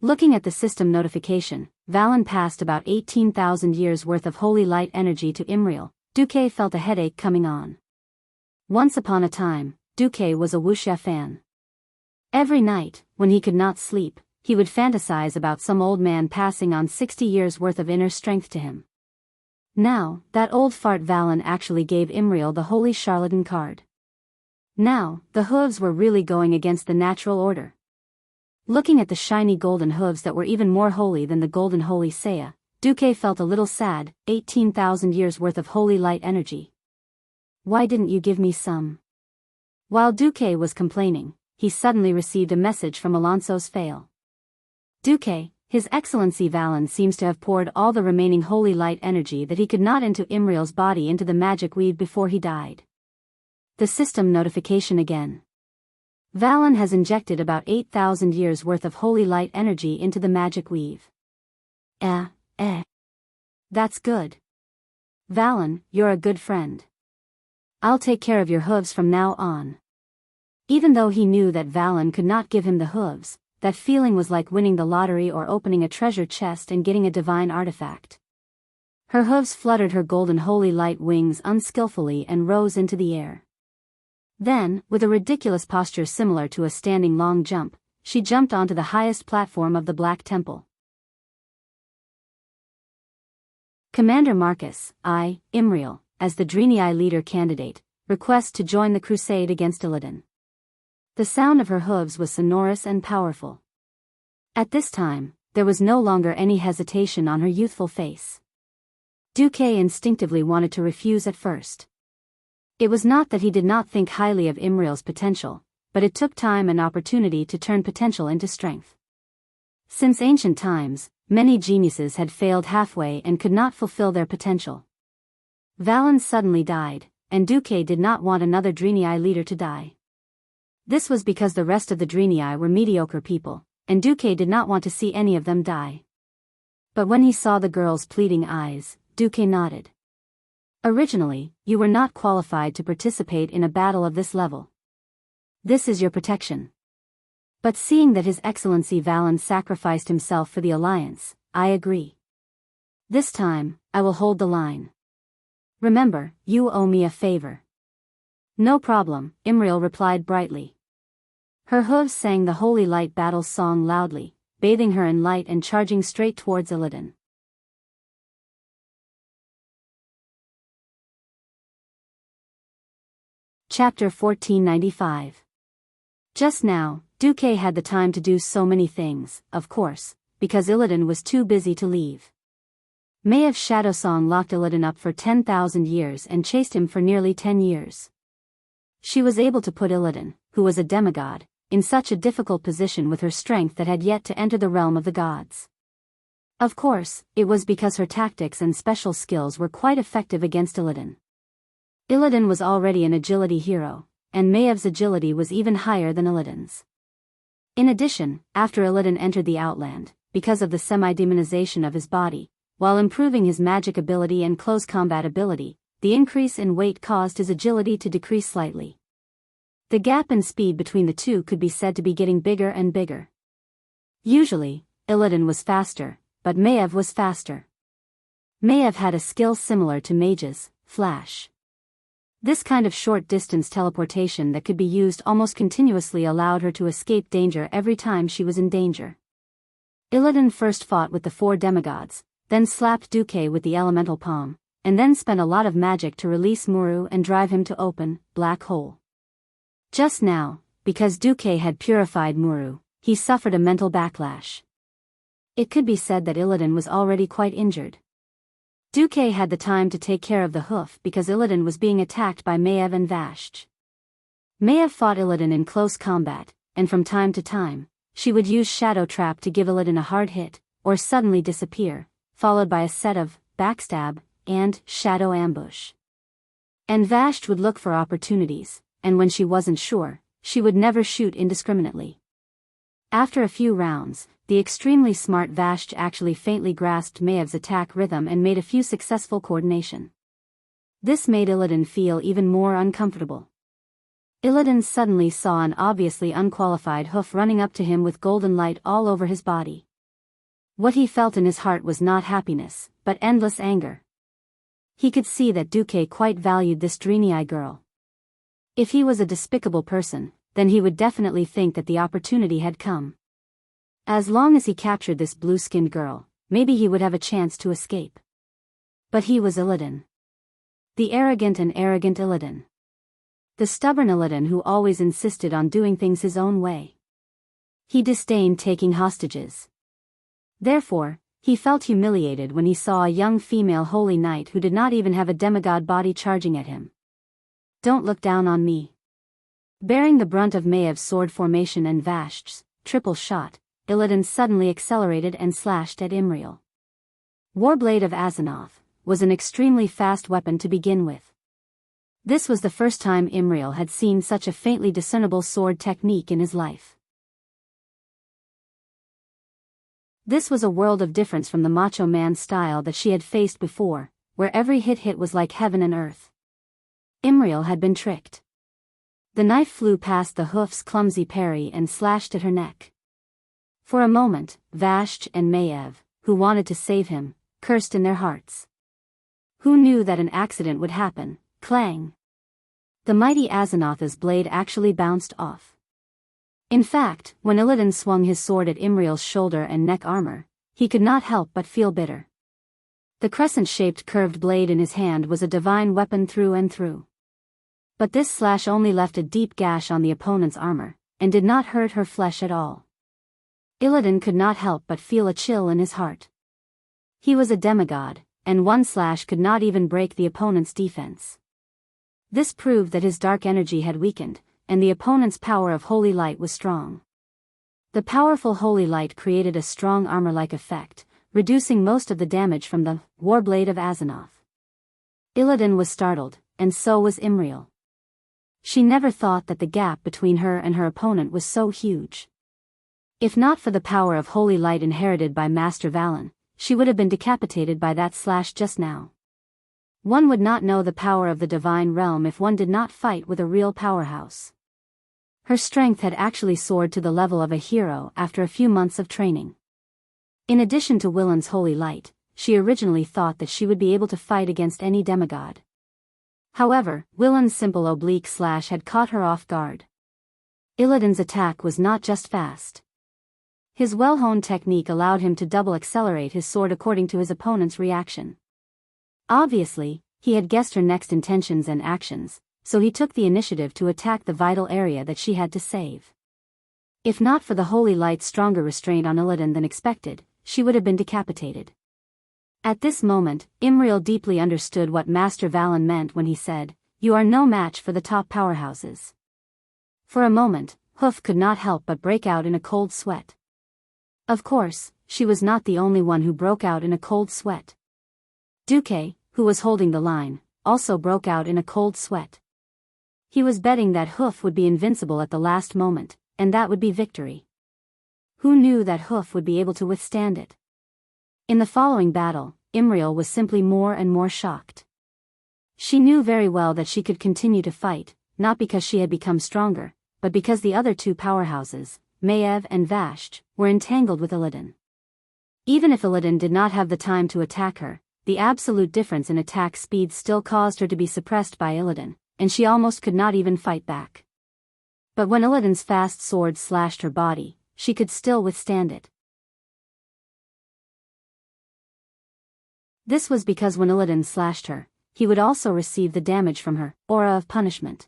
Looking at the system notification, Valen passed about 18,000 years worth of holy light energy to Imriel. Duque felt a headache coming on. Once upon a time, Duque was a Wuxia fan. Every night, when he could not sleep, he would fantasize about some old man passing on 60 years worth of inner strength to him. Now, that old fart Valen actually gave Imriel the holy charlatan card. Now, the hooves were really going against the natural order. Looking at the shiny golden hooves that were even more holy than the golden holy Saya, Duque felt a little sad. 18,000 years worth of holy light energy. Why didn't you give me some? While Duque was complaining, he suddenly received a message from Alonso's fail. Duque, His Excellency Valen seems to have poured all the remaining holy light energy that he could not into Imriel's body into the magic weave before he died. The system notification again. Valen has injected about 8,000 years worth of holy light energy into the magic weave. That's good. Valen, you're a good friend. I'll take care of your hooves from now on. Even though he knew that Valen could not give him the hooves, that feeling was like winning the lottery or opening a treasure chest and getting a divine artifact. Her hooves fluttered her golden holy light wings unskillfully and rose into the air. Then, with a ridiculous posture similar to a standing long jump, she jumped onto the highest platform of the Black Temple. Commander Marcus, I, Imriel, as the Drenii leader candidate, request to join the crusade against Illidan. The sound of her hooves was sonorous and powerful. At this time, there was no longer any hesitation on her youthful face. Duque instinctively wanted to refuse at first. It was not that he did not think highly of Imriel's potential, but it took time and opportunity to turn potential into strength. Since ancient times, many geniuses had failed halfway and could not fulfill their potential. Valen suddenly died, and Duque did not want another Drenii leader to die. This was because the rest of the Drenii were mediocre people, and Duque did not want to see any of them die. But when he saw the girl's pleading eyes, Duque nodded. Originally, you were not qualified to participate in a battle of this level. This is your protection. But seeing that His Excellency Valen sacrificed himself for the Alliance, I agree. This time, I will hold the line. Remember, you owe me a favor. No problem, Imriel replied brightly. Her hooves sang the Holy Light Battle's song loudly, bathing her in light and charging straight towards Illidan. Chapter 1495. Just now, Duque had the time to do so many things, of course, because Illidan was too busy to leave. Maev's shadow song locked Illidan up for 10,000 years and chased him for nearly 10 years. She was able to put Illidan, who was a demigod, in such a difficult position with her strength that had yet to enter the realm of the gods. Of course, it was because her tactics and special skills were quite effective against Illidan. Illidan was already an agility hero, and Maev's agility was even higher than Illidan's. In addition, after Illidan entered the Outland, because of the semi-demonization of his body, while improving his magic ability and close combat ability, the increase in weight caused his agility to decrease slightly. The gap in speed between the two could be said to be getting bigger and bigger. Usually, Illidan was faster, but Maiev was faster. Maiev had a skill similar to Mage's, Flash. This kind of short-distance teleportation that could be used almost continuously allowed her to escape danger every time she was in danger. Illidan first fought with the 4 demigods, then slapped Duque with the elemental palm, and then spent a lot of magic to release Muru and drive him to open, black hole. Just now, because Duque had purified Muru, he suffered a mental backlash. It could be said that Illidan was already quite injured. Duque had the time to take care of the hoof because Illidan was being attacked by Maiev and Vashj. Maiev fought Illidan in close combat, and from time to time, she would use Shadow Trap to give Illidan a hard hit, or suddenly disappear, followed by a set of Backstab and Shadow Ambush. And Vashj would look for opportunities, and when she wasn't sure, she would never shoot indiscriminately. After a few rounds, the extremely smart Vashj actually faintly grasped Maev's attack rhythm and made a few successful coordination. This made Illidan feel even more uncomfortable. Illidan suddenly saw an obviously unqualified hoof running up to him with golden light all over his body. What he felt in his heart was not happiness, but endless anger. He could see that Duque quite valued this Drenii girl. If he was a despicable person, then he would definitely think that the opportunity had come. As long as he captured this blue-skinned girl, maybe he would have a chance to escape. But he was Illidan. The arrogant and arrogant Illidan. The stubborn Illidan who always insisted on doing things his own way. He disdained taking hostages. Therefore, he felt humiliated when he saw a young female holy knight who did not even have a demigod body charging at him. Don't look down on me. Bearing the brunt of Maev's sword formation and Vashj's triple shot, Illidan suddenly accelerated and slashed at Imriel. Warblade of Azzinoth was an extremely fast weapon to begin with. This was the first time Imriel had seen such a faintly discernible sword technique in his life. This was a world of difference from the macho man style that she had faced before, where every hit was like heaven and earth. Imriel had been tricked. The knife flew past the hoof's clumsy parry and slashed at her neck. For a moment, Vashj and Maiev, who wanted to save him, cursed in their hearts. Who knew that an accident would happen? Clang! The mighty Azzinoth's blade actually bounced off. In fact, when Illidan swung his sword at Imriel's shoulder and neck armor, he could not help but feel bitter. The crescent-shaped curved blade in his hand was a divine weapon through and through. But this slash only left a deep gash on the opponent's armor, and did not hurt her flesh at all. Illidan could not help but feel a chill in his heart. He was a demigod, and one slash could not even break the opponent's defense. This proved that his dark energy had weakened, and the opponent's power of holy light was strong. The powerful holy light created a strong armor-like effect, reducing most of the damage from the Warblade of Azzinoth. Illidan was startled, and so was Imriel. She never thought that the gap between her and her opponent was so huge. If not for the power of holy light inherited by Master Valen, she would have been decapitated by that slash just now. One would not know the power of the divine realm if one did not fight with a real powerhouse. Her strength had actually soared to the level of a hero after a few months of training. In addition to Willen's holy light, she originally thought that she would be able to fight against any demigod. However, Willen's simple oblique slash had caught her off guard. Illidan's attack was not just fast. His well-honed technique allowed him to double accelerate his sword according to his opponent's reaction. Obviously, he had guessed her next intentions and actions, so he took the initiative to attack the vital area that she had to save. If not for the holy light's stronger restraint on Illidan than expected, she would have been decapitated. At this moment, Imriel deeply understood what Master Valen meant when he said, "You are no match for the top powerhouses." For a moment, Hoof could not help but break out in a cold sweat. Of course, she was not the only one who broke out in a cold sweat. Duque, who was holding the line, also broke out in a cold sweat. He was betting that Hoof would be invincible at the last moment, and that would be victory. Who knew that Hoof would be able to withstand it? In the following battle, Imriel was simply more and more shocked. She knew very well that she could continue to fight, not because she had become stronger, but because the other two powerhouses, Maev and Vashj, were entangled with Illidan. Even if Illidan did not have the time to attack her, the absolute difference in attack speed still caused her to be suppressed by Illidan, and she almost could not even fight back. But when Illidan's fast sword slashed her body, she could still withstand it. This was because when Illidan slashed her, he would also receive the damage from her aura of punishment.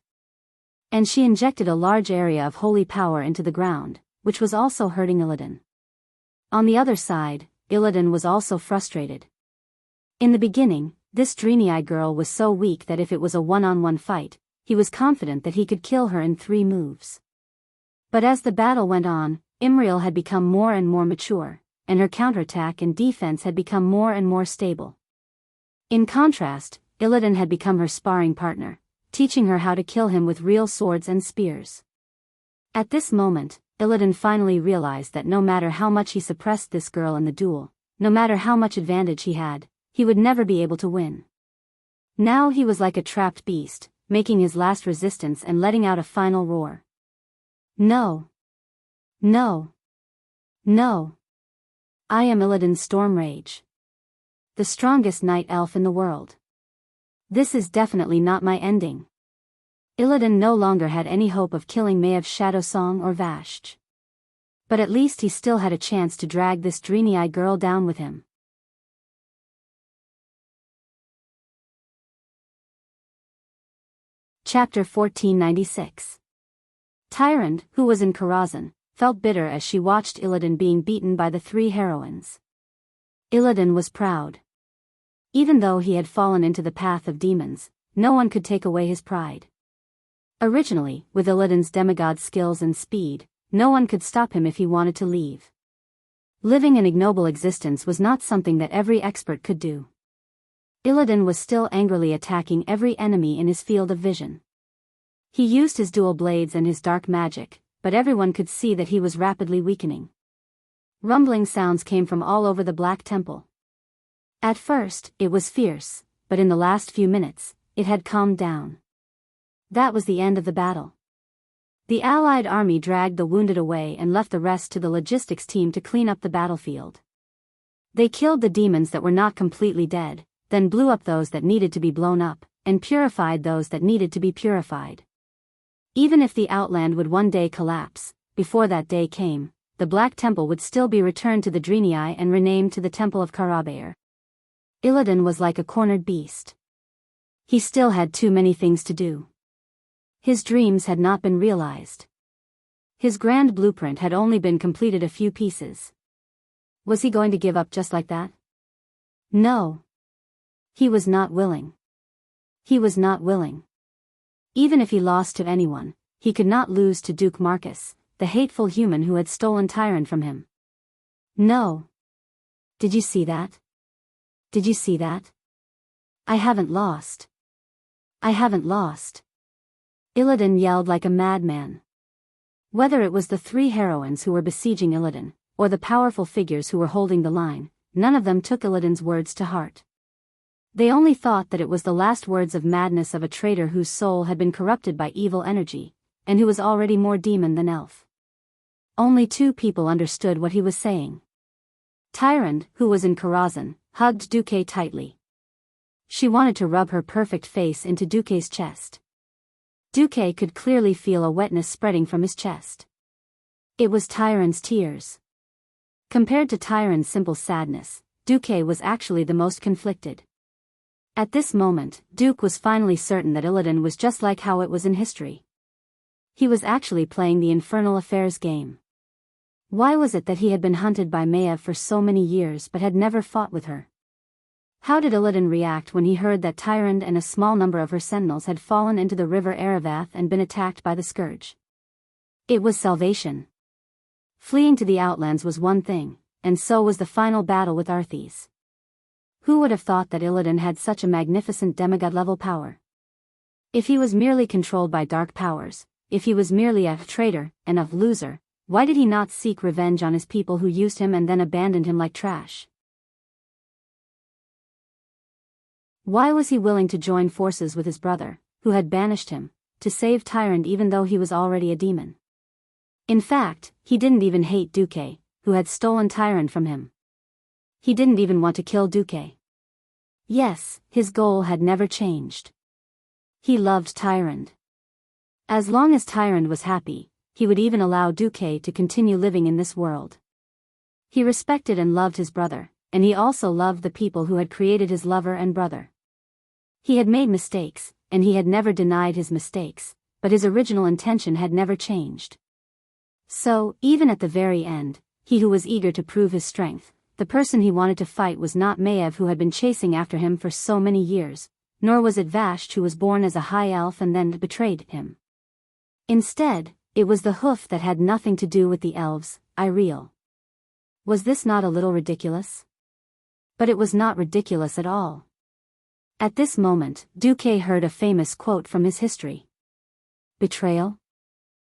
And she injected a large area of holy power into the ground, which was also hurting Illidan. On the other side, Illidan was also frustrated. In the beginning, this Draenei girl was so weak that if it was a one-on-one fight, he was confident that he could kill her in 3 moves. But as the battle went on, Imriel had become more and more mature, and her counterattack and defense had become more and more stable. In contrast, Illidan had become her sparring partner, teaching her how to kill him with real swords and spears. At this moment, Illidan finally realized that no matter how much he suppressed this girl in the duel, no matter how much advantage he had, he would never be able to win. Now he was like a trapped beast, making his last resistance and letting out a final roar. No. No. No. I am Illidan's storm rage. The strongest night elf in the world. This is definitely not my ending. Illidan no longer had any hope of killing Maev's Shadow Song or Vashj. But at least he still had a chance to drag this Draenei girl down with him. Chapter 1496. Tyrande, who was in Karazhan, felt bitter as she watched Illidan being beaten by the 3 heroines. Illidan was proud. Even though he had fallen into the path of demons, no one could take away his pride. Originally, with Illidan's demigod skills and speed, no one could stop him if he wanted to leave. Living an ignoble existence was not something that every expert could do. Illidan was still angrily attacking every enemy in his field of vision. He used his dual blades and his dark magic, but everyone could see that he was rapidly weakening. Rumbling sounds came from all over the Black Temple. At first, it was fierce, but in the last few minutes, it had calmed down. That was the end of the battle. The Allied army dragged the wounded away and left the rest to the logistics team to clean up the battlefield. They killed the demons that were not completely dead, then blew up those that needed to be blown up, and purified those that needed to be purified. Even if the Outland would one day collapse, before that day came, the Black Temple would still be returned to the Draenei and renamed to the Temple of Karabaer. Illidan was like a cornered beast. He still had too many things to do. His dreams had not been realized. His grand blueprint had only been completed a few pieces. Was he going to give up just like that? No. He was not willing. He was not willing. Even if he lost to anyone, he could not lose to Duke Marcus, the hateful human who had stolen Tyrande from him. No. Did you see that? Did you see that? I haven't lost. I haven't lost. Illidan yelled like a madman. Whether it was the 3 heroines who were besieging Illidan, or the powerful figures who were holding the line, none of them took Illidan's words to heart. They only thought that it was the last words of madness of a traitor whose soul had been corrupted by evil energy, and who was already more demon than elf. Only 2 people understood what he was saying. Tyrande, who was in Karazhan, hugged Duque tightly. She wanted to rub her perfect face into Duque's chest. Duque could clearly feel a wetness spreading from his chest. It was Tyrande's tears. Compared to Tyrant's simple sadness, Duque was actually the most conflicted. At this moment, Duke was finally certain that Illidan was just like how it was in history. He was actually playing the infernal affairs game. Why was it that he had been hunted by Maiev for so many years but had never fought with her? How did Illidan react when he heard that Tyrant and a small number of her sentinels had fallen into the river Aravath and been attacked by the scourge? It was salvation. Fleeing to the outlands was one thing, and so was the final battle with Arthas. Who would have thought that Illidan had such a magnificent demigod-level power? If he was merely controlled by dark powers, if he was merely a traitor and a loser, why did he not seek revenge on his people who used him and then abandoned him like trash? Why was he willing to join forces with his brother, who had banished him, to save Tyrant even though he was already a demon? In fact, he didn't even hate Duque, who had stolen Tyrant from him. He didn't even want to kill Duque. Yes, his goal had never changed. He loved Tyrant. As long as Tyrant was happy, he would even allow Duque to continue living in this world. He respected and loved his brother, and he also loved the people who had created his lover and brother. He had made mistakes, and he had never denied his mistakes, but his original intention had never changed. So, even at the very end, he who was eager to prove his strength, the person he wanted to fight was not Maiev who had been chasing after him for so many years, nor was it Vashti who was born as a high elf and then betrayed him. Instead, it was the hoof that had nothing to do with the elves, Iriel. Was this not a little ridiculous? But it was not ridiculous at all. At this moment, Duque heard a famous quote from his history. Betrayal?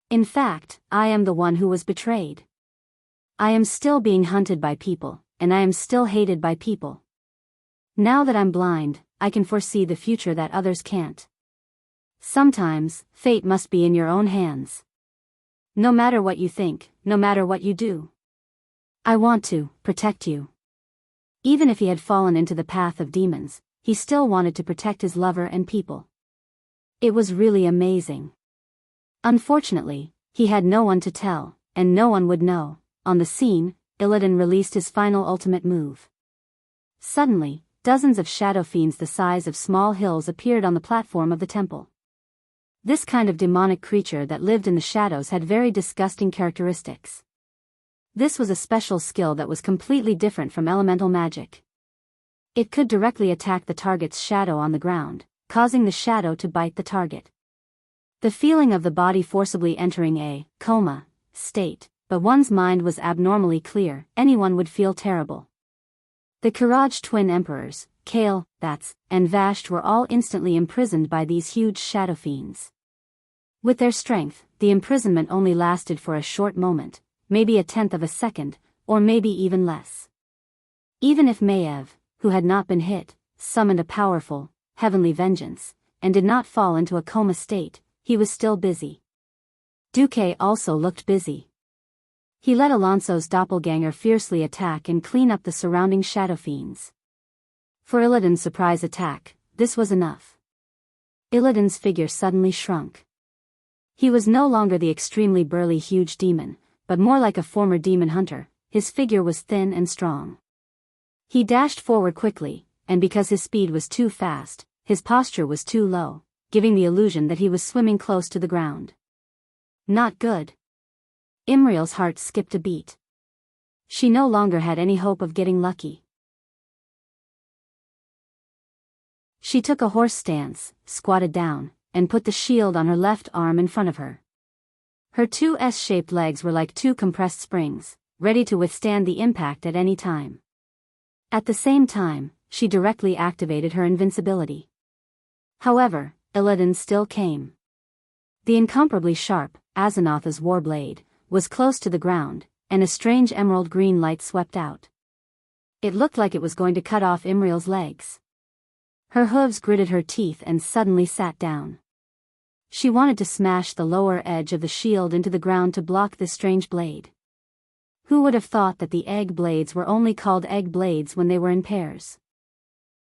In fact, I am the one who was betrayed. I am still being hunted by people, and I am still hated by people. Now that I'm blind, I can foresee the future that others can't. Sometimes, fate must be in your own hands. No matter what you think, no matter what you do. I want to protect you. Even if he had fallen into the path of demons, he still wanted to protect his lover and people. It was really amazing. Unfortunately, he had no one to tell, and no one would know. On the scene, Illidan released his final ultimate move. Suddenly, dozens of shadow fiends the size of small hills appeared on the platform of the temple. This kind of demonic creature that lived in the shadows had very disgusting characteristics. This was a special skill that was completely different from elemental magic. It could directly attack the target's shadow on the ground, causing the shadow to bite the target. The feeling of the body forcibly entering a coma state, but one's mind was abnormally clear, anyone would feel terrible. The Kiraj twin emperors, Kale, Bats, and Vashti were all instantly imprisoned by these huge shadow fiends. With their strength, the imprisonment only lasted for a short moment, maybe a tenth of a second, or maybe even less. Even if Maiev, who had not been hit, summoned a powerful, heavenly vengeance, and did not fall into a coma state, he was still busy. Duque also looked busy. He let Alonso's doppelganger fiercely attack and clean up the surrounding shadow fiends. For Illidan's surprise attack, this was enough. Illidan's figure suddenly shrunk. He was no longer the extremely burly huge demon, but more like a former demon hunter. His figure was thin and strong. He dashed forward quickly, and because his speed was too fast, his posture was too low, giving the illusion that he was swimming close to the ground. Not good. Imriel's heart skipped a beat. She no longer had any hope of getting lucky. She took a horse stance, squatted down, and put the shield on her left arm in front of her. Her two S-shaped legs were like two compressed springs, ready to withstand the impact at any time. At the same time, she directly activated her invincibility. However, Illidan still came. The incomparably sharp, Azenotha's warblade, was close to the ground, and a strange emerald green light swept out. It looked like it was going to cut off Imriel's legs. Her hooves gritted her teeth and suddenly sat down. She wanted to smash the lower edge of the shield into the ground to block this strange blade. Who would have thought that the egg blades were only called egg blades when they were in pairs?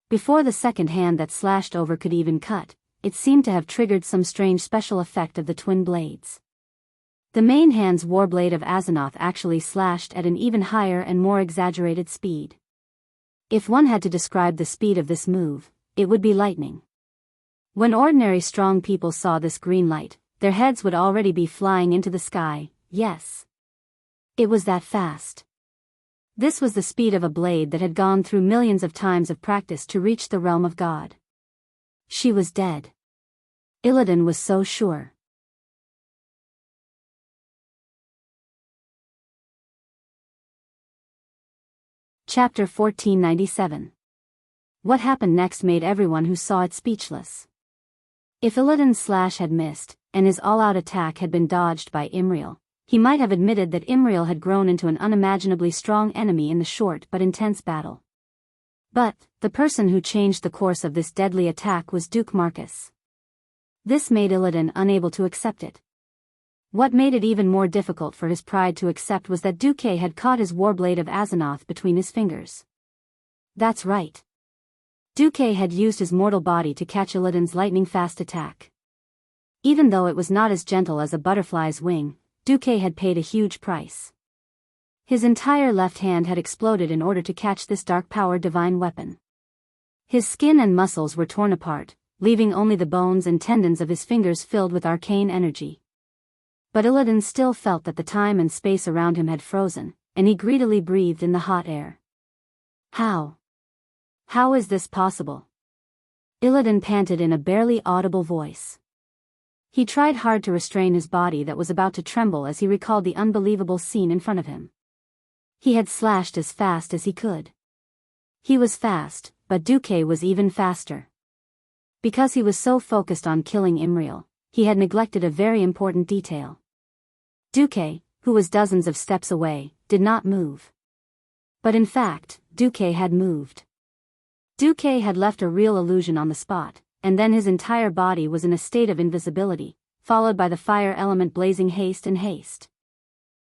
Before the second hand that slashed over could even cut, it seemed to have triggered some strange special effect of the twin blades. The main hand's warblade of Azzinoth actually slashed at an even higher and more exaggerated speed. If one had to describe the speed of this move, it would be lightning. When ordinary strong people saw this green light, their heads would already be flying into the sky. Yes. It was that fast. This was the speed of a blade that had gone through millions of times of practice to reach the realm of God. She was dead. Illidan was so sure. Chapter 1497. What happened next made everyone who saw it speechless. If Illidan's slash had missed, and his all-out attack had been dodged by Imriel, he might have admitted that Imriel had grown into an unimaginably strong enemy in the short but intense battle. But, the person who changed the course of this deadly attack was Duke Marcus. This made Illidan unable to accept it. What made it even more difficult for his pride to accept was that Duke had caught his warblade of Azzinoth between his fingers. That's right. Duke had used his mortal body to catch Illidan's lightning-fast attack. Even though it was not as gentle as a butterfly's wing, Duke had paid a huge price. His entire left hand had exploded in order to catch this dark-powered divine weapon. His skin and muscles were torn apart, leaving only the bones and tendons of his fingers filled with arcane energy. But Illidan still felt that the time and space around him had frozen, and he greedily breathed in the hot air. How? How is this possible? Illidan panted in a barely audible voice. He tried hard to restrain his body that was about to tremble as he recalled the unbelievable scene in front of him. He had slashed as fast as he could. He was fast, but Duque was even faster. Because he was so focused on killing Imriel, he had neglected a very important detail. Duque, who was dozens of steps away, did not move. But in fact, Duque had moved. Duque had left a real illusion on the spot, and then his entire body was in a state of invisibility, followed by the fire element blazing haste and haste.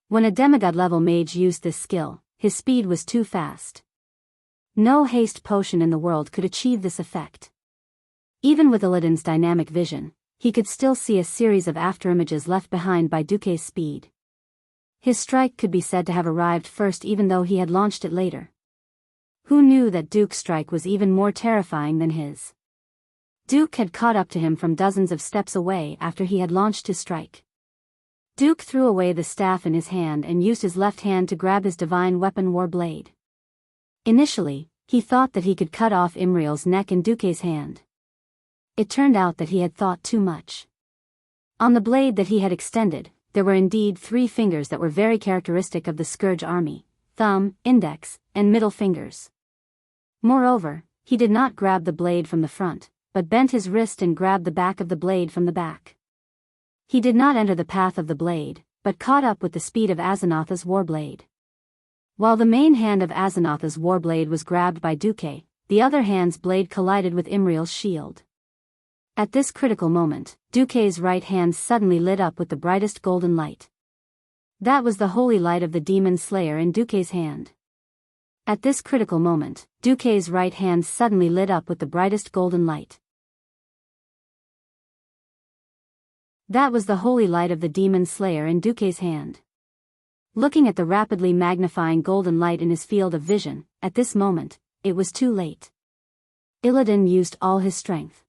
When a demigod-level mage used this skill, his speed was too fast. No haste potion in the world could achieve this effect. Even with Illidan's dynamic vision, he could still see a series of afterimages left behind by Duque's speed. His strike could be said to have arrived first even though he had launched it later. Who knew that Duke's strike was even more terrifying than his? Duke had caught up to him from dozens of steps away after he had launched his strike. Duke threw away the staff in his hand and used his left hand to grab his divine weapon warblade. Initially, he thought that he could cut off Imriel's neck in Duque's hand. It turned out that he had thought too much. On the blade that he had extended, there were indeed 3 fingers that were very characteristic of the Scourge army: thumb, index, and middle fingers. Moreover, he did not grab the blade from the front, but bent his wrist and grabbed the back of the blade from the back. He did not enter the path of the blade, but caught up with the speed of Azzinoth's warblade. While the main hand of Azzinoth's warblade was grabbed by Duque, the other hand's blade collided with Imriel's shield. At this critical moment, Duque's right hand suddenly lit up with the brightest golden light. That was the holy light of the demon slayer in Duque's hand. At this critical moment, Duque's right hand suddenly lit up with the brightest golden light. That was the holy light of the demon slayer in Duque's hand. Looking at the rapidly magnifying golden light in his field of vision, at this moment, it was too late. Illidan used all his strength.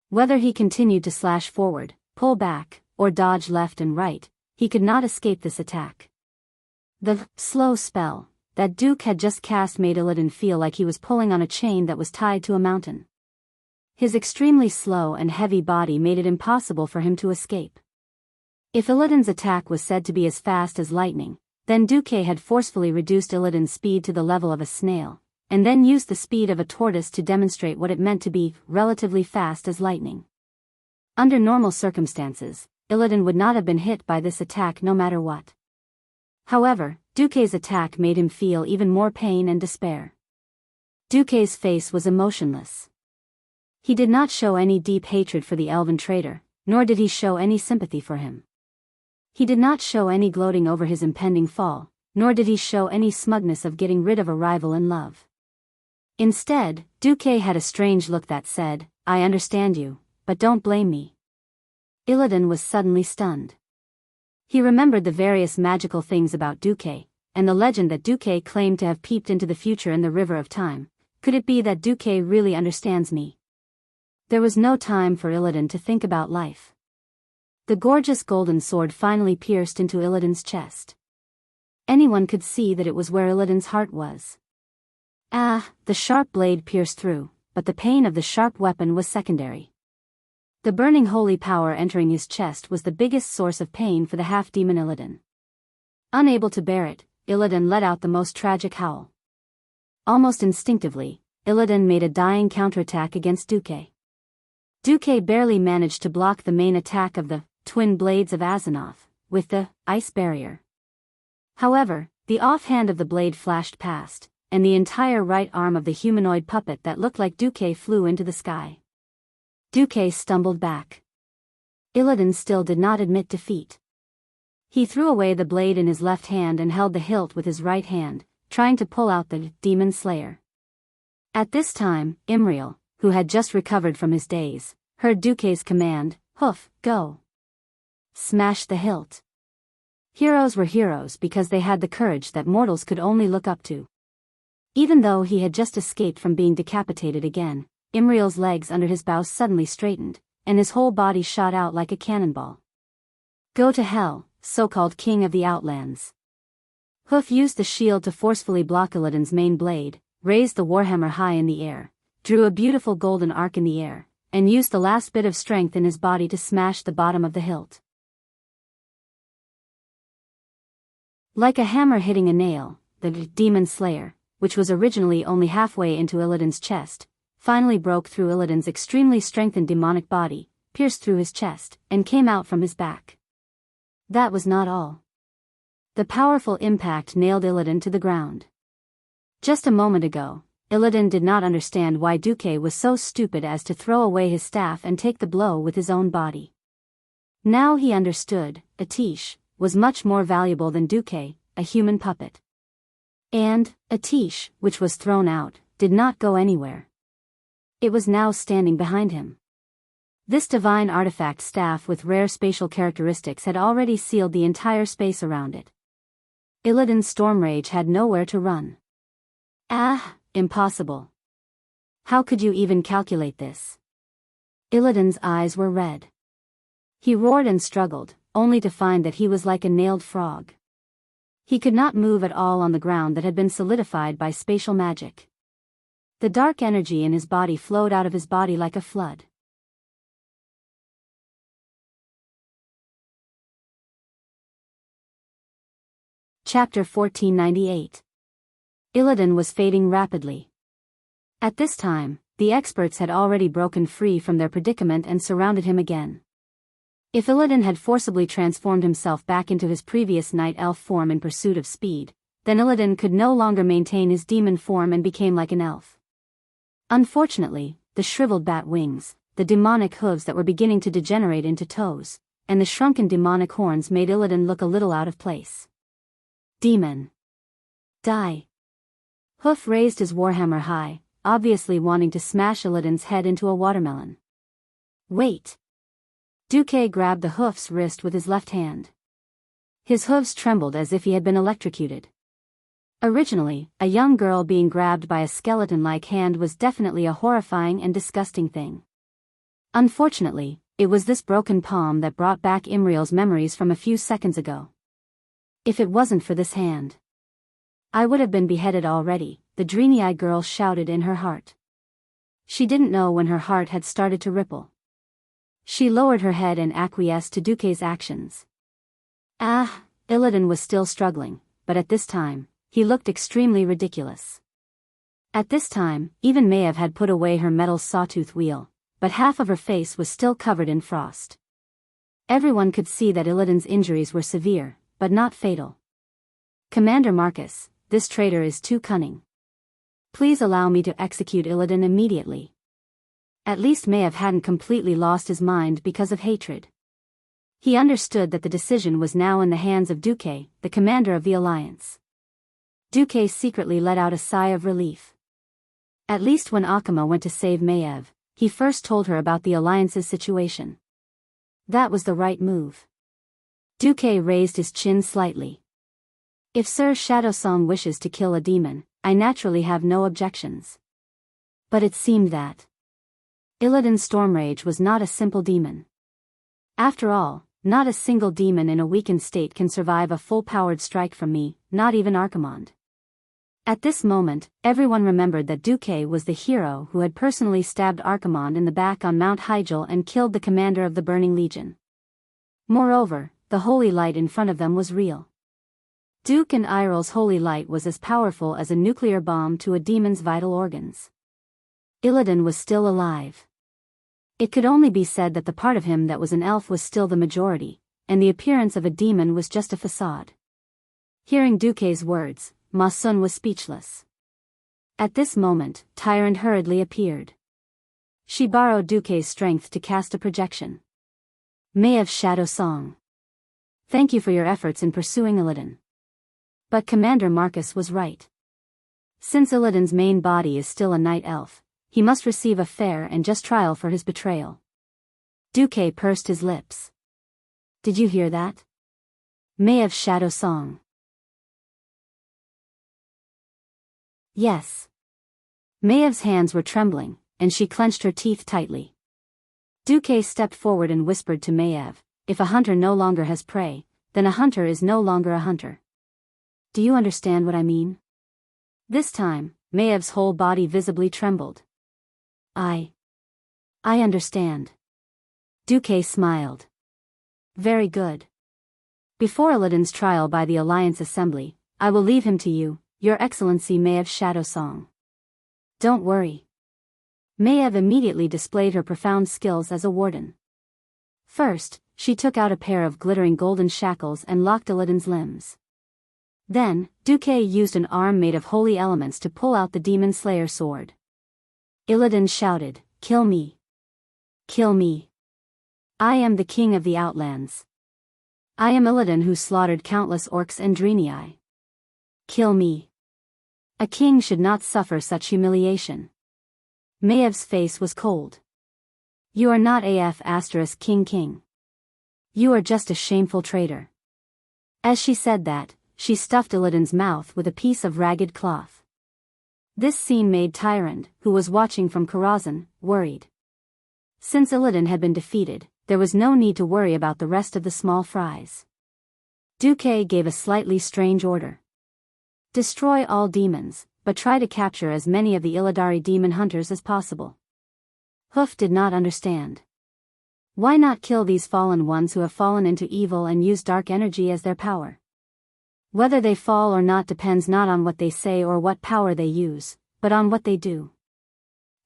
Whether he continued to slash forward, pull back, or dodge left and right, he could not escape this attack. The slow spell that Duke had just cast made Illidan feel like he was pulling on a chain that was tied to a mountain. His extremely slow and heavy body made it impossible for him to escape. If Illidan's attack was said to be as fast as lightning, then Duque had forcefully reduced Illidan's speed to the level of a snail, and then used the speed of a tortoise to demonstrate what it meant to be relatively fast as lightning. Under normal circumstances, Illidan would not have been hit by this attack no matter what. However, Duque's attack made him feel even more pain and despair. Duque's face was emotionless. He did not show any deep hatred for the elven traitor, nor did he show any sympathy for him. He did not show any gloating over his impending fall, nor did he show any smugness of getting rid of a rival in love. Instead, Duque had a strange look that said, "I understand you, but don't blame me." Illidan was suddenly stunned. He remembered the various magical things about Duque, and the legend that Duque claimed to have peeped into the future in the river of time. Could it be that Duque really understands me? There was no time for Illidan to think about life. The gorgeous golden sword finally pierced into Illidan's chest. Anyone could see that it was where Illidan's heart was. The sharp blade pierced through, but the pain of the sharp weapon was secondary. The burning holy power entering his chest was the biggest source of pain for the half-demon Illidan. Unable to bear it, Illidan let out the most tragic howl. Almost instinctively, Illidan made a dying counterattack against Duque. Duque barely managed to block the main attack of the twin blades of Azzinoth with the ice barrier. However, the offhand of the blade flashed past, and the entire right arm of the humanoid puppet that looked like Duque flew into the sky. Duque stumbled back. Illidan still did not admit defeat. He threw away the blade in his left hand and held the hilt with his right hand, trying to pull out the demon slayer. At this time, Imriel, who had just recovered from his daze, heard Duque's command, "Hoof, go. Smash the hilt." Heroes were heroes because they had the courage that mortals could only look up to. Even though he had just escaped from being decapitated again, Imriel's legs under his bow suddenly straightened, and his whole body shot out like a cannonball. "Go to hell, so-called king of the outlands." Hoof used the shield to forcefully block Illidan's main blade, raised the warhammer high in the air, drew a beautiful golden arc in the air, and used the last bit of strength in his body to smash the bottom of the hilt. Like a hammer hitting a nail, the demon slayer, which was originally only halfway into Illidan's chest, finally broke through Illidan's extremely strengthened demonic body, pierced through his chest, and came out from his back. That was not all. The powerful impact nailed Illidan to the ground. Just a moment ago, Illidan did not understand why Duque was so stupid as to throw away his staff and take the blow with his own body. Now he understood, Atish was much more valuable than Duque, a human puppet. And Atish, which was thrown out, did not go anywhere. It was now standing behind him. This divine artifact staff with rare spatial characteristics had already sealed the entire space around it. Illidan's storm rage had nowhere to run. Impossible. How could you even calculate this? Illidan's eyes were red. He roared and struggled, only to find that he was like a nailed frog. He could not move at all on the ground that had been solidified by spatial magic. The dark energy in his body flowed out of his body like a flood. Chapter 1498. Illidan was fading rapidly. At this time, the experts had already broken free from their predicament and surrounded him again. If Illidan had forcibly transformed himself back into his previous night elf form in pursuit of speed, then Illidan could no longer maintain his demon form and became like an elf. Unfortunately, the shriveled bat wings, the demonic hooves that were beginning to degenerate into toes, and the shrunken demonic horns made Illidan look a little out of place. Demon. Die. Hoof raised his warhammer high, obviously wanting to smash Illidan's head into a watermelon. Wait. Duque grabbed the Hoof's wrist with his left hand. His hooves trembled as if he had been electrocuted. Originally, a young girl being grabbed by a skeleton-like hand was definitely a horrifying and disgusting thing. Unfortunately, it was this broken palm that brought back Imriel's memories from a few seconds ago. If it wasn't for this hand, I would have been beheaded already, the dreamy-eyed girl shouted in her heart. She didn't know when her heart had started to ripple. She lowered her head and acquiesced to Duque's actions. Illidan was still struggling, but at this time, he looked extremely ridiculous. At this time, even Maiev had put away her metal sawtooth wheel, but half of her face was still covered in frost. Everyone could see that Illidan's injuries were severe, but not fatal. Commander Marcus, this traitor is too cunning. Please allow me to execute Illidan immediately. At least Maiev hadn't completely lost his mind because of hatred. He understood that the decision was now in the hands of Duque, the commander of the Alliance. Duque secretly let out a sigh of relief. At least when Akama went to save Maiev, he first told her about the Alliance's situation. That was the right move. Duque raised his chin slightly. If Sir Shadowsong wishes to kill a demon, I naturally have no objections. But it seemed that Illidan's Stormrage was not a simple demon. After all, not a single demon in a weakened state can survive a full-powered strike from me, not even Archimonde. At this moment, everyone remembered that Duque was the hero who had personally stabbed Archimonde in the back on Mount Hyjal and killed the commander of the Burning Legion. Moreover, the holy light in front of them was real. Duke and Irel's holy light was as powerful as a nuclear bomb to a demon's vital organs. Illidan was still alive. It could only be said that the part of him that was an elf was still the majority, and the appearance of a demon was just a facade. Hearing Duque's words, Ma Sun was speechless. At this moment, Tyrant hurriedly appeared. She borrowed Duque's strength to cast a projection. May of Shadow Song. Thank you for your efforts in pursuing Illidan. But Commander Marcus was right. Since Illidan's main body is still a night elf, he must receive a fair and just trial for his betrayal. Duque pursed his lips. Did you hear that? May of Shadow Song. Yes. Mayev's hands were trembling, and she clenched her teeth tightly. Duque stepped forward and whispered to Maiev, if a hunter no longer has prey, then a hunter is no longer a hunter. Do you understand what I mean? This time, Maev's whole body visibly trembled. I understand. Duque smiled. Very good. Before Illidan's trial by the Alliance Assembly, I will leave him to you, Your Excellency Maiev Shadowsong. Don't worry. Maiev immediately displayed her profound skills as a warden. First, she took out a pair of glittering golden shackles and locked Illidan's limbs. Then, Duque used an arm made of holy elements to pull out the Demon Slayer sword. Illidan shouted, Kill me! Kill me! I am the king of the Outlands. I am Illidan who slaughtered countless orcs and Draenei. Kill me! A king should not suffer such humiliation. Maev's face was cold. You are not AF * King. You are just a shameful traitor. As she said that, she stuffed Illidan's mouth with a piece of ragged cloth. This scene made Tyrande, who was watching from Karazhan, worried. Since Illidan had been defeated, there was no need to worry about the rest of the small fries. Duque gave a slightly strange order. Destroy all demons, but try to capture as many of the Illidari demon hunters as possible. Hoof did not understand. Why not kill these fallen ones who have fallen into evil and use dark energy as their power? Whether they fall or not depends not on what they say or what power they use, but on what they do.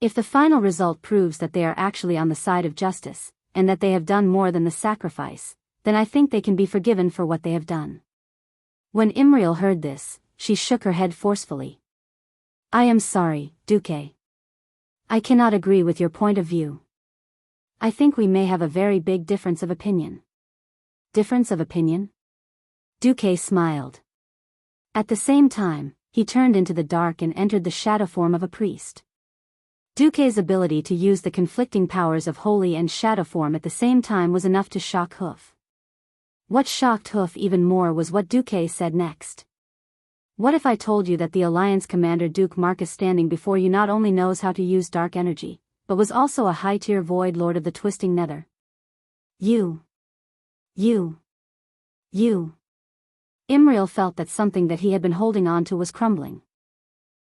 If the final result proves that they are actually on the side of justice, and that they have done more than the sacrifice, then I think they can be forgiven for what they have done. When Imriel heard this, she shook her head forcefully. I am sorry, Duque. I cannot agree with your point of view. I think we may have a very big difference of opinion. Difference of opinion? Duque smiled. At the same time, he turned into the dark and entered the shadow form of a priest. Duque's ability to use the conflicting powers of holy and shadow form at the same time was enough to shock Hoof. What shocked Hoof even more was what Duque said next. What if I told you that the Alliance Commander Duke Marcus standing before you not only knows how to use dark energy, but was also a high-tier Void Lord of the Twisting Nether? You. Imriel felt that something that he had been holding on to was crumbling.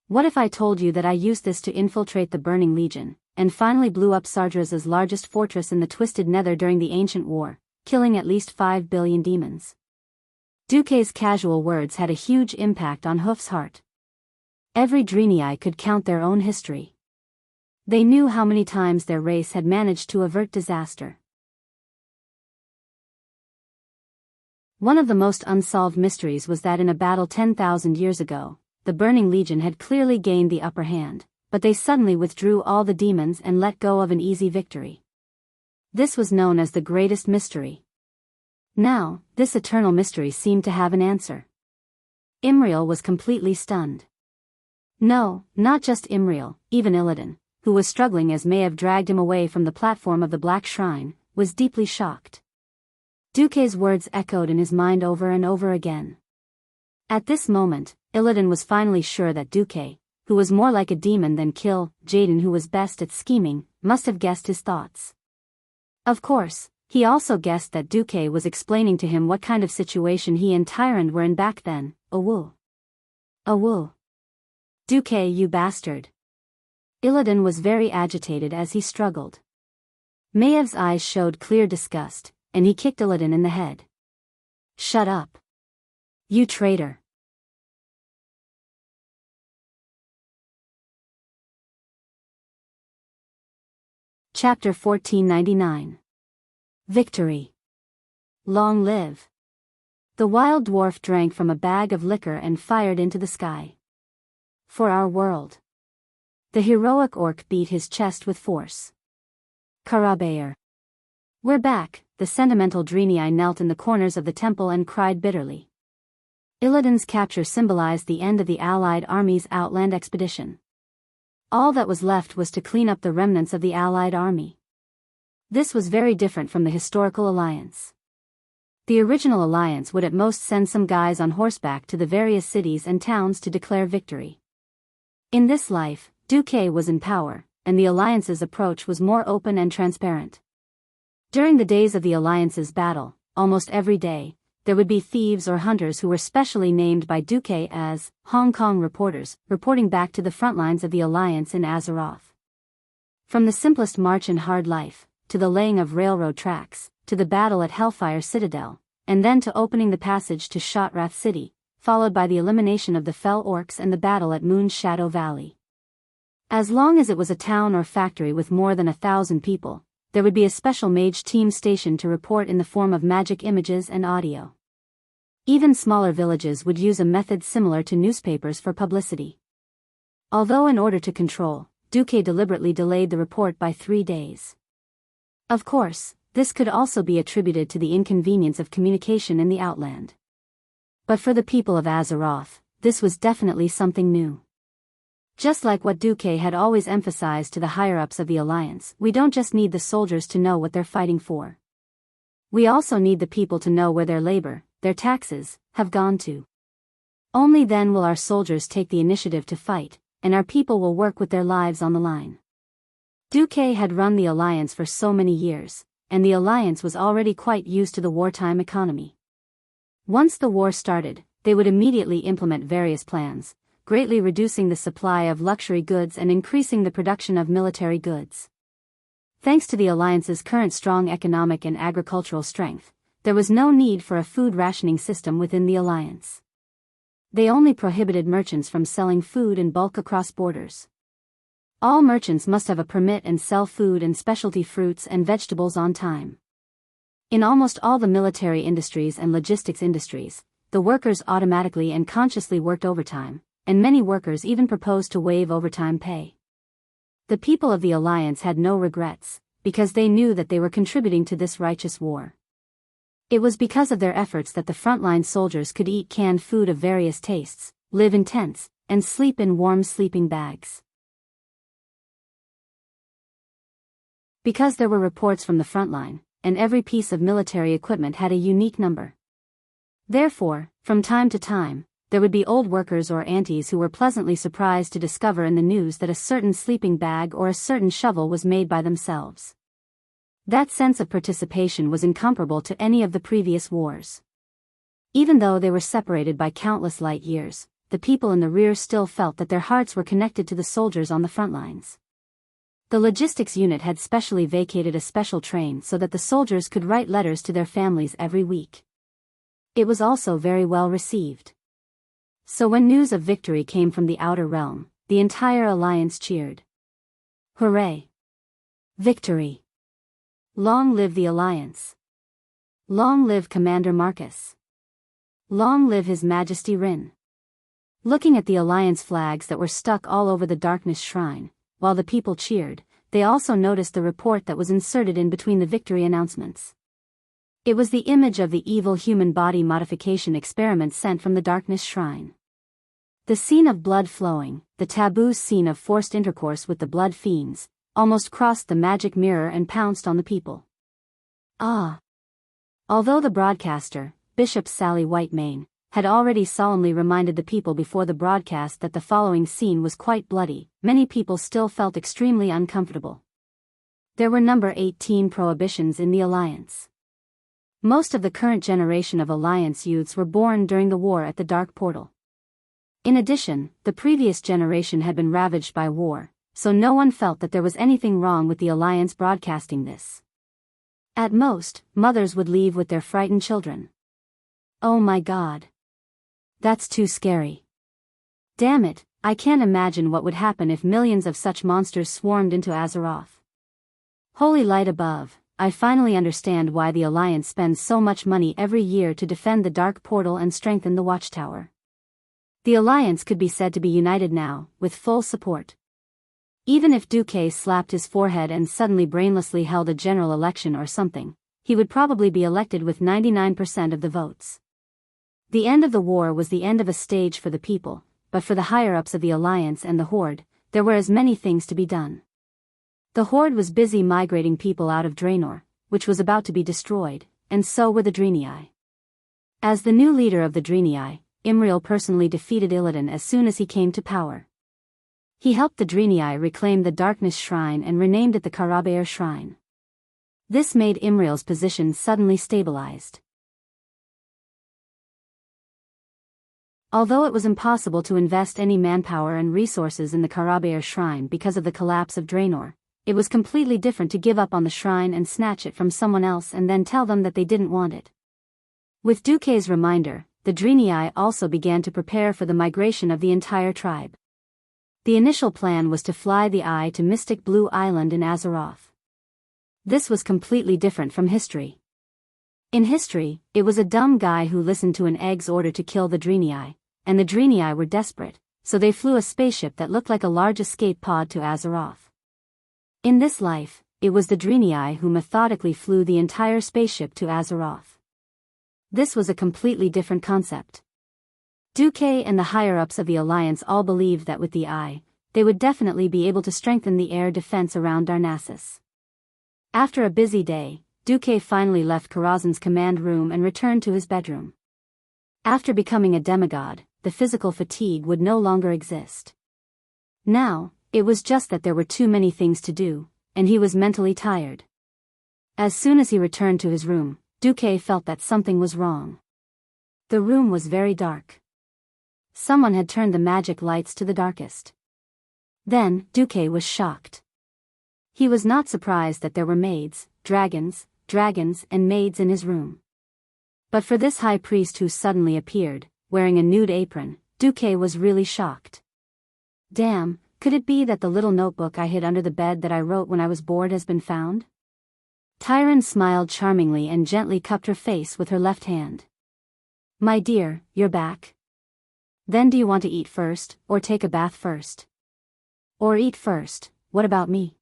What if I told you that I used this to infiltrate the Burning Legion, and finally blew up Sardra's largest fortress in the Twisted Nether during the Ancient War, killing at least 5 billion demons? Duque's casual words had a huge impact on Hoof's heart. Every Draenei could count their own history. They knew how many times their race had managed to avert disaster. One of the most unsolved mysteries was that in a battle 10,000 years ago, the Burning Legion had clearly gained the upper hand, but they suddenly withdrew all the demons and let go of an easy victory. This was known as the greatest mystery. Now, this eternal mystery seemed to have an answer. Imriel was completely stunned. No, not just Imriel, even Illidan, who was struggling as Maiev dragged him away from the platform of the Black Shrine, was deeply shocked. Duque's words echoed in his mind over and over again. At this moment, Illidan was finally sure that Duque, who was more like a demon than Jaden, who was best at scheming, must have guessed his thoughts. Of course, he also guessed that Duque was explaining to him what kind of situation he and Tyrant were in back then. Awu. Duque, you bastard. Illidan was very agitated as he struggled. Maev's eyes showed clear disgust, and he kicked Illidan in the head. Shut up. You traitor. Chapter 1499. Victory. Long live. The wild dwarf drank from a bag of liquor and fired into the sky. For our world. The heroic orc beat his chest with force. Karabaer. We're back, the sentimental Draenei knelt in the corners of the temple and cried bitterly. Illidan's capture symbolized the end of the Allied army's outland expedition. All that was left was to clean up the remnants of the Allied army. This was very different from the historical alliance. The original alliance would at most send some guys on horseback to the various cities and towns to declare victory. In this life, Duque was in power, and the alliance's approach was more open and transparent. During the days of the alliance's battle, almost every day, there would be thieves or hunters who were specially named by Duque as Hong Kong reporters, reporting back to the front lines of the alliance in Azeroth. From the simplest march in hard life, to the laying of railroad tracks, to the battle at Hellfire Citadel, and then to opening the passage to Shotrath City, followed by the elimination of the Fell Orcs and the battle at Moon's Shadow Valley. As long as it was a town or factory with more than 1,000 people, there would be a special mage team stationed to report in the form of magic images and audio. Even smaller villages would use a method similar to newspapers for publicity. Although in order to control, Duque deliberately delayed the report by 3 days. Of course, this could also be attributed to the inconvenience of communication in the Outland. But for the people of Azeroth, this was definitely something new. Just like what Duque had always emphasized to the higher-ups of the Alliance, we don't just need the soldiers to know what they're fighting for. We also need the people to know where their labor, their taxes, have gone to. Only then will our soldiers take the initiative to fight, and our people will work with their lives on the line. Duque had run the Alliance for so many years, and the Alliance was already quite used to the wartime economy. Once the war started, they would immediately implement various plans, greatly reducing the supply of luxury goods and increasing the production of military goods. Thanks to the Alliance's current strong economic and agricultural strength, there was no need for a food rationing system within the Alliance. They only prohibited merchants from selling food in bulk across borders. All merchants must have a permit and sell food and specialty fruits and vegetables on time. In almost all the military industries and logistics industries, the workers automatically and consciously worked overtime, and many workers even proposed to waive overtime pay. The people of the Alliance had no regrets, because they knew that they were contributing to this righteous war. It was because of their efforts that the frontline soldiers could eat canned food of various tastes, live in tents, and sleep in warm sleeping bags. Because there were reports from the frontline, and every piece of military equipment had a unique number. Therefore, from time to time, there would be old workers or aunties who were pleasantly surprised to discover in the news that a certain sleeping bag or a certain shovel was made by themselves. That sense of participation was incomparable to any of the previous wars. Even though they were separated by countless light years, the people in the rear still felt that their hearts were connected to the soldiers on the front lines. The logistics unit had specially vacated a special train so that the soldiers could write letters to their families every week. It was also very well received. So when news of victory came from the Outer Realm, the entire Alliance cheered. Hooray! Victory! Long live the Alliance! Long live Commander Marcus! Long live His Majesty Rin! Looking at the Alliance flags that were stuck all over the Darkness Shrine, while the people cheered, they also noticed the report that was inserted in between the victory announcements. It was the image of the evil human body modification experiment sent from the Darkness Shrine. The scene of blood flowing, the taboo scene of forced intercourse with the blood fiends, almost crossed the magic mirror and pounced on the people. Ah! Although the broadcaster, Bishop Sally Whitemane, had already solemnly reminded the people before the broadcast that the following scene was quite bloody, many people still felt extremely uncomfortable. There were number 18 prohibitions in the Alliance. Most of the current generation of Alliance youths were born during the war at the Dark Portal. In addition, the previous generation had been ravaged by war, so no one felt that there was anything wrong with the Alliance broadcasting this. At most, mothers would leave with their frightened children. Oh my God. That's too scary. Damn it, I can't imagine what would happen if millions of such monsters swarmed into Azeroth. Holy light above, I finally understand why the Alliance spends so much money every year to defend the Dark Portal and strengthen the Watchtower. The Alliance could be said to be united now, with full support. Even if Duque slapped his forehead and suddenly brainlessly held a general election or something, he would probably be elected with 99% of the votes. The end of the war was the end of a stage for the people, but for the higher-ups of the Alliance and the Horde, there were as many things to be done. The Horde was busy migrating people out of Draenor, which was about to be destroyed, and so were the Draenei. As the new leader of the Draenei, Imriel personally defeated Illidan as soon as he came to power. He helped the Draenei reclaim the Darkness Shrine and renamed it the Karabaer Shrine. This made Imriel's position suddenly stabilized. Although it was impossible to invest any manpower and resources in the Karabaer Shrine because of the collapse of Draenor, it was completely different to give up on the shrine and snatch it from someone else and then tell them that they didn't want it. With Duque's reminder, the Draenei also began to prepare for the migration of the entire tribe. The initial plan was to fly the Eye to Mystic Blue Island in Azeroth. This was completely different from history. In history, it was a dumb guy who listened to an egg's order to kill the Draenei, and the Draenei were desperate, so they flew a spaceship that looked like a large escape pod to Azeroth. In this life, it was the Draenei who methodically flew the entire spaceship to Azeroth. This was a completely different concept. Duque and the higher-ups of the Alliance all believed that with the Eye, they would definitely be able to strengthen the air defense around Darnassus. After a busy day, Duque finally left Karazhan's command room and returned to his bedroom. After becoming a demigod, the physical fatigue would no longer exist. Now, it was just that there were too many things to do, and he was mentally tired. As soon as he returned to his room, Duque felt that something was wrong. The room was very dark. Someone had turned the magic lights to the darkest. Then, Duque was shocked. He was not surprised that there were maids, dragons, and maids in his room. But for this high priest who suddenly appeared, wearing a nude apron, Duque was really shocked. Damn, could it be that the little notebook I hid under the bed that I wrote when I was bored has been found? Tyron smiled charmingly and gently cupped her face with her left hand. My dear, you're back. Then do you want to eat first, or take a bath first? Or eat first, what about me?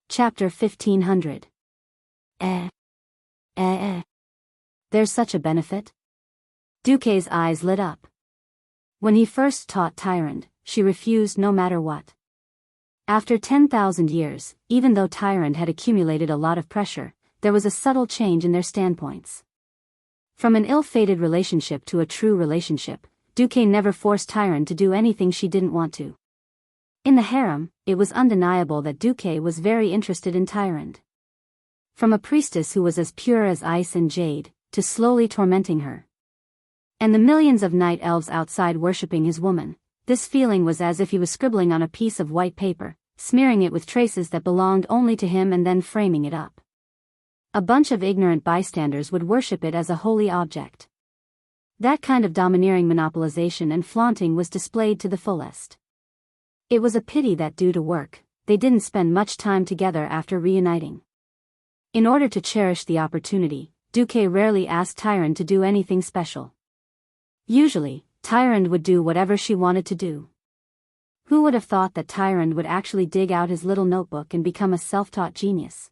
Chapter 1500. There's such a benefit? Duque's eyes lit up. When he first taught Tyrande, she refused no matter what. After 10,000 years, even though Tyrande had accumulated a lot of pressure, there was a subtle change in their standpoints. From an ill-fated relationship to a true relationship, Duque never forced Tyrande to do anything she didn't want to. In the harem, it was undeniable that Duque was very interested in Tyrande. From a priestess who was as pure as ice and jade, to slowly tormenting her. And the millions of night elves outside worshipping his woman, this feeling was as if he was scribbling on a piece of white paper, smearing it with traces that belonged only to him and then framing it up. A bunch of ignorant bystanders would worship it as a holy object. That kind of domineering monopolization and flaunting was displayed to the fullest. It was a pity that due to work, they didn't spend much time together after reuniting. In order to cherish the opportunity, Duque rarely asked Tyrande to do anything special. Usually, Tyrande would do whatever she wanted to do. Who would have thought that Tyrande would actually dig out his little notebook and become a self-taught genius?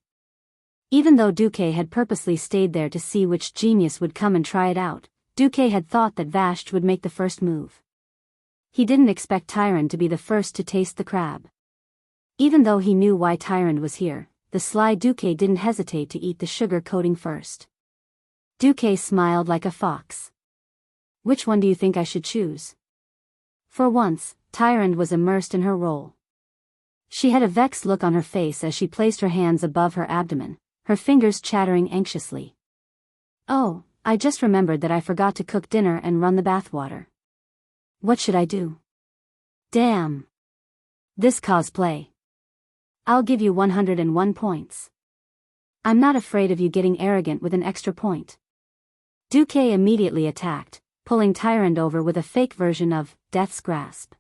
Even though Duque had purposely stayed there to see which genius would come and try it out, Duque had thought that Vashj would make the first move. He didn't expect Tyrande to be the first to taste the crab. Even though he knew why Tyrant was here, the sly Duque didn't hesitate to eat the sugar coating first. Duque smiled like a fox. Which one do you think I should choose? For once, Tyrant was immersed in her role. She had a vexed look on her face as she placed her hands above her abdomen, her fingers chattering anxiously. Oh, I just remembered that I forgot to cook dinner and run the bathwater. What should I do? Damn. This cosplay. I'll give you 101 points. I'm not afraid of you getting arrogant with an extra point. Duque immediately attacked, pulling Tyrant over with a fake version of Death's Grasp.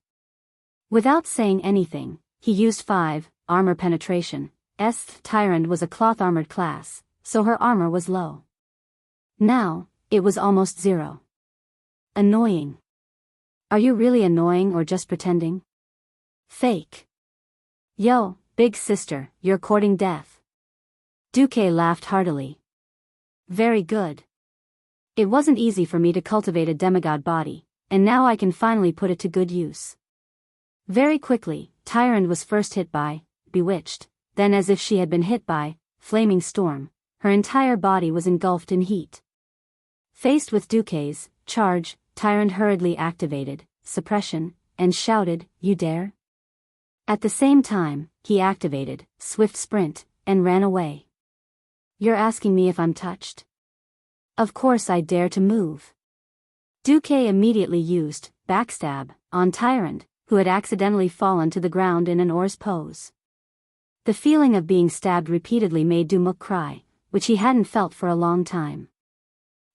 Without saying anything, he used 5, armor penetration. Tyrant was a cloth-armored class, so her armor was low. Now, it was almost 0. Annoying. Are you really annoying or just pretending? Fake. Yo, big sister, you're courting death. Duque laughed heartily. Very good. It wasn't easy for me to cultivate a demigod body, and now I can finally put it to good use. Very quickly, Tyrant was first hit by Bewitched, then as if she had been hit by Flaming Storm, her entire body was engulfed in heat. Faced with Duque's charge, Tyrant hurriedly activated Suppression, and shouted, "You dare?" At the same time, he activated Swift Sprint, and ran away. You're asking me if I'm touched? Of course I dare to move. Duque immediately used Backstab on Tyrant, who had accidentally fallen to the ground in an oar's pose. The feeling of being stabbed repeatedly made Dumuk cry, which he hadn't felt for a long time.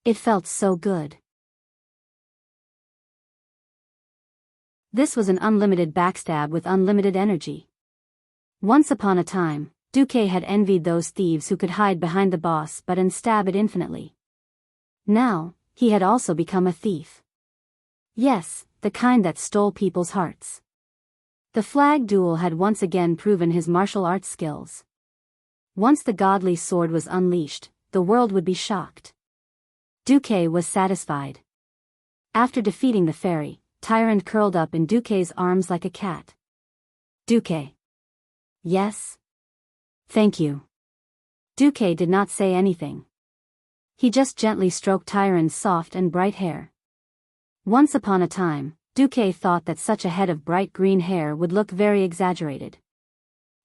It felt so good. This was an unlimited backstab with unlimited energy. Once upon a time, Duque had envied those thieves who could hide behind the boss but and stab it infinitely. Now, he had also become a thief. Yes, the kind that stole people's hearts. The flag duel had once again proven his martial arts skills. Once the godly sword was unleashed, the world would be shocked. Duque was satisfied. After defeating the fairy, Tyrant curled up in Duque's arms like a cat. Duque. Yes? Thank you. Duque did not say anything. He just gently stroked Tyrant's soft and bright hair. Once upon a time, Duque thought that such a head of bright green hair would look very exaggerated.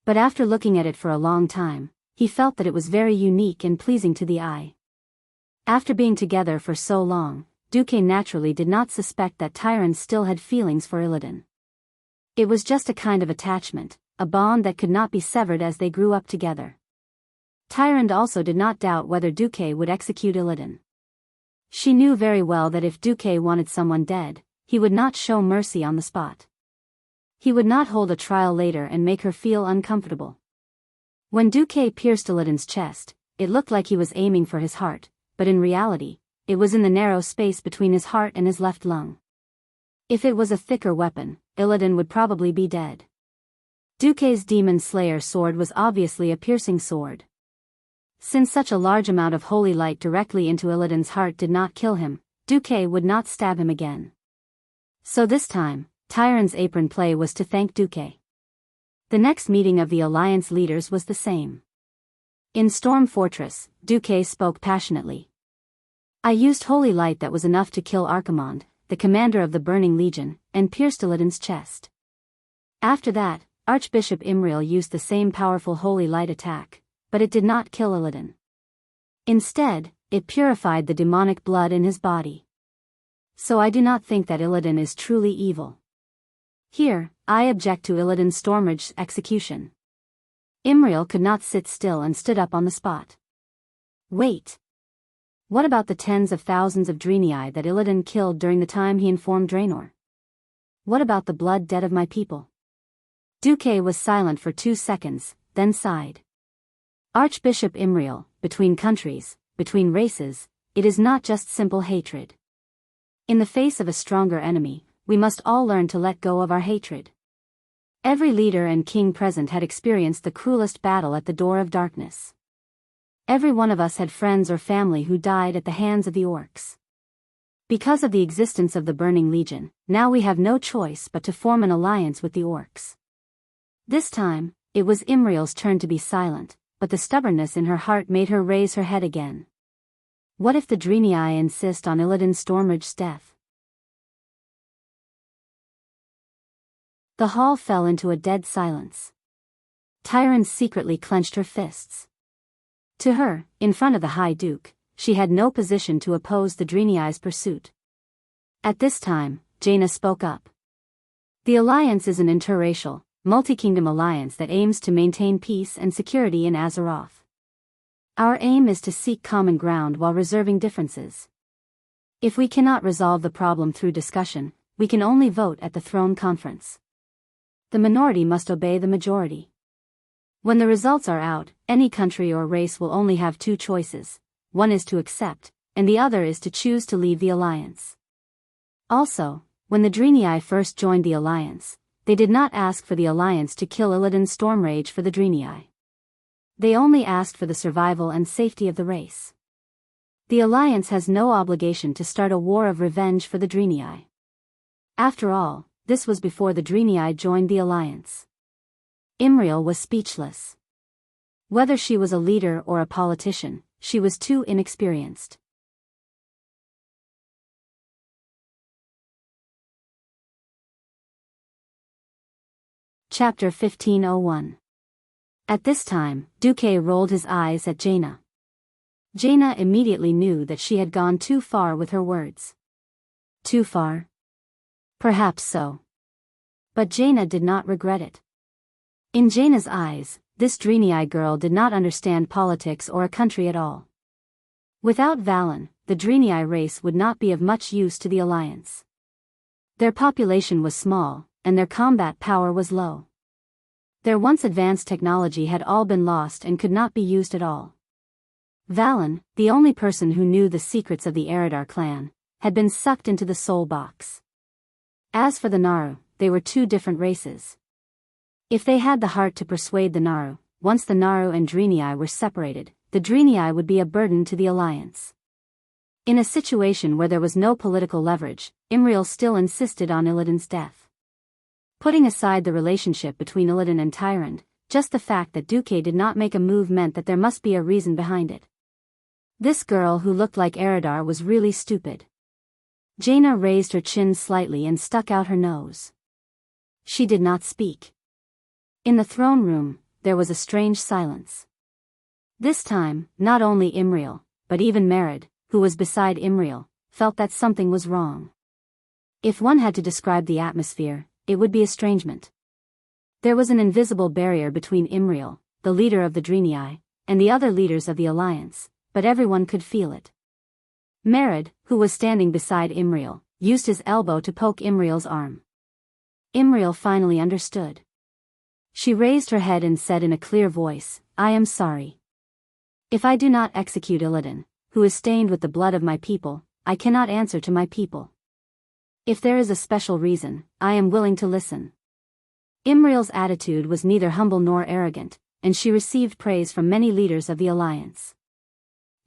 But after looking at it for a long time, he felt that it was very unique and pleasing to the eye. After being together for so long, Duque naturally did not suspect that Tyrant still had feelings for Illidan. It was just a kind of attachment, a bond that could not be severed as they grew up together. Tyrant also did not doubt whether Duque would execute Illidan. She knew very well that if Duque wanted someone dead, he would not show mercy on the spot. He would not hold a trial later and make her feel uncomfortable. When Duque pierced Illidan's chest, it looked like he was aiming for his heart, but in reality, it was in the narrow space between his heart and his left lung. If it was a thicker weapon, Illidan would probably be dead. Duque's Demon Slayer sword was obviously a piercing sword. Since such a large amount of holy light directly into Illidan's heart did not kill him, Duque would not stab him again. So this time, Tyrant's apron play was to thank Duque. The next meeting of the Alliance leaders was the same. In Storm Fortress, Duque spoke passionately. I used holy light that was enough to kill Archimond, the commander of the Burning Legion, and pierced Illidan's chest. After that, Archbishop Imriel used the same powerful holy light attack, but it did not kill Illidan. Instead, it purified the demonic blood in his body. So I do not think that Illidan is truly evil. Here, I object to Illidan's Stormage's execution. Imriel could not sit still and stood up on the spot. Wait. What about the tens of thousands of Draenei that Illidan killed during the time he informed Draenor? What about the blood debt of my people? Duque was silent for 2 seconds, then sighed. Archbishop Imriel, between countries, between races, it is not just simple hatred. In the face of a stronger enemy, we must all learn to let go of our hatred. Every leader and king present had experienced the cruelest battle at the door of darkness. Every one of us had friends or family who died at the hands of the orcs. Because of the existence of the Burning Legion, now we have no choice but to form an alliance with the orcs. This time, it was Imriel's turn to be silent, but the stubbornness in her heart made her raise her head again. What if the Dreenii insist on Illidan Stormrage's death? The hall fell into a dead silence. Tyron secretly clenched her fists. To her, in front of the High Duke, she had no position to oppose the Dreenii's pursuit. At this time, Jaina spoke up. The alliance is an interracial, multi-kingdom alliance that aims to maintain peace and security in Azeroth. Our aim is to seek common ground while reserving differences. If we cannot resolve the problem through discussion, we can only vote at the throne conference. The minority must obey the majority. When the results are out, any country or race will only have two choices. One is to accept, and the other is to choose to leave the alliance. Also, when the Dreenii first joined the alliance, they did not ask for the alliance to kill Illidan Stormrage for the Dreenii. They only asked for the survival and safety of the race. The alliance has no obligation to start a war of revenge for the Dreenii. After all, this was before the Dreenii joined the alliance. Imriel was speechless. Whether she was a leader or a politician, she was too inexperienced. Chapter 1501. At this time, Duque rolled his eyes at Jaina. Jaina immediately knew that she had gone too far with her words. Too far? Perhaps so. But Jaina did not regret it. In Jaina's eyes, this Dreenii girl did not understand politics or a country at all. Without Valen, the Dreenii race would not be of much use to the alliance. Their population was small, and their combat power was low. Their once advanced technology had all been lost and could not be used at all. Valen, the only person who knew the secrets of the Eridar clan, had been sucked into the soul box. As for the Naru, they were two different races. If they had the heart to persuade the Naru, once the Naru and Dreenii were separated, the Dreenii would be a burden to the alliance. In a situation where there was no political leverage, Imriel still insisted on Illidan's death. Putting aside the relationship between Illidan and Tyrande, just the fact that Duque did not make a move meant that there must be a reason behind it. This girl who looked like Eridar was really stupid. Jaina raised her chin slightly and stuck out her nose. She did not speak. In the throne room, there was a strange silence. This time, not only Imriel, but even Merid, who was beside Imriel, felt that something was wrong. If one had to describe the atmosphere, it would be estrangement. There was an invisible barrier between Imriel, the leader of the Dreenii, and the other leaders of the alliance, but everyone could feel it. Merid, who was standing beside Imriel, used his elbow to poke Imriel's arm. Imriel finally understood. She raised her head and said in a clear voice, "I am sorry. If I do not execute Illidan, who is stained with the blood of my people, I cannot answer to my people. If there is a special reason, I am willing to listen." Imriel's attitude was neither humble nor arrogant, and she received praise from many leaders of the alliance.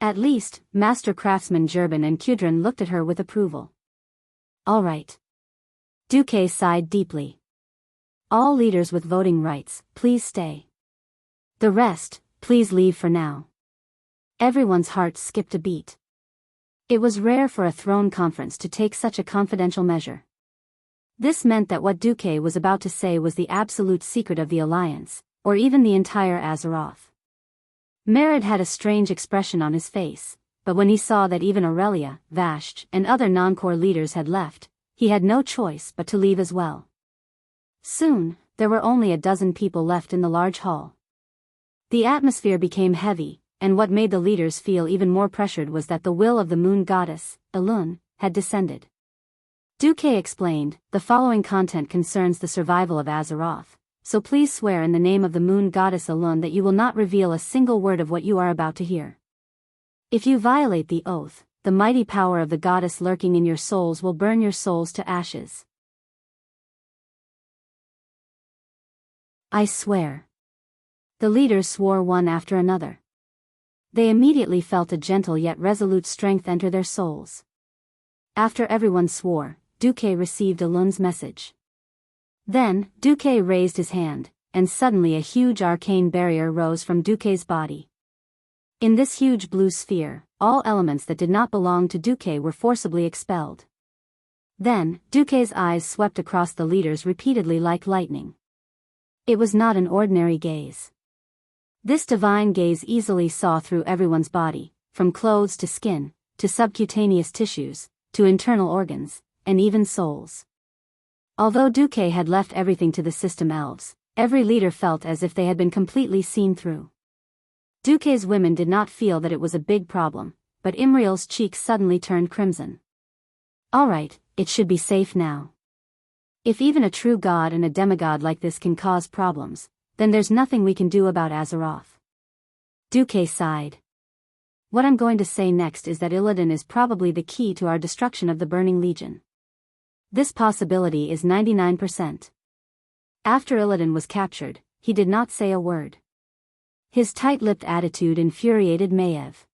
At least, Master Craftsman Jurban and Kudran looked at her with approval. All right. Duque sighed deeply. All leaders with voting rights, please stay. The rest, please leave for now. Everyone's heart skipped a beat. It was rare for a throne conference to take such a confidential measure. This meant that what Duque was about to say was the absolute secret of the alliance, or even the entire Azeroth. Merid had a strange expression on his face, but when he saw that even Aurelia, Vashj, and other non-core leaders had left, he had no choice but to leave as well. Soon, there were only a dozen people left in the large hall. The atmosphere became heavy, and what made the leaders feel even more pressured was that the will of the moon goddess, Elun, had descended. Duque explained, "The following content concerns the survival of Azeroth, so please swear in the name of the moon goddess Elun that you will not reveal a single word of what you are about to hear. If you violate the oath, the mighty power of the goddess lurking in your souls will burn your souls to ashes." "I swear." The leaders swore one after another. They immediately felt a gentle yet resolute strength enter their souls. After everyone swore, Duque received Elun's message. Then, Duque raised his hand, and suddenly a huge arcane barrier rose from Duque's body. In this huge blue sphere, all elements that did not belong to Duque were forcibly expelled. Then, Duque's eyes swept across the leaders repeatedly like lightning. It was not an ordinary gaze. This divine gaze easily saw through everyone's body, from clothes to skin, to subcutaneous tissues, to internal organs, and even souls. Although Duque had left everything to the system elves, every leader felt as if they had been completely seen through. Duque's women did not feel that it was a big problem, but Imriel's cheeks suddenly turned crimson. All right, it should be safe now. If even a true god and a demigod like this can cause problems, then there's nothing we can do about Azeroth. Duque sighed. What I'm going to say next is that Illidan is probably the key to our destruction of the Burning Legion. This possibility is 99%. After Illidan was captured, he did not say a word. His tight-lipped attitude infuriated Maiev.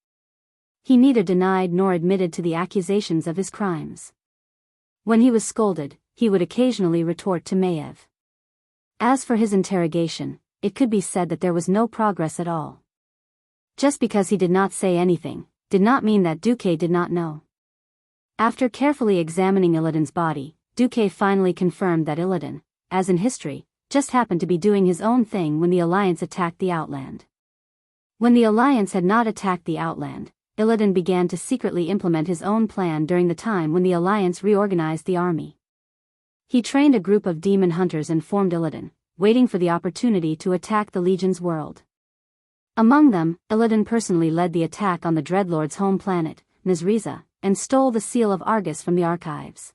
He neither denied nor admitted to the accusations of his crimes. When he was scolded, he would occasionally retort to Maiev. As for his interrogation, it could be said that there was no progress at all. Just because he did not say anything, did not mean that Duque did not know. After carefully examining Illidan's body, Duque finally confirmed that Illidan, as in history, just happened to be doing his own thing when the Alliance attacked the Outland. When the Alliance had not attacked the Outland, Illidan began to secretly implement his own plan during the time when the Alliance reorganized the army. He trained a group of demon hunters and formed Illidan, waiting for the opportunity to attack the Legion's world. Among them, Illidan personally led the attack on the Dreadlord's home planet, Nazriza, and stole the Seal of Argus from the archives.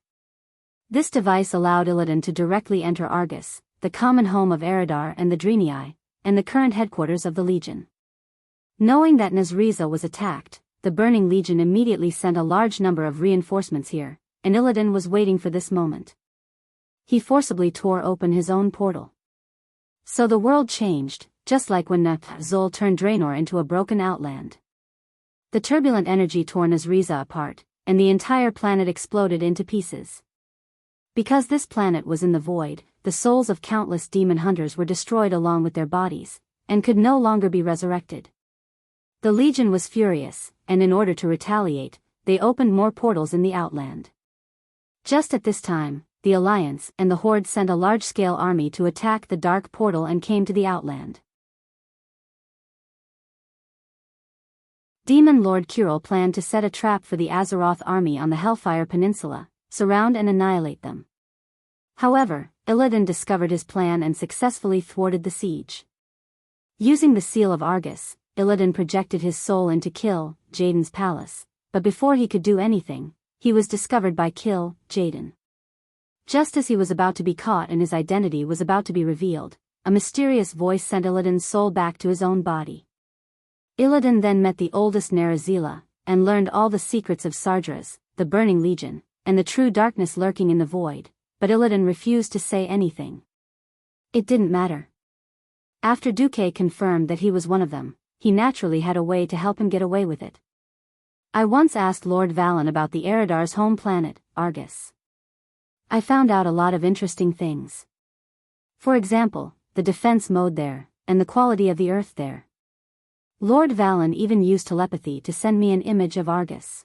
This device allowed Illidan to directly enter Argus, the common home of Eridar and the Draenei, and the current headquarters of the Legion. Knowing that Nazriza was attacked, the Burning Legion immediately sent a large number of reinforcements here, and Illidan was waiting for this moment. He forcibly tore open his own portal. So the world changed, just like when Zul turned Draenor into a broken outland. The turbulent energy tore Nazriza apart, and the entire planet exploded into pieces. Because this planet was in the void, the souls of countless demon hunters were destroyed along with their bodies, and could no longer be resurrected. The Legion was furious, and in order to retaliate, they opened more portals in the Outland. Just at this time, the Alliance and the Horde sent a large-scale army to attack the Dark Portal and came to the Outland. Demon Lord Kirill planned to set a trap for the Azeroth army on the Hellfire Peninsula, surround and annihilate them. However, Illidan discovered his plan and successfully thwarted the siege. Using the Seal of Argus, Illidan projected his soul into Kill, Jaden's palace, but before he could do anything, he was discovered by Kill, Jaden. Just as he was about to be caught and his identity was about to be revealed, a mysterious voice sent Illidan's soul back to his own body. Illidan then met the oldest Nerazila, and learned all the secrets of Sardras, the Burning Legion, and the true darkness lurking in the void, but Illidan refused to say anything. It didn't matter. After Duque confirmed that he was one of them, he naturally had a way to help him get away with it. I once asked Lord Valen about the Eridar's home planet, Argus. I found out a lot of interesting things. For example, the defense mode there, and the quality of the earth there. Lord Valen even used telepathy to send me an image of Argus.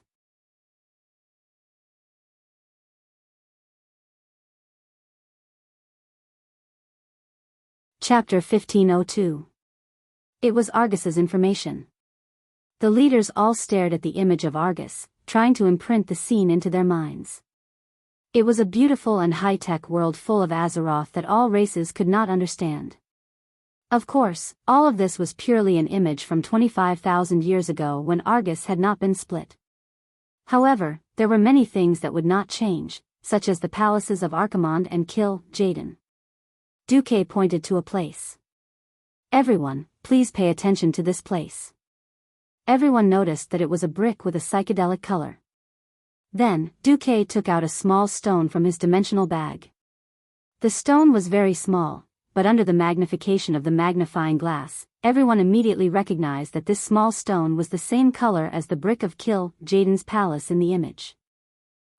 Chapter 1502. It was Argus's information. The leaders all stared at the image of Argus, trying to imprint the scene into their minds. It was a beautiful and high-tech world full of Azeroth that all races could not understand. Of course, all of this was purely an image from 25,000 years ago when Argus had not been split. However, there were many things that would not change, such as the palaces of Archimonde and Kill, Jaden. Duque pointed to a place. Everyone, please pay attention to this place. Everyone noticed that it was a brick with a psychedelic color. Then, Duque took out a small stone from his dimensional bag. The stone was very small, but under the magnification of the magnifying glass, everyone immediately recognized that this small stone was the same color as the brick of Kill, Jaden's palace in the image.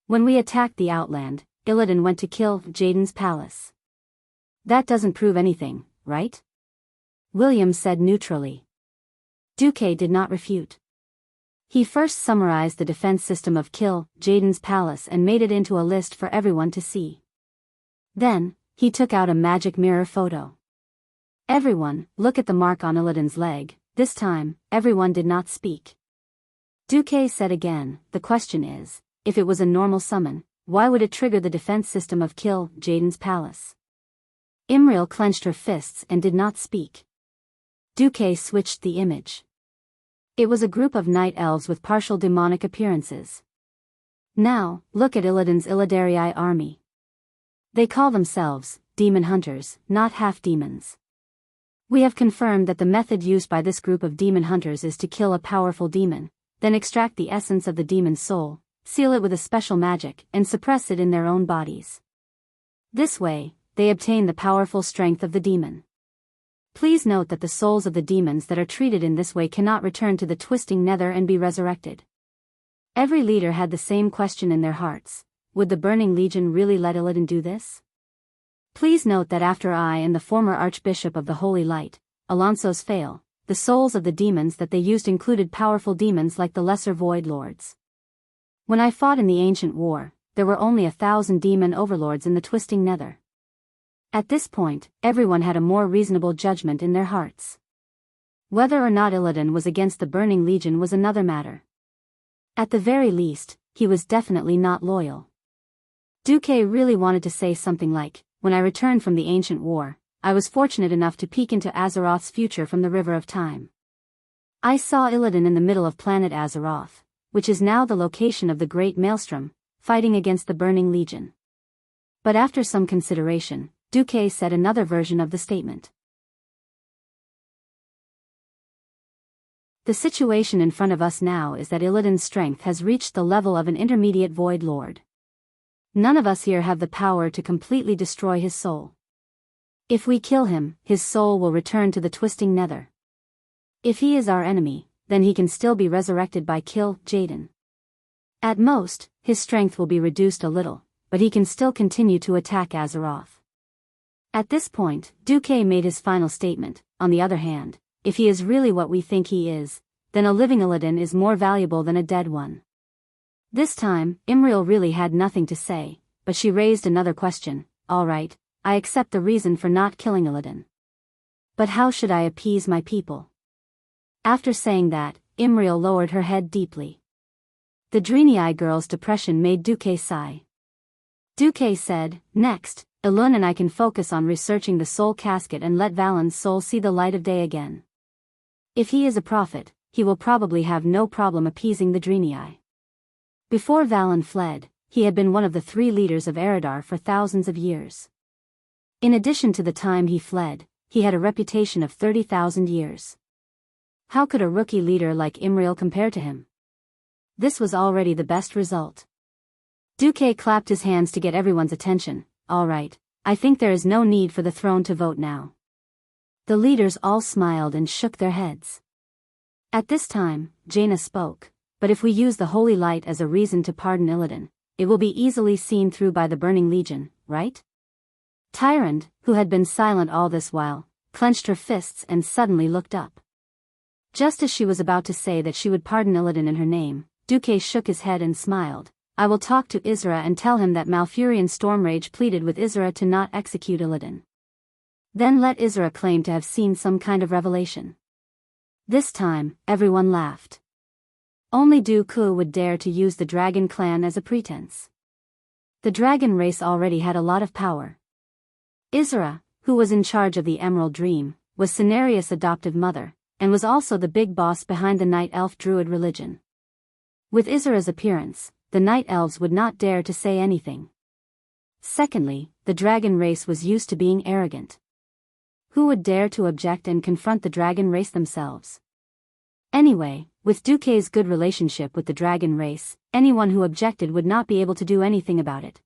When we attacked the Outland, Illidan went to Kill, Jaden's palace. That doesn't prove anything, right? William said neutrally. Duque did not refute. He first summarized the defense system of Jaden's palace and made it into a list for everyone to see. Then, he took out a magic mirror photo. Everyone, look at the mark on Illidan's leg. This time, everyone did not speak. Duque said again, the question is, if it was a normal summon, why would it trigger the defense system of Jaden's palace? Imriel clenched her fists and did not speak. Duque switched the image. It was a group of night elves with partial demonic appearances. Now, look at Illidan's Illidarii army. They call themselves demon hunters, not half-demons. We have confirmed that the method used by this group of demon hunters is to kill a powerful demon, then extract the essence of the demon's soul, seal it with a special magic, and suppress it in their own bodies. This way, they obtain the powerful strength of the demon. Please note that the souls of the demons that are treated in this way cannot return to the twisting nether and be resurrected. Every leader had the same question in their hearts: would the Burning Legion really let Illidan do this? Please note that after I and the former Archbishop of the Holy Light, Alonso's fail, the souls of the demons that they used included powerful demons like the Lesser Void Lords. When I fought in the Ancient War, there were only 1,000 demon overlords in the twisting nether. At this point, everyone had a more reasonable judgment in their hearts. Whether or not Illidan was against the Burning Legion was another matter. At the very least, he was definitely not loyal. Duque really wanted to say something like, when I returned from the Ancient War, I was fortunate enough to peek into Azeroth's future from the River of Time. I saw Illidan in the middle of planet Azeroth, which is now the location of the Great Maelstrom, fighting against the Burning Legion. But after some consideration, Duque said another version of the statement. The situation in front of us now is that Illidan's strength has reached the level of an intermediate Void Lord. None of us here have the power to completely destroy his soul. If we kill him, his soul will return to the twisting nether. If he is our enemy, then he can still be resurrected by Jaden. At most, his strength will be reduced a little, but he can still continue to attack Azeroth. At this point, Duque made his final statement. On the other hand, if he is really what we think he is, then a living Illidan is more valuable than a dead one. This time, Imriel really had nothing to say, but she raised another question. All right, I accept the reason for not killing Illidan. But how should I appease my people? After saying that, Imriel lowered her head deeply. The Drenii girl's depression made Duque sigh. Duque said, next, Ilun and I can focus on researching the soul casket and let Valen's soul see the light of day again. If he is a prophet, he will probably have no problem appeasing the Drenii. Before Valen fled, he had been one of the 3 leaders of Eridar for thousands of years. In addition to the time he fled, he had a reputation of 30,000 years. How could a rookie leader like Imriel compare to him? This was already the best result. Duque clapped his hands to get everyone's attention. All right, I think there is no need for the throne to vote now. The leaders all smiled and shook their heads. At this time, Jaina spoke. But if we use the Holy Light as a reason to pardon Illidan, it will be easily seen through by the Burning Legion, right? Tyrande, who had been silent all this while, clenched her fists and suddenly looked up. Just as she was about to say that she would pardon Illidan in her name, Duque shook his head and smiled. I will talk to Isra and tell him that Malfurion Stormrage pleaded with Isra to not execute Illidan. Then let Isra claim to have seen some kind of revelation. This time, everyone laughed. Only Dooku would dare to use the Dragon Clan as a pretense. The Dragon race already had a lot of power. Isra, who was in charge of the Emerald Dream, was Cenarius' adoptive mother, and was also the big boss behind the Night Elf Druid religion. With Isra's appearance, the Night Elves would not dare to say anything. Secondly, the Dragon race was used to being arrogant. Who would dare to object and confront the Dragon race themselves? Anyway, with Duque's good relationship with the Dragon race, anyone who objected would not be able to do anything about it.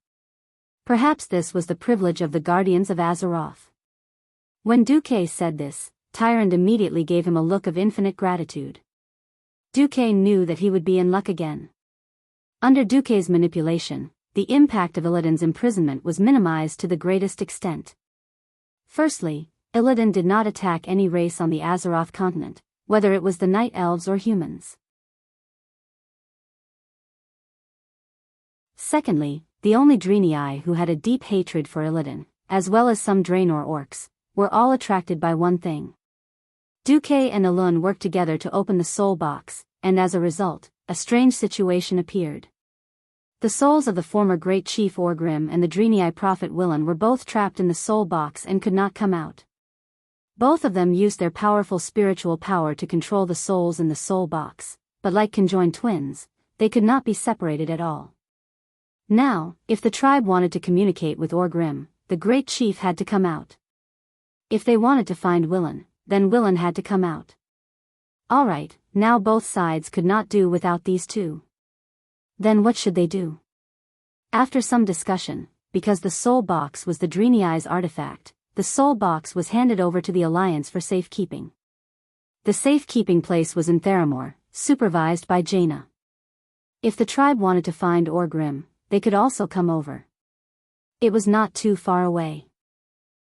Perhaps this was the privilege of the Guardians of Azeroth. When Duque said this, Tyrande immediately gave him a look of infinite gratitude. Duque knew that he would be in luck again. Under Duque's manipulation, the impact of Illidan's imprisonment was minimized to the greatest extent. Firstly, Illidan did not attack any race on the Azeroth continent, whether it was the Night Elves or humans. Secondly, the only Draenei who had a deep hatred for Illidan, as well as some Draenor orcs, were all attracted by one thing. Duque and Elun worked together to open the soul box, and as a result, a strange situation appeared. The souls of the former Great Chief Orgrim and the Draenei prophet Willan were both trapped in the soul box and could not come out. Both of them used their powerful spiritual power to control the souls in the soul box, but like conjoined twins, they could not be separated at all. Now, if the tribe wanted to communicate with Orgrim, the Great Chief had to come out. If they wanted to find Willan, then Willan had to come out. Alright, now both sides could not do without these two. Then what should they do? After some discussion, because the soul box was the Draenei's artifact, the soul box was handed over to the Alliance for safekeeping. The safekeeping place was in Theramore, supervised by Jaina. If the tribe wanted to find Orgrim, they could also come over. It was not too far away.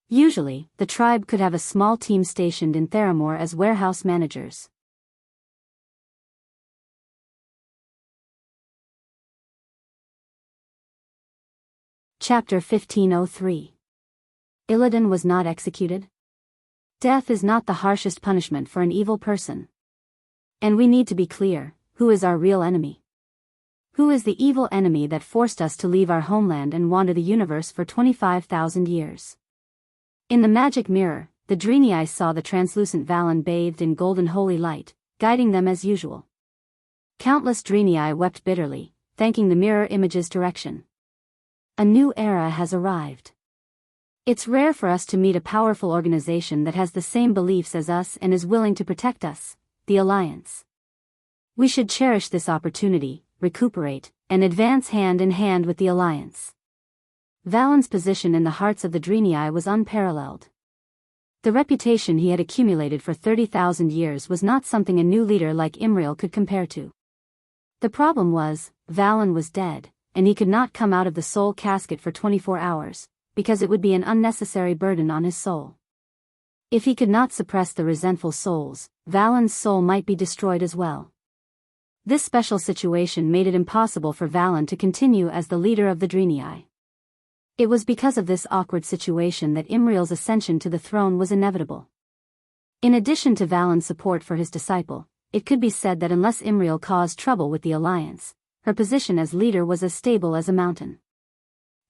Usually, the tribe could have a small team stationed in Theramore as warehouse managers. Chapter 1503. Illidan was not executed? Death is not the harshest punishment for an evil person. And we need to be clear, who is our real enemy? Who is the evil enemy that forced us to leave our homeland and wander the universe for 25,000 years? In the magic mirror, the Draenei saw the translucent Valen bathed in golden holy light, guiding them as usual. Countless Draenei wept bitterly, thanking the mirror image's direction. A new era has arrived. It's rare for us to meet a powerful organization that has the same beliefs as us and is willing to protect us, the Alliance. We should cherish this opportunity, recuperate, and advance hand in hand with the Alliance. Valen's position in the hearts of the Draenei was unparalleled. The reputation he had accumulated for 30,000 years was not something a new leader like Imriel could compare to. The problem was, Valen was dead, and he could not come out of the soul casket for 24 hours, because it would be an unnecessary burden on his soul. If he could not suppress the resentful souls, Valen's soul might be destroyed as well. This special situation made it impossible for Valen to continue as the leader of the Draenei. It was because of this awkward situation that Imriel's ascension to the throne was inevitable. In addition to Valen's support for his disciple, it could be said that unless Imriel caused trouble with the Alliance, her position as leader was as stable as a mountain.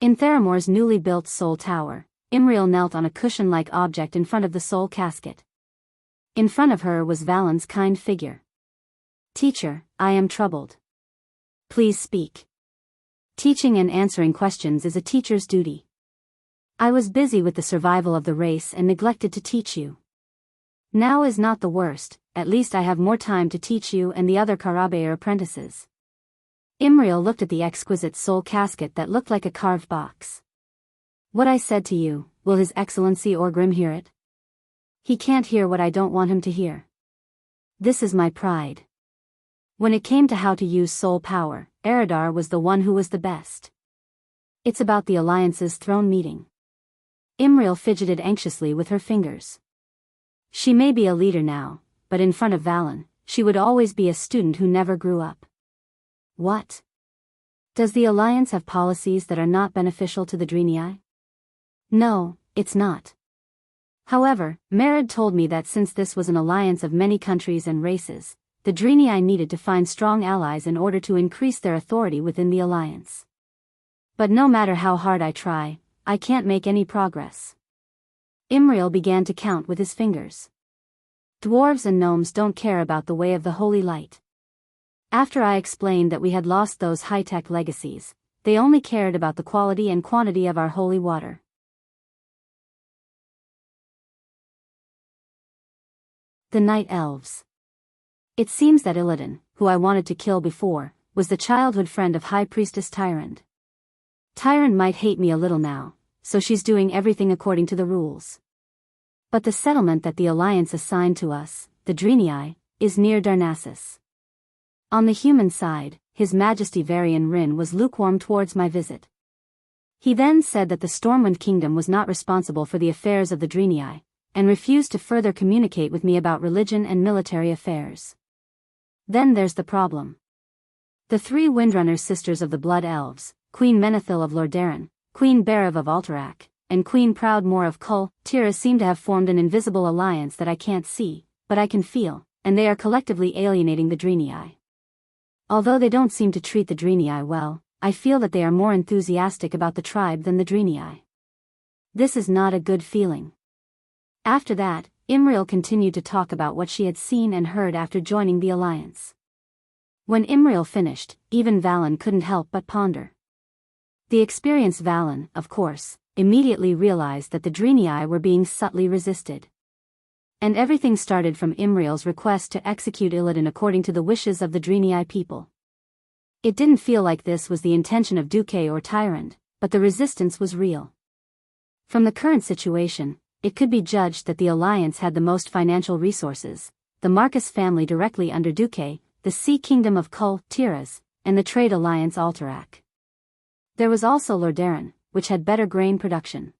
In Theramore's newly built soul tower, Imriel knelt on a cushion-like object in front of the soul casket. In front of her was Valen's kind figure. "Teacher, I am troubled. Please speak." Teaching and answering questions is a teacher's duty. I was busy with the survival of the race and neglected to teach you. Now is not the worst, at least I have more time to teach you and the other Karabeir apprentices. Imriel looked at the exquisite soul casket that looked like a carved box. "What I said to you, will His Excellency Orgrim hear it? He can't hear what I don't want him to hear. This is my pride." When it came to how to use soul power, Eridar was the one who was the best. "It's about the Alliance's throne meeting." Imriel fidgeted anxiously with her fingers. She may be a leader now, but in front of Valen, she would always be a student who never grew up. What? Does the Alliance have policies that are not beneficial to the Draenei? No, it's not. However, Merid told me that since this was an alliance of many countries and races, the Draenei needed to find strong allies in order to increase their authority within the Alliance. But no matter how hard I try, I can't make any progress. Imriel began to count with his fingers. Dwarves and gnomes don't care about the way of the holy light. After I explained that we had lost those high-tech legacies, they only cared about the quality and quantity of our holy water. The Night Elves. It seems that Illidan, who I wanted to kill before, was the childhood friend of High Priestess Tyrant. Tyrant might hate me a little now, so she's doing everything according to the rules. But the settlement that the Alliance assigned to us, the Draenei, is near Darnassus. On the human side, His Majesty Varian Rin was lukewarm towards my visit. He then said that the Stormwind Kingdom was not responsible for the affairs of the Draenei, and refused to further communicate with me about religion and military affairs. Then there's the problem. The three Windrunner sisters of the Blood Elves, Queen Menethil of Lordaeron, Queen Berev of Alterac, and Queen Proudmoore of Cultivation seem to have formed an invisible alliance that I can't see, but I can feel, and they are collectively alienating the Draenei. Although they don't seem to treat the Draenei well, I feel that they are more enthusiastic about the tribe than the Draenei. This is not a good feeling. After that, Imriel continued to talk about what she had seen and heard after joining the alliance. When Imriel finished, even Valen couldn't help but ponder. The experienced Valen, of course, immediately realized that the Draenei were being subtly resisted. And everything started from Imriel's request to execute Illidan according to the wishes of the Draenei people. It didn't feel like this was the intention of Duque or Tyrant, but the resistance was real. From the current situation, it could be judged that the alliance had the most financial resources, the Marcus family directly under Duque, the Sea Kingdom of Cultivation, and the trade alliance Alterac. There was also Lordaeron, which had better grain production.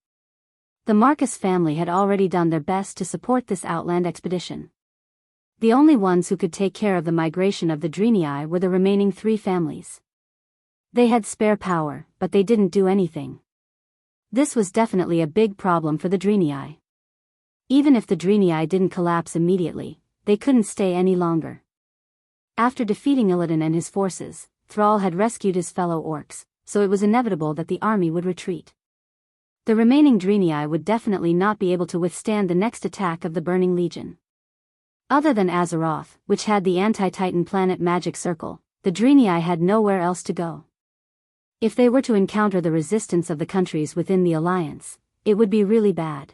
The Marcus family had already done their best to support this outland expedition. The only ones who could take care of the migration of the Draenei were the remaining three families. They had spare power, but they didn't do anything. This was definitely a big problem for the Draenei. Even if the Draenei didn't collapse immediately, they couldn't stay any longer. After defeating Illidan and his forces, Thrall had rescued his fellow orcs, so it was inevitable that the army would retreat. The remaining Draenei would definitely not be able to withstand the next attack of the Burning Legion. Other than Azeroth, which had the anti-Titan planet magic circle, the Draenei had nowhere else to go. If they were to encounter the resistance of the countries within the alliance, it would be really bad.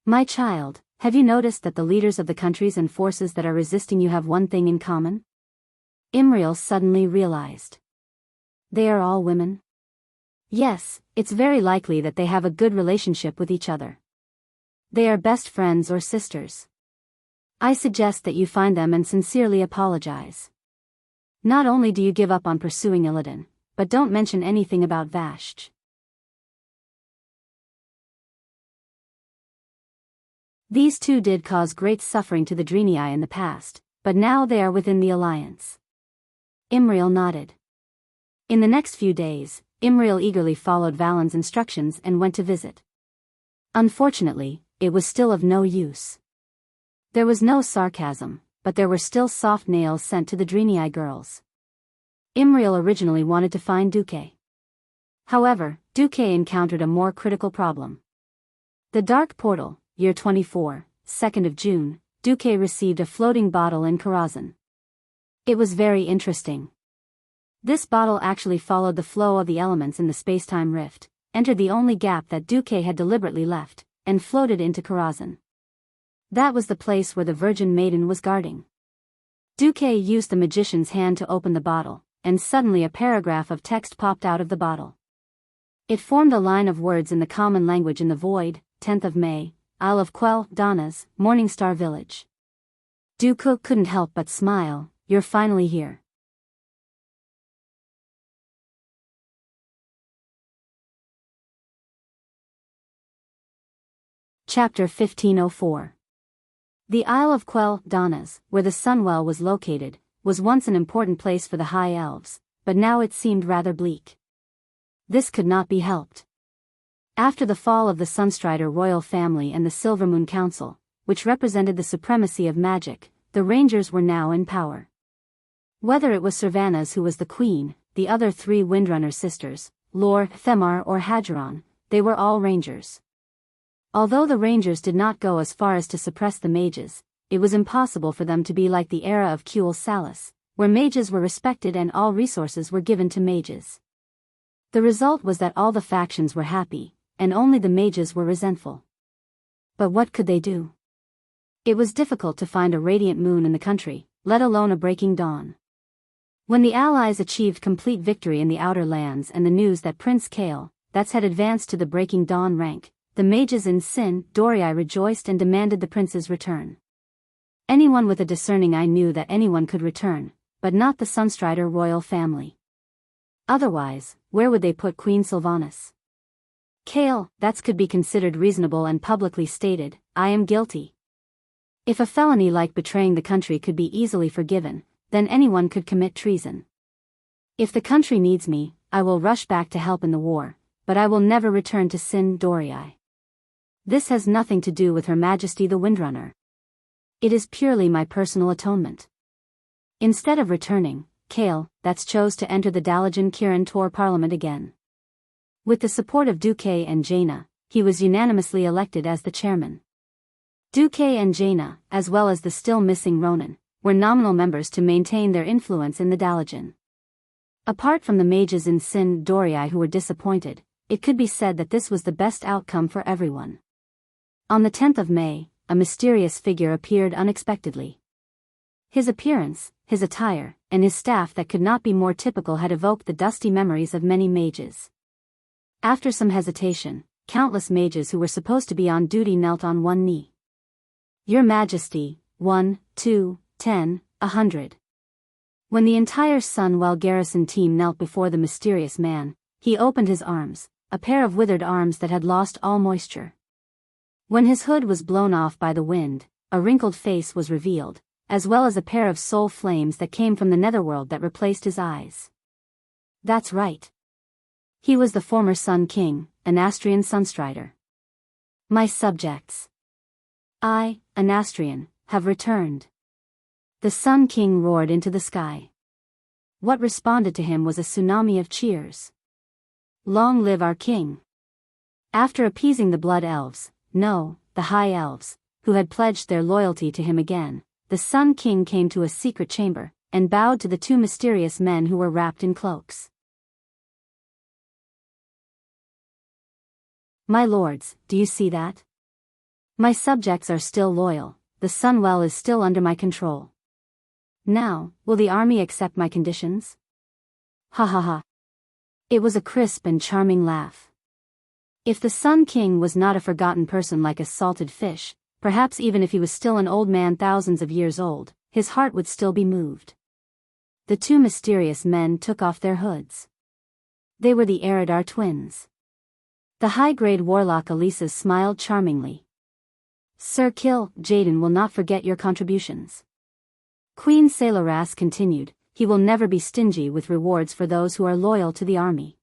My child, have you noticed that the leaders of the countries and forces that are resisting you have one thing in common? Imriel suddenly realized. They are all women? Yes, it's very likely that they have a good relationship with each other. They are best friends or sisters. I suggest that you find them and sincerely apologize. Not only do you give up on pursuing Illidan, but don't mention anything about Vashj. These two did cause great suffering to the Draenei in the past, but now they are within the alliance. Imriel nodded. In the next few days, Imriel eagerly followed Valen's instructions and went to visit. Unfortunately, it was still of no use. There was no sarcasm, but there were still soft nails sent to the Draenei girls. Imriel originally wanted to find Duque. However, Duque encountered a more critical problem. The Dark Portal, Year 24, 2nd of June, Duque received a floating bottle in Karazhan. It was very interesting. This bottle actually followed the flow of the elements in the spacetime rift, entered the only gap that Duque had deliberately left, and floated into Karazhan. That was the place where the Virgin Maiden was guarding. Duque used the magician's hand to open the bottle, and suddenly a paragraph of text popped out of the bottle. It formed a line of words in the common language in the void, 10th of May, Isle of Quell, Donna's, Morningstar Village. Duque couldn't help but smile. You're finally here. Chapter 1504. The Isle of Quell, Donna's, where the Sunwell was located, was once an important place for the High Elves, but now it seemed rather bleak. This could not be helped. After the fall of the Sunstrider royal family and the Silvermoon Council, which represented the supremacy of magic, the Rangers were now in power. Whether it was Servanas who was the queen, the other three Windrunner sisters, Lor, Themar or Hadron, they were all Rangers. Although the Rangers did not go as far as to suppress the mages, it was impossible for them to be like the era of Kuel Salis, where mages were respected and all resources were given to mages. The result was that all the factions were happy, and only the mages were resentful. But what could they do? It was difficult to find a radiant moon in the country, let alone a breaking dawn. When the Allies achieved complete victory in the Outer Lands and the news that Prince Kael, had advanced to the Breaking Dawn rank, the mages in Sin Dorii rejoiced and demanded the prince's return. Anyone with a discerning eye knew that anyone could return, but not the Sunstrider royal family. Otherwise, where would they put Queen Sylvanas? Kael, that could be considered reasonable and publicly stated, I am guilty. If a felony like betraying the country could be easily forgiven, then anyone could commit treason. If the country needs me, I will rush back to help in the war, but I will never return to Sin Doryai. This has nothing to do with Her Majesty the Windrunner. It is purely my personal atonement. Instead of returning, Kale, that's chose to enter the Dalajan Kiran Tor Parliament again. With the support of Duque and Jaina, he was unanimously elected as the chairman. Duque and Jaina, as well as the still missing Ronan, were nominal members to maintain their influence in the Dalajan. Apart from the mages in Sin Doryai who were disappointed, it could be said that this was the best outcome for everyone. On the 10th of May, a mysterious figure appeared unexpectedly. His appearance, his attire, and his staff that could not be more typical had evoked the dusty memories of many mages. After some hesitation, countless mages who were supposed to be on duty knelt on one knee. Your Majesty, 1, 2, 10, 100. When the entire Sunwell garrison team knelt before the mysterious man, he opened his arms, a pair of withered arms that had lost all moisture. When his hood was blown off by the wind, a wrinkled face was revealed, as well as a pair of soul flames that came from the netherworld that replaced his eyes. That's right. He was the former Sun King, Anastrian Sunstrider. My subjects. I, Anastrian, have returned. The Sun King roared into the sky. What responded to him was a tsunami of cheers. Long live our king! After appeasing the Blood Elves, no, the High Elves, who had pledged their loyalty to him again, the Sun King came to a secret chamber, and bowed to the two mysterious men who were wrapped in cloaks. My lords, do you see that? My subjects are still loyal, the Sunwell is still under my control. Now, will the army accept my conditions? Ha ha ha. It was a crisp and charming laugh. If the Sun King was not a forgotten person like a salted fish, perhaps even if he was still an old man thousands of years old, his heart would still be moved. The two mysterious men took off their hoods. They were the Eridar twins. The high-grade warlock Alisas smiled charmingly. Sir Kill, Jaden will not forget your contributions. Queen Sailoras continued, he will never be stingy with rewards for those who are loyal to the army.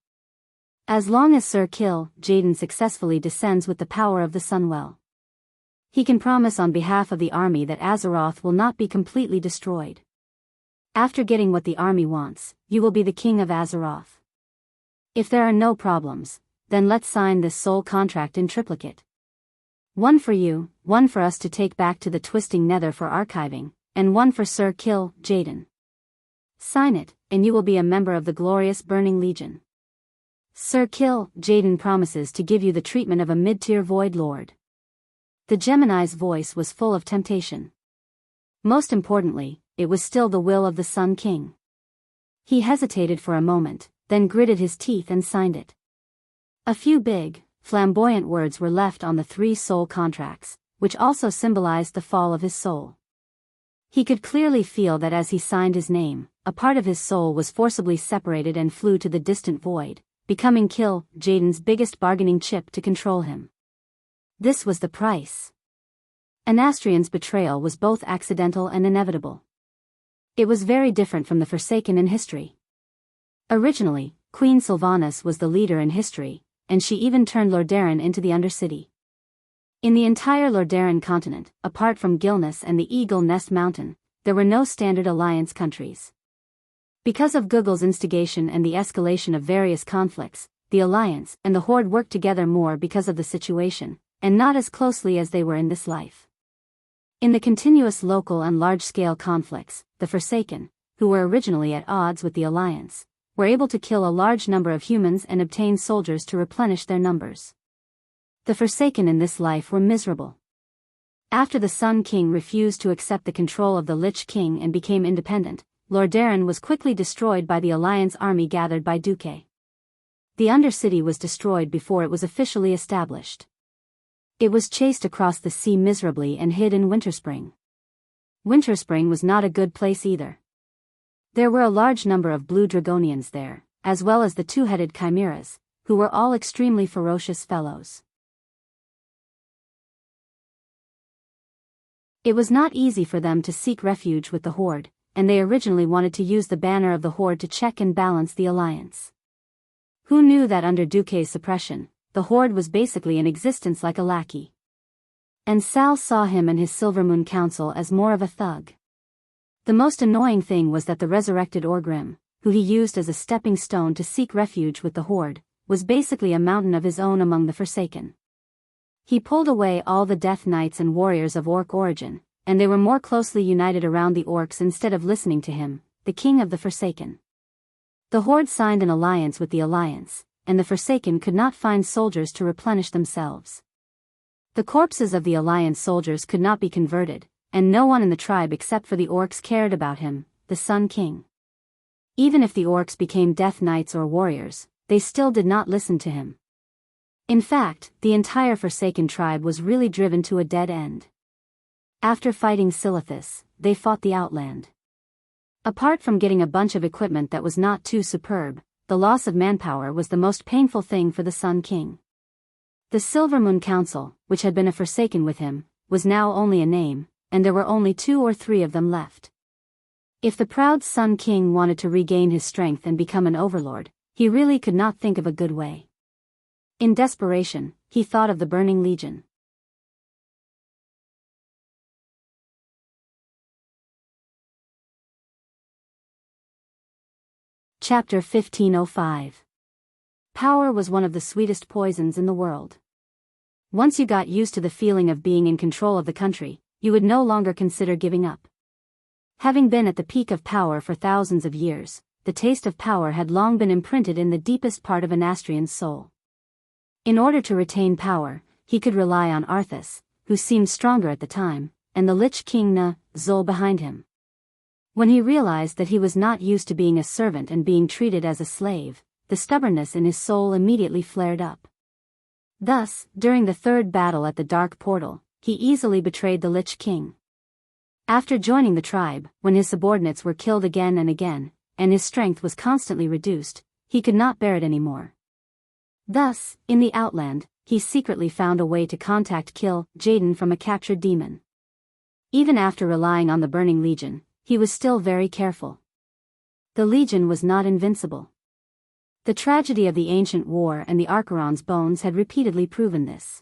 As long as Sir Kill, Jaden successfully descends with the power of the Sunwell. He can promise on behalf of the army that Azeroth will not be completely destroyed. After getting what the army wants, you will be the king of Azeroth. If there are no problems, then let's sign this soul contract in triplicate. One for you, one for us to take back to the Twisting Nether for archiving, and one for Sir Kill, Jaden. Sign it, and you will be a member of the glorious Burning Legion. Sir Kill, Jaden promises to give you the treatment of a mid-tier Void Lord. The Gemini's voice was full of temptation. Most importantly, it was still the will of the Sun King. He hesitated for a moment, then gritted his teeth and signed it. A few big, flamboyant words were left on the 3 soul contracts, which also symbolized the fall of his soul. He could clearly feel that as he signed his name, a part of his soul was forcibly separated and flew to the distant void, becoming Kill, Jaden's biggest bargaining chip to control him. This was the price. Anastrian's betrayal was both accidental and inevitable. It was very different from the Forsaken in history. Originally, Queen Sylvanas was the leader in history, and she even turned Lordaeron into the Undercity. In the entire Lordaeron continent, apart from Gilneas and the Eagle Nest Mountain, there were no standard alliance countries. Because of Google's instigation and the escalation of various conflicts, the Alliance and the Horde worked together more because of the situation, and not as closely as they were in this life. In the continuous local and large-scale conflicts, the Forsaken, who were originally at odds with the Alliance, were able to kill a large number of humans and obtain soldiers to replenish their numbers. The Forsaken in this life were miserable. After the Sun King refused to accept the control of the Lich King and became independent, Lordaeron was quickly destroyed by the Alliance army gathered by Duque. The Undercity was destroyed before it was officially established. It was chased across the sea miserably and hid in Winterspring. Winterspring was not a good place either. There were a large number of blue Dragonians there, as well as the two-headed Chimeras, who were all extremely ferocious fellows. It was not easy for them to seek refuge with the Horde, and they originally wanted to use the banner of the Horde to check and balance the alliance. Who knew that under Duque's suppression, the Horde was basically in existence like a lackey? And Sal saw him and his Silvermoon Council as more of a thug. The most annoying thing was that the resurrected Orgrim, who he used as a stepping stone to seek refuge with the Horde, was basically a mountain of his own among the Forsaken. He pulled away all the Death Knights and warriors of Orc origin, and they were more closely united around the Orcs instead of listening to him, the king of the Forsaken. The Horde signed an alliance with the Alliance, and the Forsaken could not find soldiers to replenish themselves. The corpses of the Alliance soldiers could not be converted, and no one in the tribe except for the Orcs cared about him, the Sun King. Even if the Orcs became Death Knights or warriors, they still did not listen to him. In fact, the entire Forsaken tribe was really driven to a dead end. After fighting Silithus, they fought the Outland. Apart from getting a bunch of equipment that was not too superb, the loss of manpower was the most painful thing for the Sun King. The Silvermoon Council, which had been a Forsaken with him, was now only a name, and there were only 2 or 3 of them left. If the proud Sun King wanted to regain his strength and become an overlord, he really could not think of a good way. In desperation, he thought of the Burning Legion. Chapter 1505. Power was one of the sweetest poisons in the world. Once you got used to the feeling of being in control of the country, you would no longer consider giving up. Having been at the peak of power for thousands of years, the taste of power had long been imprinted in the deepest part of an Astrian's soul. In order to retain power, he could rely on Arthas, who seemed stronger at the time, and the Lich King Zul behind him. When he realized that he was not used to being a servant and being treated as a slave, the stubbornness in his soul immediately flared up. Thus, during the 3rd battle at the Dark Portal, he easily betrayed the Lich King. After joining the tribe, when his subordinates were killed again and again, and his strength was constantly reduced, he could not bear it anymore. Thus, in the Outland, he secretly found a way to kill Jaden from a captured demon. Even after relying on the Burning Legion, he was still very careful. The Legion was not invincible. The tragedy of the ancient war and the Archeron's bones had repeatedly proven this.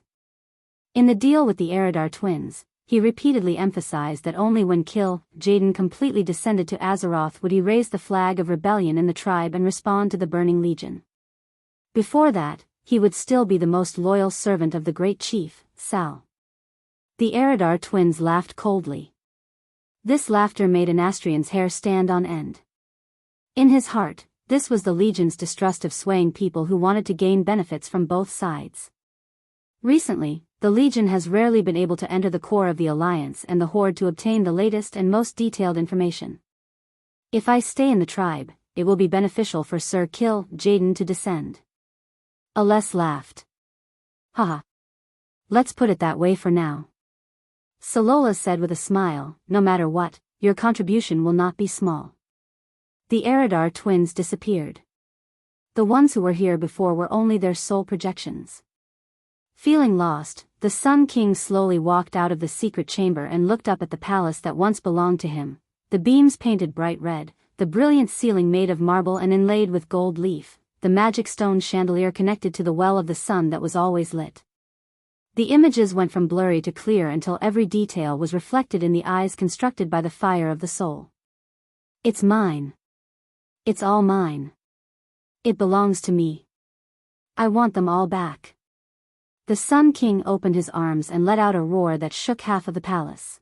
In the deal with the Eridar twins, he repeatedly emphasized that only when Jaden completely descended to Azeroth would he raise the flag of rebellion in the tribe and respond to the Burning Legion. Before that, he would still be the most loyal servant of the great chief, Sal. The Eridar twins laughed coldly. This laughter made an Astrian's hair stand on end. In his heart, this was the Legion's distrust of swaying people who wanted to gain benefits from both sides. Recently, the Legion has rarely been able to enter the core of the Alliance and the Horde to obtain the latest and most detailed information. If I stay in the tribe, it will be beneficial for Sir Jaden to descend. Aless laughed. Haha. Let's put it that way for now. Salola said with a smile, no matter what, your contribution will not be small. The Eridar twins disappeared. The ones who were here before were only their soul projections. Feeling lost, the Sun King slowly walked out of the secret chamber and looked up at the palace that once belonged to him, the beams painted bright red, the brilliant ceiling made of marble and inlaid with gold leaf, the magic stone chandelier connected to the well of the sun that was always lit. The images went from blurry to clear until every detail was reflected in the eyes constructed by the fire of the soul. It's mine. It's all mine. It belongs to me. I want them all back. The Sun King opened his arms and let out a roar that shook half of the palace.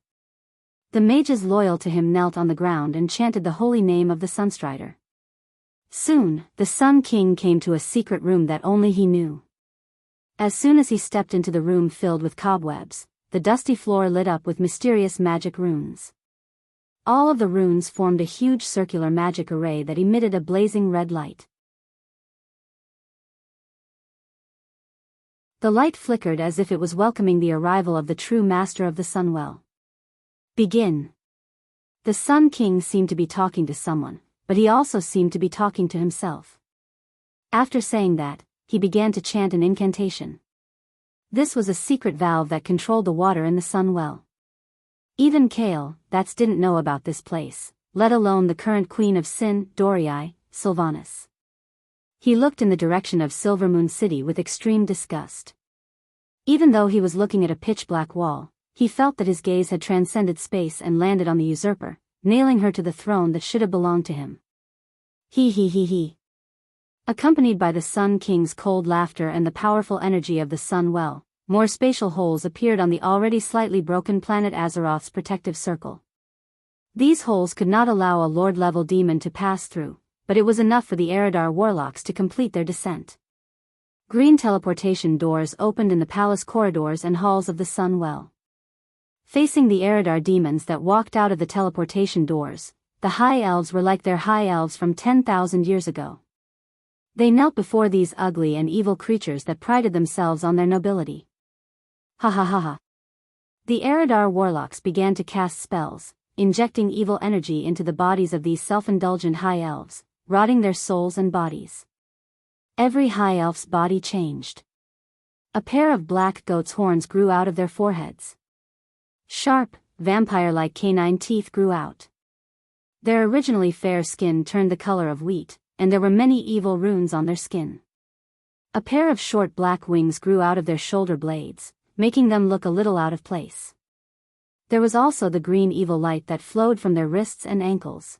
The mages loyal to him knelt on the ground and chanted the holy name of the Sunstrider. Soon, the Sun King came to a secret room that only he knew. As soon as he stepped into the room filled with cobwebs, the dusty floor lit up with mysterious magic runes. All of the runes formed a huge circular magic array that emitted a blazing red light. The light flickered as if it was welcoming the arrival of the true master of the Sunwell. Begin. The Sun King seemed to be talking to someone, but he also seemed to be talking to himself. After saying that, he began to chant an incantation. This was a secret valve that controlled the water in the Sunwell. Even Kale, that's didn't know about this place, let alone the current queen of Sin, Dorii, Sylvanas. He looked in the direction of Silvermoon City with extreme disgust. Even though he was looking at a pitch-black wall, he felt that his gaze had transcended space and landed on the usurper, nailing her to the throne that should have belonged to him. He. Accompanied by the Sun King's cold laughter and the powerful energy of the Sun Well, more spatial holes appeared on the already slightly broken planet Azeroth's protective circle. These holes could not allow a Lord-level demon to pass through, but it was enough for the Eridar warlocks to complete their descent. Green teleportation doors opened in the palace corridors and halls of the Sun Well. Facing the Eridar demons that walked out of the teleportation doors, the High Elves were like their High Elves from 10,000 years ago. They knelt before these ugly and evil creatures that prided themselves on their nobility. Ha. The Eridar warlocks began to cast spells, injecting evil energy into the bodies of these self-indulgent High Elves, rotting their souls and bodies. Every High Elf's body changed. A pair of black goat's horns grew out of their foreheads. Sharp, vampire-like canine teeth grew out. Their originally fair skin turned the color of wheat, and there were many evil runes on their skin. A pair of short black wings grew out of their shoulder blades, making them look a little out of place. There was also the green evil light that flowed from their wrists and ankles.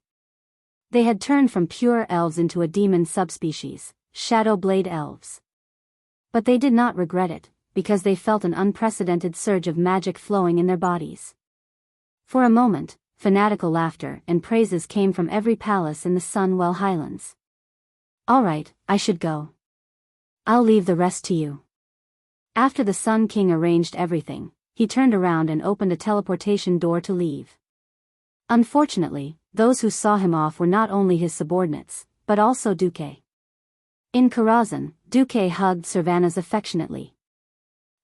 They had turned from pure elves into a demon subspecies, Shadow Blade Elves. But they did not regret it, because they felt an unprecedented surge of magic flowing in their bodies. For a moment, fanatical laughter and praises came from every palace in the Sunwell Highlands. All right, I should go. I'll leave the rest to you. After the Sun King arranged everything, he turned around and opened a teleportation door to leave. Unfortunately, those who saw him off were not only his subordinates, but also Duque. In Karazhan, Duque hugged Sylvanas affectionately.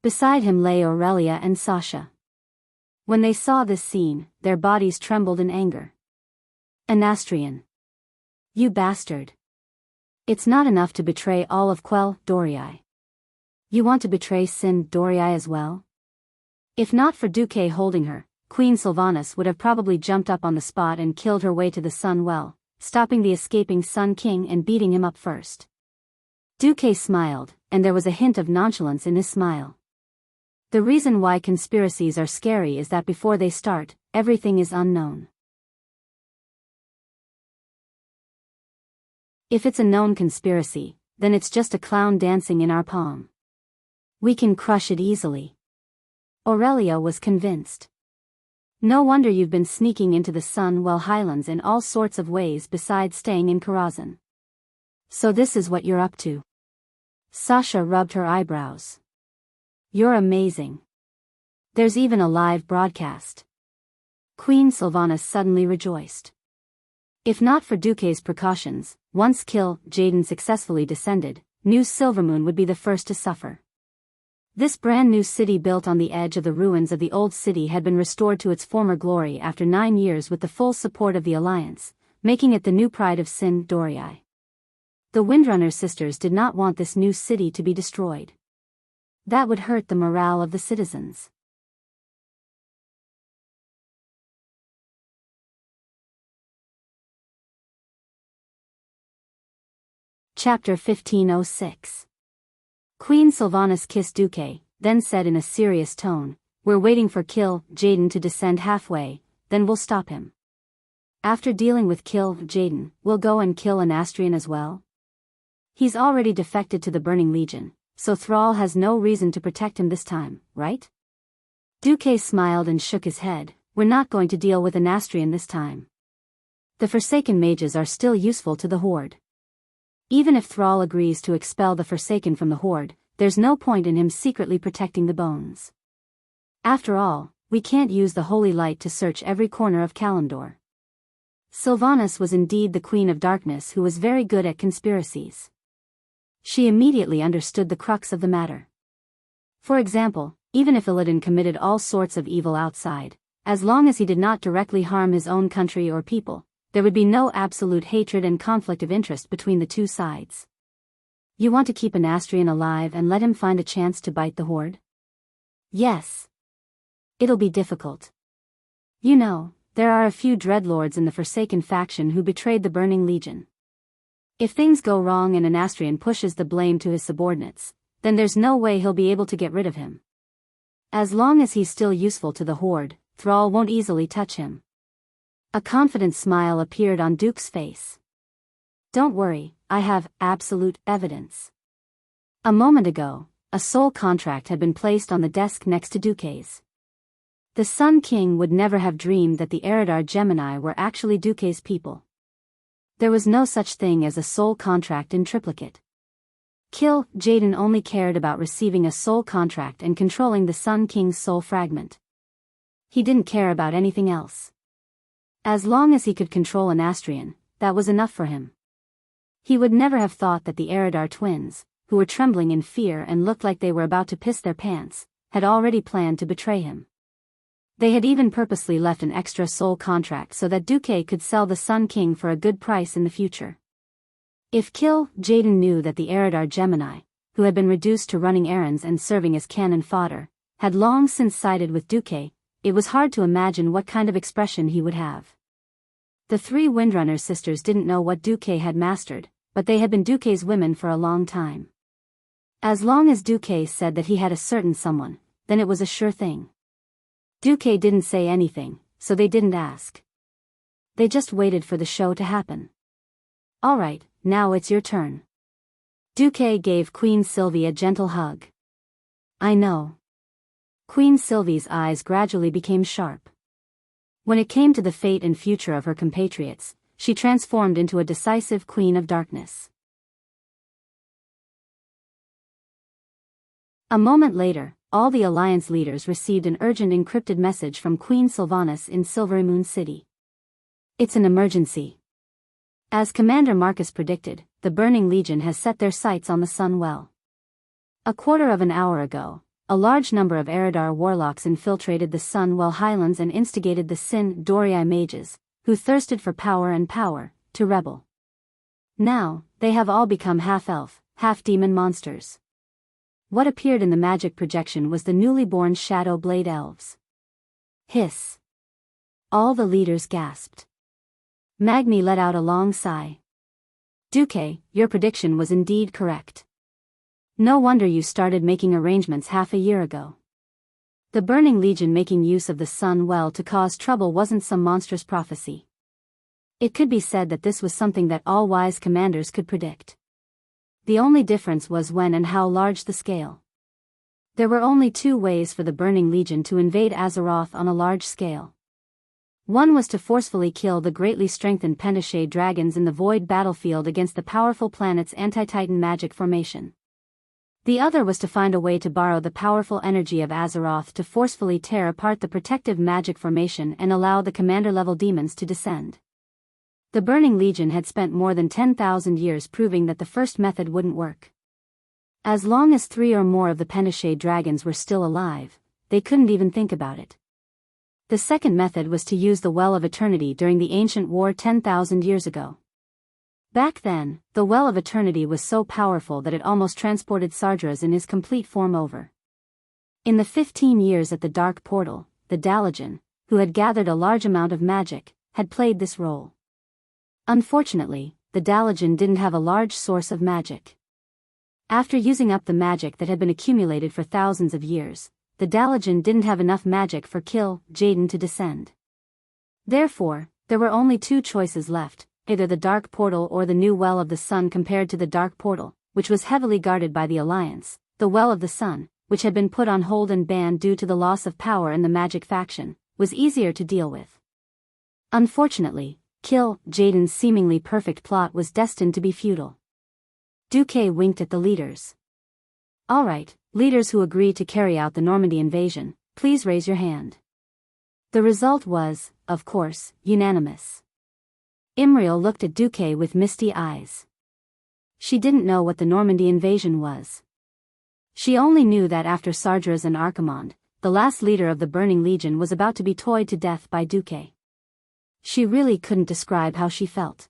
Beside him lay Aurelia and Sasha. When they saw this scene, their bodies trembled in anger. Anastrian. You bastard. It's not enough to betray all of Quell, Dorii. You want to betray Sin, Dorii as well? If not for Duque holding her, Queen Sylvanas would have probably jumped up on the spot and killed her way to the Sun Well, stopping the escaping Sun King and beating him up first. Duque smiled, and there was a hint of nonchalance in his smile. The reason why conspiracies are scary is that before they start, everything is unknown. If it's a known conspiracy, then it's just a clown dancing in our palm. We can crush it easily. Aurelia was convinced. No wonder you've been sneaking into the Sunwell Highlands in all sorts of ways besides staying in Karazhan. So this is what you're up to. Sasha rubbed her eyebrows. You're amazing. There's even a live broadcast. Queen Sylvanas suddenly rejoiced. If not for Duque's precautions, once Jaden successfully descended, New Silvermoon would be the first to suffer. This brand new city built on the edge of the ruins of the old city had been restored to its former glory after 9 years with the full support of the Alliance, making it the new pride of Sin, Dorii. The Windrunner sisters did not want this new city to be destroyed. That would hurt the morale of the citizens. Chapter 1506. Queen Sylvanas kissed Duque, then said in a serious tone, We're waiting for Jaden to descend halfway, then we'll stop him. After dealing with Jaden, we'll go and kill Anastrian as well? He's already defected to the Burning Legion, so Thrall has no reason to protect him this time, right? Duque smiled and shook his head. We're not going to deal with Anastrian this time. The Forsaken mages are still useful to the Horde. Even if Thrall agrees to expel the Forsaken from the Horde, there's no point in him secretly protecting the bones. After all, we can't use the Holy Light to search every corner of Kalimdor. Sylvanas was indeed the Queen of Darkness who was very good at conspiracies. She immediately understood the crux of the matter. For example, even if Illidan committed all sorts of evil outside, as long as he did not directly harm his own country or people, there would be no absolute hatred and conflict of interest between the two sides. You want to keep Anastrian alive and let him find a chance to bite the Horde? Yes. It'll be difficult. You know, there are a few dreadlords in the Forsaken faction who betrayed the Burning Legion. If things go wrong and an Astrian pushes the blame to his subordinates, then there's no way he'll be able to get rid of him. As long as he's still useful to the Horde, Thrall won't easily touch him. A confident smile appeared on Duke's face. Don't worry, I have absolute evidence. A moment ago, a soul contract had been placed on the desk next to Duke's. The Sun King would never have dreamed that the Eridar Gemini were actually Duke's people. There was no such thing as a soul contract in triplicate. Kill Jaden only cared about receiving a soul contract and controlling the Sun King's soul fragment. He didn't care about anything else. As long as he could control an Astrian, that was enough for him. He would never have thought that the Eridar twins, who were trembling in fear and looked like they were about to piss their pants, had already planned to betray him. They had even purposely left an extra soul contract so that Duke could sell the Sun King for a good price in the future. If Kill Jaden knew that the Eridar Gemini, who had been reduced to running errands and serving as cannon fodder, had long since sided with Duke, it was hard to imagine what kind of expression he would have. The three Windrunner sisters didn't know what Duke had mastered, but they had been Duke's women for a long time. As long as Duke said that he had a certain someone, then it was a sure thing. Duke didn't say anything, so they didn't ask. They just waited for the show to happen. All right, now it's your turn. Duke gave Queen Sylvie a gentle hug. I know. Queen Sylvie's eyes gradually became sharp. When it came to the fate and future of her compatriots, she transformed into a decisive Queen of Darkness. A moment later, all the Alliance leaders received an urgent encrypted message from Queen Sylvanas in Silvery Moon City. It's an emergency. As Commander Marcus predicted, the Burning Legion has set their sights on the Sun Well. A quarter of an hour ago, a large number of Eridar warlocks infiltrated the Sun Well highlands and instigated the Sin Dorii mages, who thirsted for power, to rebel. Now, they have all become half-elf, half-demon monsters. What appeared in the magic projection was the newly born Shadow Blade Elves. Hiss. All the leaders gasped. Magni let out a long sigh. Duque, your prediction was indeed correct. No wonder you started making arrangements half a year ago. The Burning Legion making use of the Sun Well to cause trouble wasn't some monstrous prophecy. It could be said that this was something that all wise commanders could predict. The only difference was when and how large the scale. There were only two ways for the Burning Legion to invade Azeroth on a large scale. One was to forcefully kill the greatly strengthened Pentashade dragons in the Void battlefield against the powerful planet's anti-Titan magic formation. The other was to find a way to borrow the powerful energy of Azeroth to forcefully tear apart the protective magic formation and allow the commander-level demons to descend. The Burning Legion had spent more than 10,000 years proving that the first method wouldn't work. As long as 3 or more of the Pentashade dragons were still alive, they couldn't even think about it. The second method was to use the Well of Eternity during the ancient war 10,000 years ago. Back then, the Well of Eternity was so powerful that it almost transported Sardras in his complete form over. In the 15 years at the Dark Portal, the Dalajan, who had gathered a large amount of magic, had played this role. Unfortunately, the Dalajan didn't have a large source of magic. After using up the magic that had been accumulated for thousands of years, the Dalajan didn't have enough magic for Kill Jaden to descend. Therefore, there were only two choices left, either the Dark Portal or the new Well of the Sun. Compared to the Dark Portal, which was heavily guarded by the Alliance, the Well of the Sun, which had been put on hold and banned due to the loss of power in the magic faction, was easier to deal with. Unfortunately, Kill Jaden's seemingly perfect plot was destined to be futile. Duque winked at the leaders. All right, leaders who agree to carry out the Normandy invasion, please raise your hand. The result was, of course, unanimous. Imriel looked at Duque with misty eyes. She didn't know what the Normandy invasion was. She only knew that after Sardras and Archimonde, the last leader of the Burning Legion was about to be toyed to death by Duque. She really couldn't describe how she felt.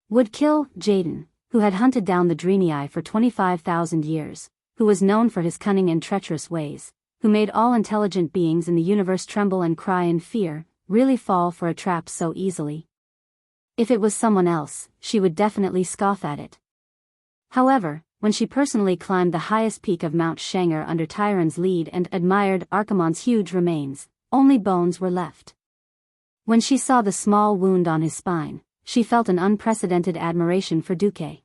Would Kill Jaden, who had hunted down the Dreenii for 25,000 years, who was known for his cunning and treacherous ways, who made all intelligent beings in the universe tremble and cry in fear, really fall for a trap so easily? If it was someone else, she would definitely scoff at it. However, when she personally climbed the highest peak of Mount Shanger under Tyron's lead and admired Archimonde's huge remains, only bones were left. When she saw the small wound on his spine, she felt an unprecedented admiration for Duque.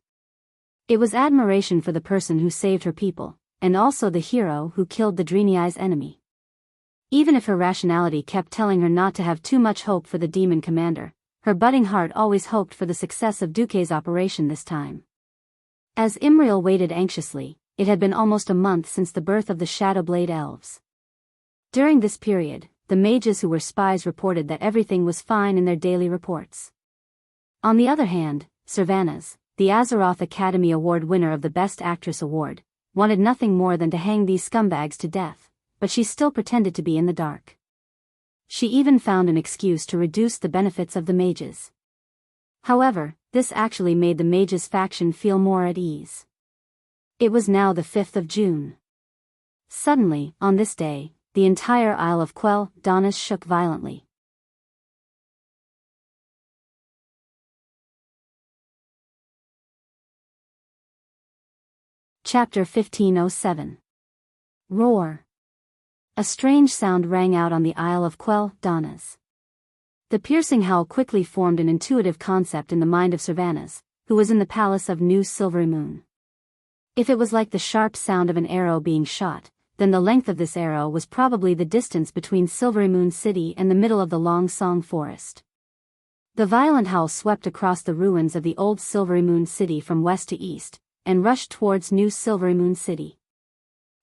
It was admiration for the person who saved her people, and also the hero who killed the Driniai's enemy. Even if her rationality kept telling her not to have too much hope for the demon commander, her budding heart always hoped for the success of Duque's operation this time. As Imriel waited anxiously, it had been almost a month since the birth of the Shadowblade elves. During this period, the mages who were spies reported that everything was fine in their daily reports. On the other hand, Servanas, the Azeroth Academy Award winner of the Best Actress Award, wanted nothing more than to hang these scumbags to death, but she still pretended to be in the dark. She even found an excuse to reduce the benefits of the mages. However, this actually made the mages faction feel more at ease. It was now the 5th of June. Suddenly, on this day, the entire Isle of Quell Donas shook violently. Chapter 1507. Roar. A strange sound rang out on the Isle of Quell Donas. The piercing howl quickly formed an intuitive concept in the mind of Servanas, who was in the palace of New Silvery Moon. If it was like the sharp sound of an arrow being shot, then the length of this arrow was probably the distance between Silvery Moon City and the middle of the Long Song Forest. The violent howl swept across the ruins of the old Silvery Moon City from west to east, and rushed towards New Silvery Moon City.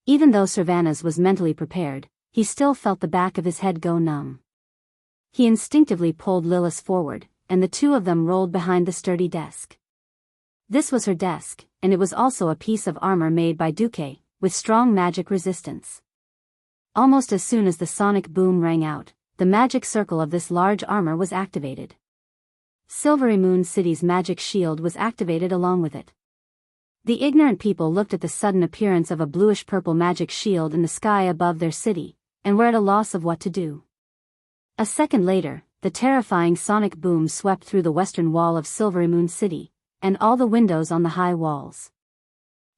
Even though Servanas was mentally prepared, he still felt the back of his head go numb. He instinctively pulled Lilith forward, and the two of them rolled behind the sturdy desk. This was her desk, and it was also a piece of armor made by Duque, with strong magic resistance. Almost as soon as the sonic boom rang out, the magic circle of this large armor was activated. Silvery Moon City's magic shield was activated along with it. The ignorant people looked at the sudden appearance of a bluish-purple magic shield in the sky above their city, and were at a loss of what to do. A second later, the terrifying sonic boom swept through the western wall of Silvery Moon City, and all the windows on the high walls.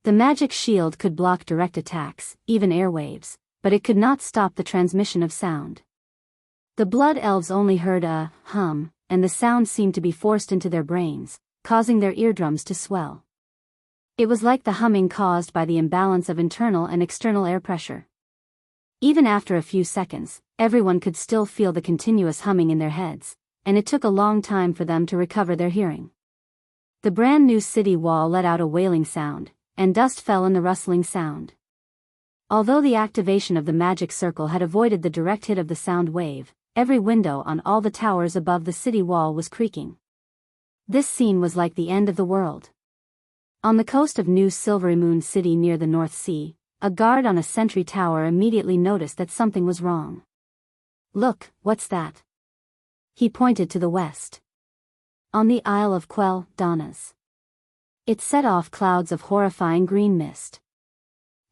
The magic shield could block direct attacks, even airwaves, but it could not stop the transmission of sound. The Blood Elves only heard a hum, and the sound seemed to be forced into their brains, causing their eardrums to swell. It was like the humming caused by the imbalance of internal and external air pressure. Even after a few seconds, everyone could still feel the continuous humming in their heads, and it took a long time for them to recover their hearing. The brand new city wall let out a wailing sound, and dust fell in the rustling sound. Although the activation of the magic circle had avoided the direct hit of the sound wave, every window on all the towers above the city wall was creaking. This scene was like the end of the world. On the coast of New Silvery Moon City near the North Sea, a guard on a sentry tower immediately noticed that something was wrong. "Look, what's that?" He pointed to the west. On the Isle of Quell Donas. It set off clouds of horrifying green mist.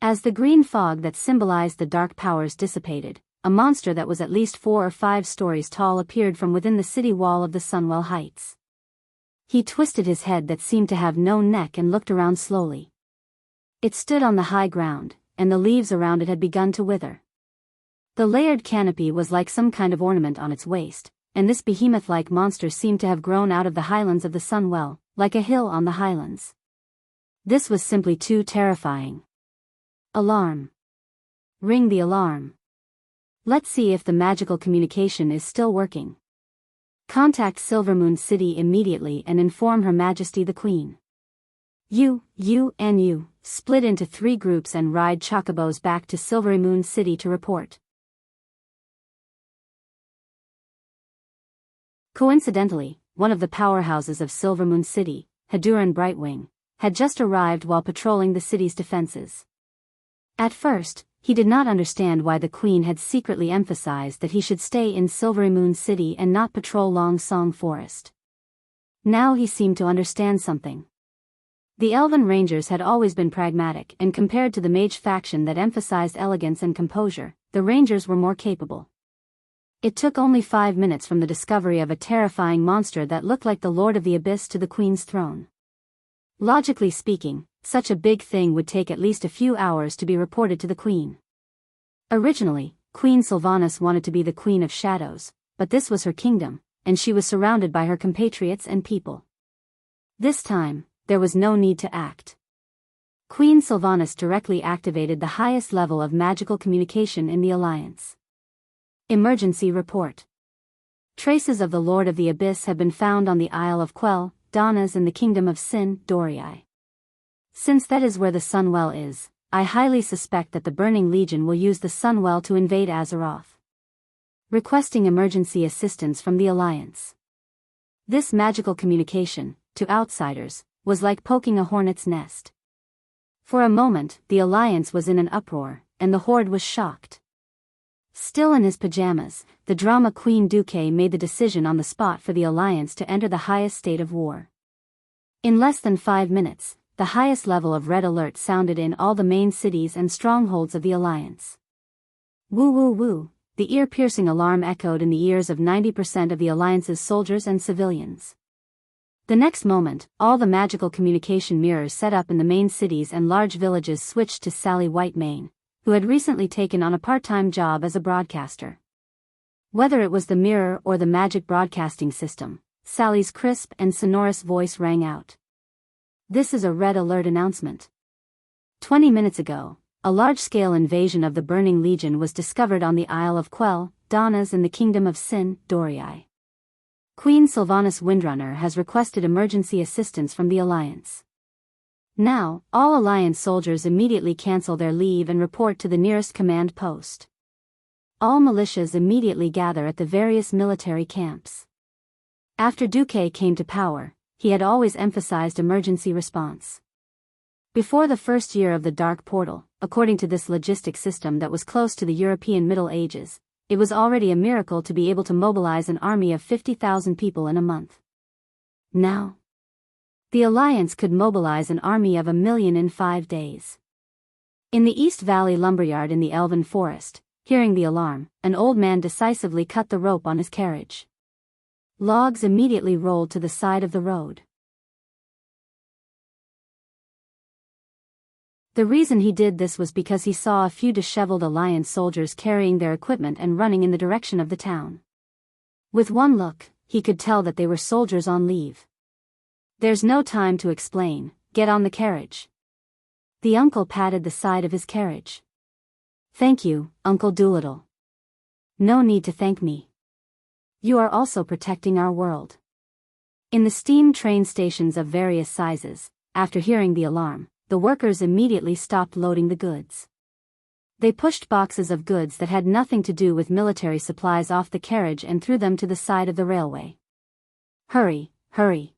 As the green fog that symbolized the dark powers dissipated, a monster that was at least 4 or 5 stories tall appeared from within the city wall of the Sunwell Heights. He twisted his head that seemed to have no neck and looked around slowly. It stood on the high ground, and the leaves around it had begun to wither. The layered canopy was like some kind of ornament on its waist, and this behemoth-like monster seemed to have grown out of the highlands of the Sunwell, like a hill on the highlands. This was simply too terrifying. Alarm. Ring the alarm. Let's see if the magical communication is still working. Contact Silvermoon City immediately and inform Her Majesty the Queen. You split into 3 groups and ride chocobos back to Silvery Moon City to report. Coincidentally, one of the powerhouses of Silvermoon City, Haduran Brightwing, had just arrived while patrolling the city's defenses. At first, he did not understand why the Queen had secretly emphasized that he should stay in Silvery Moon City and not patrol Long Song Forest. Now he seemed to understand something. The Elven Rangers had always been pragmatic, and compared to the mage faction that emphasized elegance and composure, the Rangers were more capable. It took only 5 minutes from the discovery of a terrifying monster that looked like the Lord of the Abyss to the Queen's throne. Logically speaking, such a big thing would take at least a few hours to be reported to the Queen. Originally, Queen Sylvanas wanted to be the Queen of Shadows, but this was her kingdom, and she was surrounded by her compatriots and people. This time, there was no need to act. Queen Sylvanas directly activated the highest level of magical communication in the Alliance. Emergency report. Traces of the Lord of the Abyss have been found on the Isle of Quell, Donnas in the Kingdom of Sin, Dorii. Since that is where the Sunwell is, I highly suspect that the Burning Legion will use the Sunwell to invade Azeroth. Requesting emergency assistance from the Alliance. This magical communication, to outsiders, was like poking a hornet's nest. For a moment, the Alliance was in an uproar, and the Horde was shocked. Still in his pajamas, the drama queen Duque made the decision on the spot for the Alliance to enter the highest state of war. In less than 5 minutes, the highest level of red alert sounded in all the main cities and strongholds of the Alliance. Woo woo woo, the ear-piercing alarm echoed in the ears of 90% of the Alliance's soldiers and civilians. The next moment, all the magical communication mirrors set up in the main cities and large villages switched to Sally Whitemane, who had recently taken on a part-time job as a broadcaster. Whether it was the mirror or the magic broadcasting system, Sally's crisp and sonorous voice rang out. This is a red alert announcement. 20 minutes ago, a large-scale invasion of the Burning Legion was discovered on the Isle of Quell, Donnas in the Kingdom of Sin, Dorii. Queen Sylvanas Windrunner has requested emergency assistance from the Alliance. Now, all Alliance soldiers immediately cancel their leave and report to the nearest command post. All militias immediately gather at the various military camps. After Duque came to power, he had always emphasized emergency response. Before the first year of the Dark Portal, according to this logistic system that was close to the European Middle Ages, it was already a miracle to be able to mobilize an army of 50,000 people in a month. Now, the Alliance could mobilize an army of 1 million in 5 days. In the East Valley lumberyard in the Elven Forest, hearing the alarm, an old man decisively cut the rope on his carriage. Logs immediately rolled to the side of the road. The reason he did this was because he saw a few disheveled Alliance soldiers carrying their equipment and running in the direction of the town. With one look, he could tell that they were soldiers on leave. There's no time to explain, get on the carriage. The uncle patted the side of his carriage. Thank you, Uncle Doolittle. No need to thank me. You are also protecting our world. In the steam train stations of various sizes, after hearing the alarm, the workers immediately stopped loading the goods. They pushed boxes of goods that had nothing to do with military supplies off the carriage and threw them to the side of the railway. Hurry, hurry.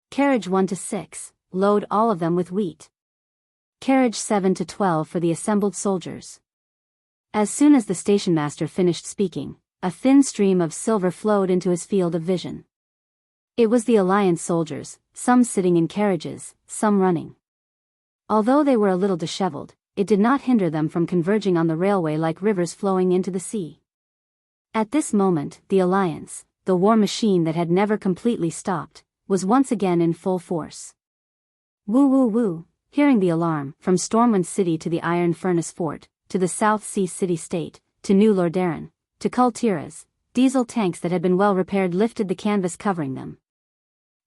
Carriage 1 to 6, load all of them with wheat. Carriage 7 to 12 for the assembled soldiers. As soon as the stationmaster finished speaking, a thin stream of silver flowed into his field of vision. It was the Alliance soldiers, some sitting in carriages, some running. Although they were a little disheveled, it did not hinder them from converging on the railway like rivers flowing into the sea. At this moment, the Alliance, the war machine that had never completely stopped, was once again in full force. Woo woo woo, hearing the alarm, from Stormwind City to the Iron Furnace Fort, to the South Sea City-State, to New Lordaeron, to Kultiras, diesel tanks that had been well repaired lifted the canvas covering them.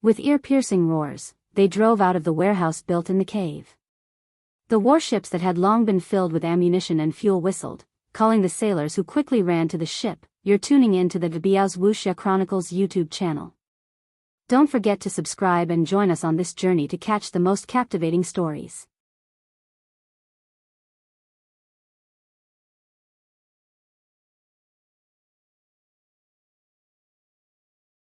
With ear-piercing roars, they drove out of the warehouse built in the cave. The warships that had long been filled with ammunition and fuel whistled, calling the sailors who quickly ran to the ship. You're tuning in to the Biyao's Wuxia Chronicles YouTube channel. Don't forget to subscribe and join us on this journey to catch the most captivating stories.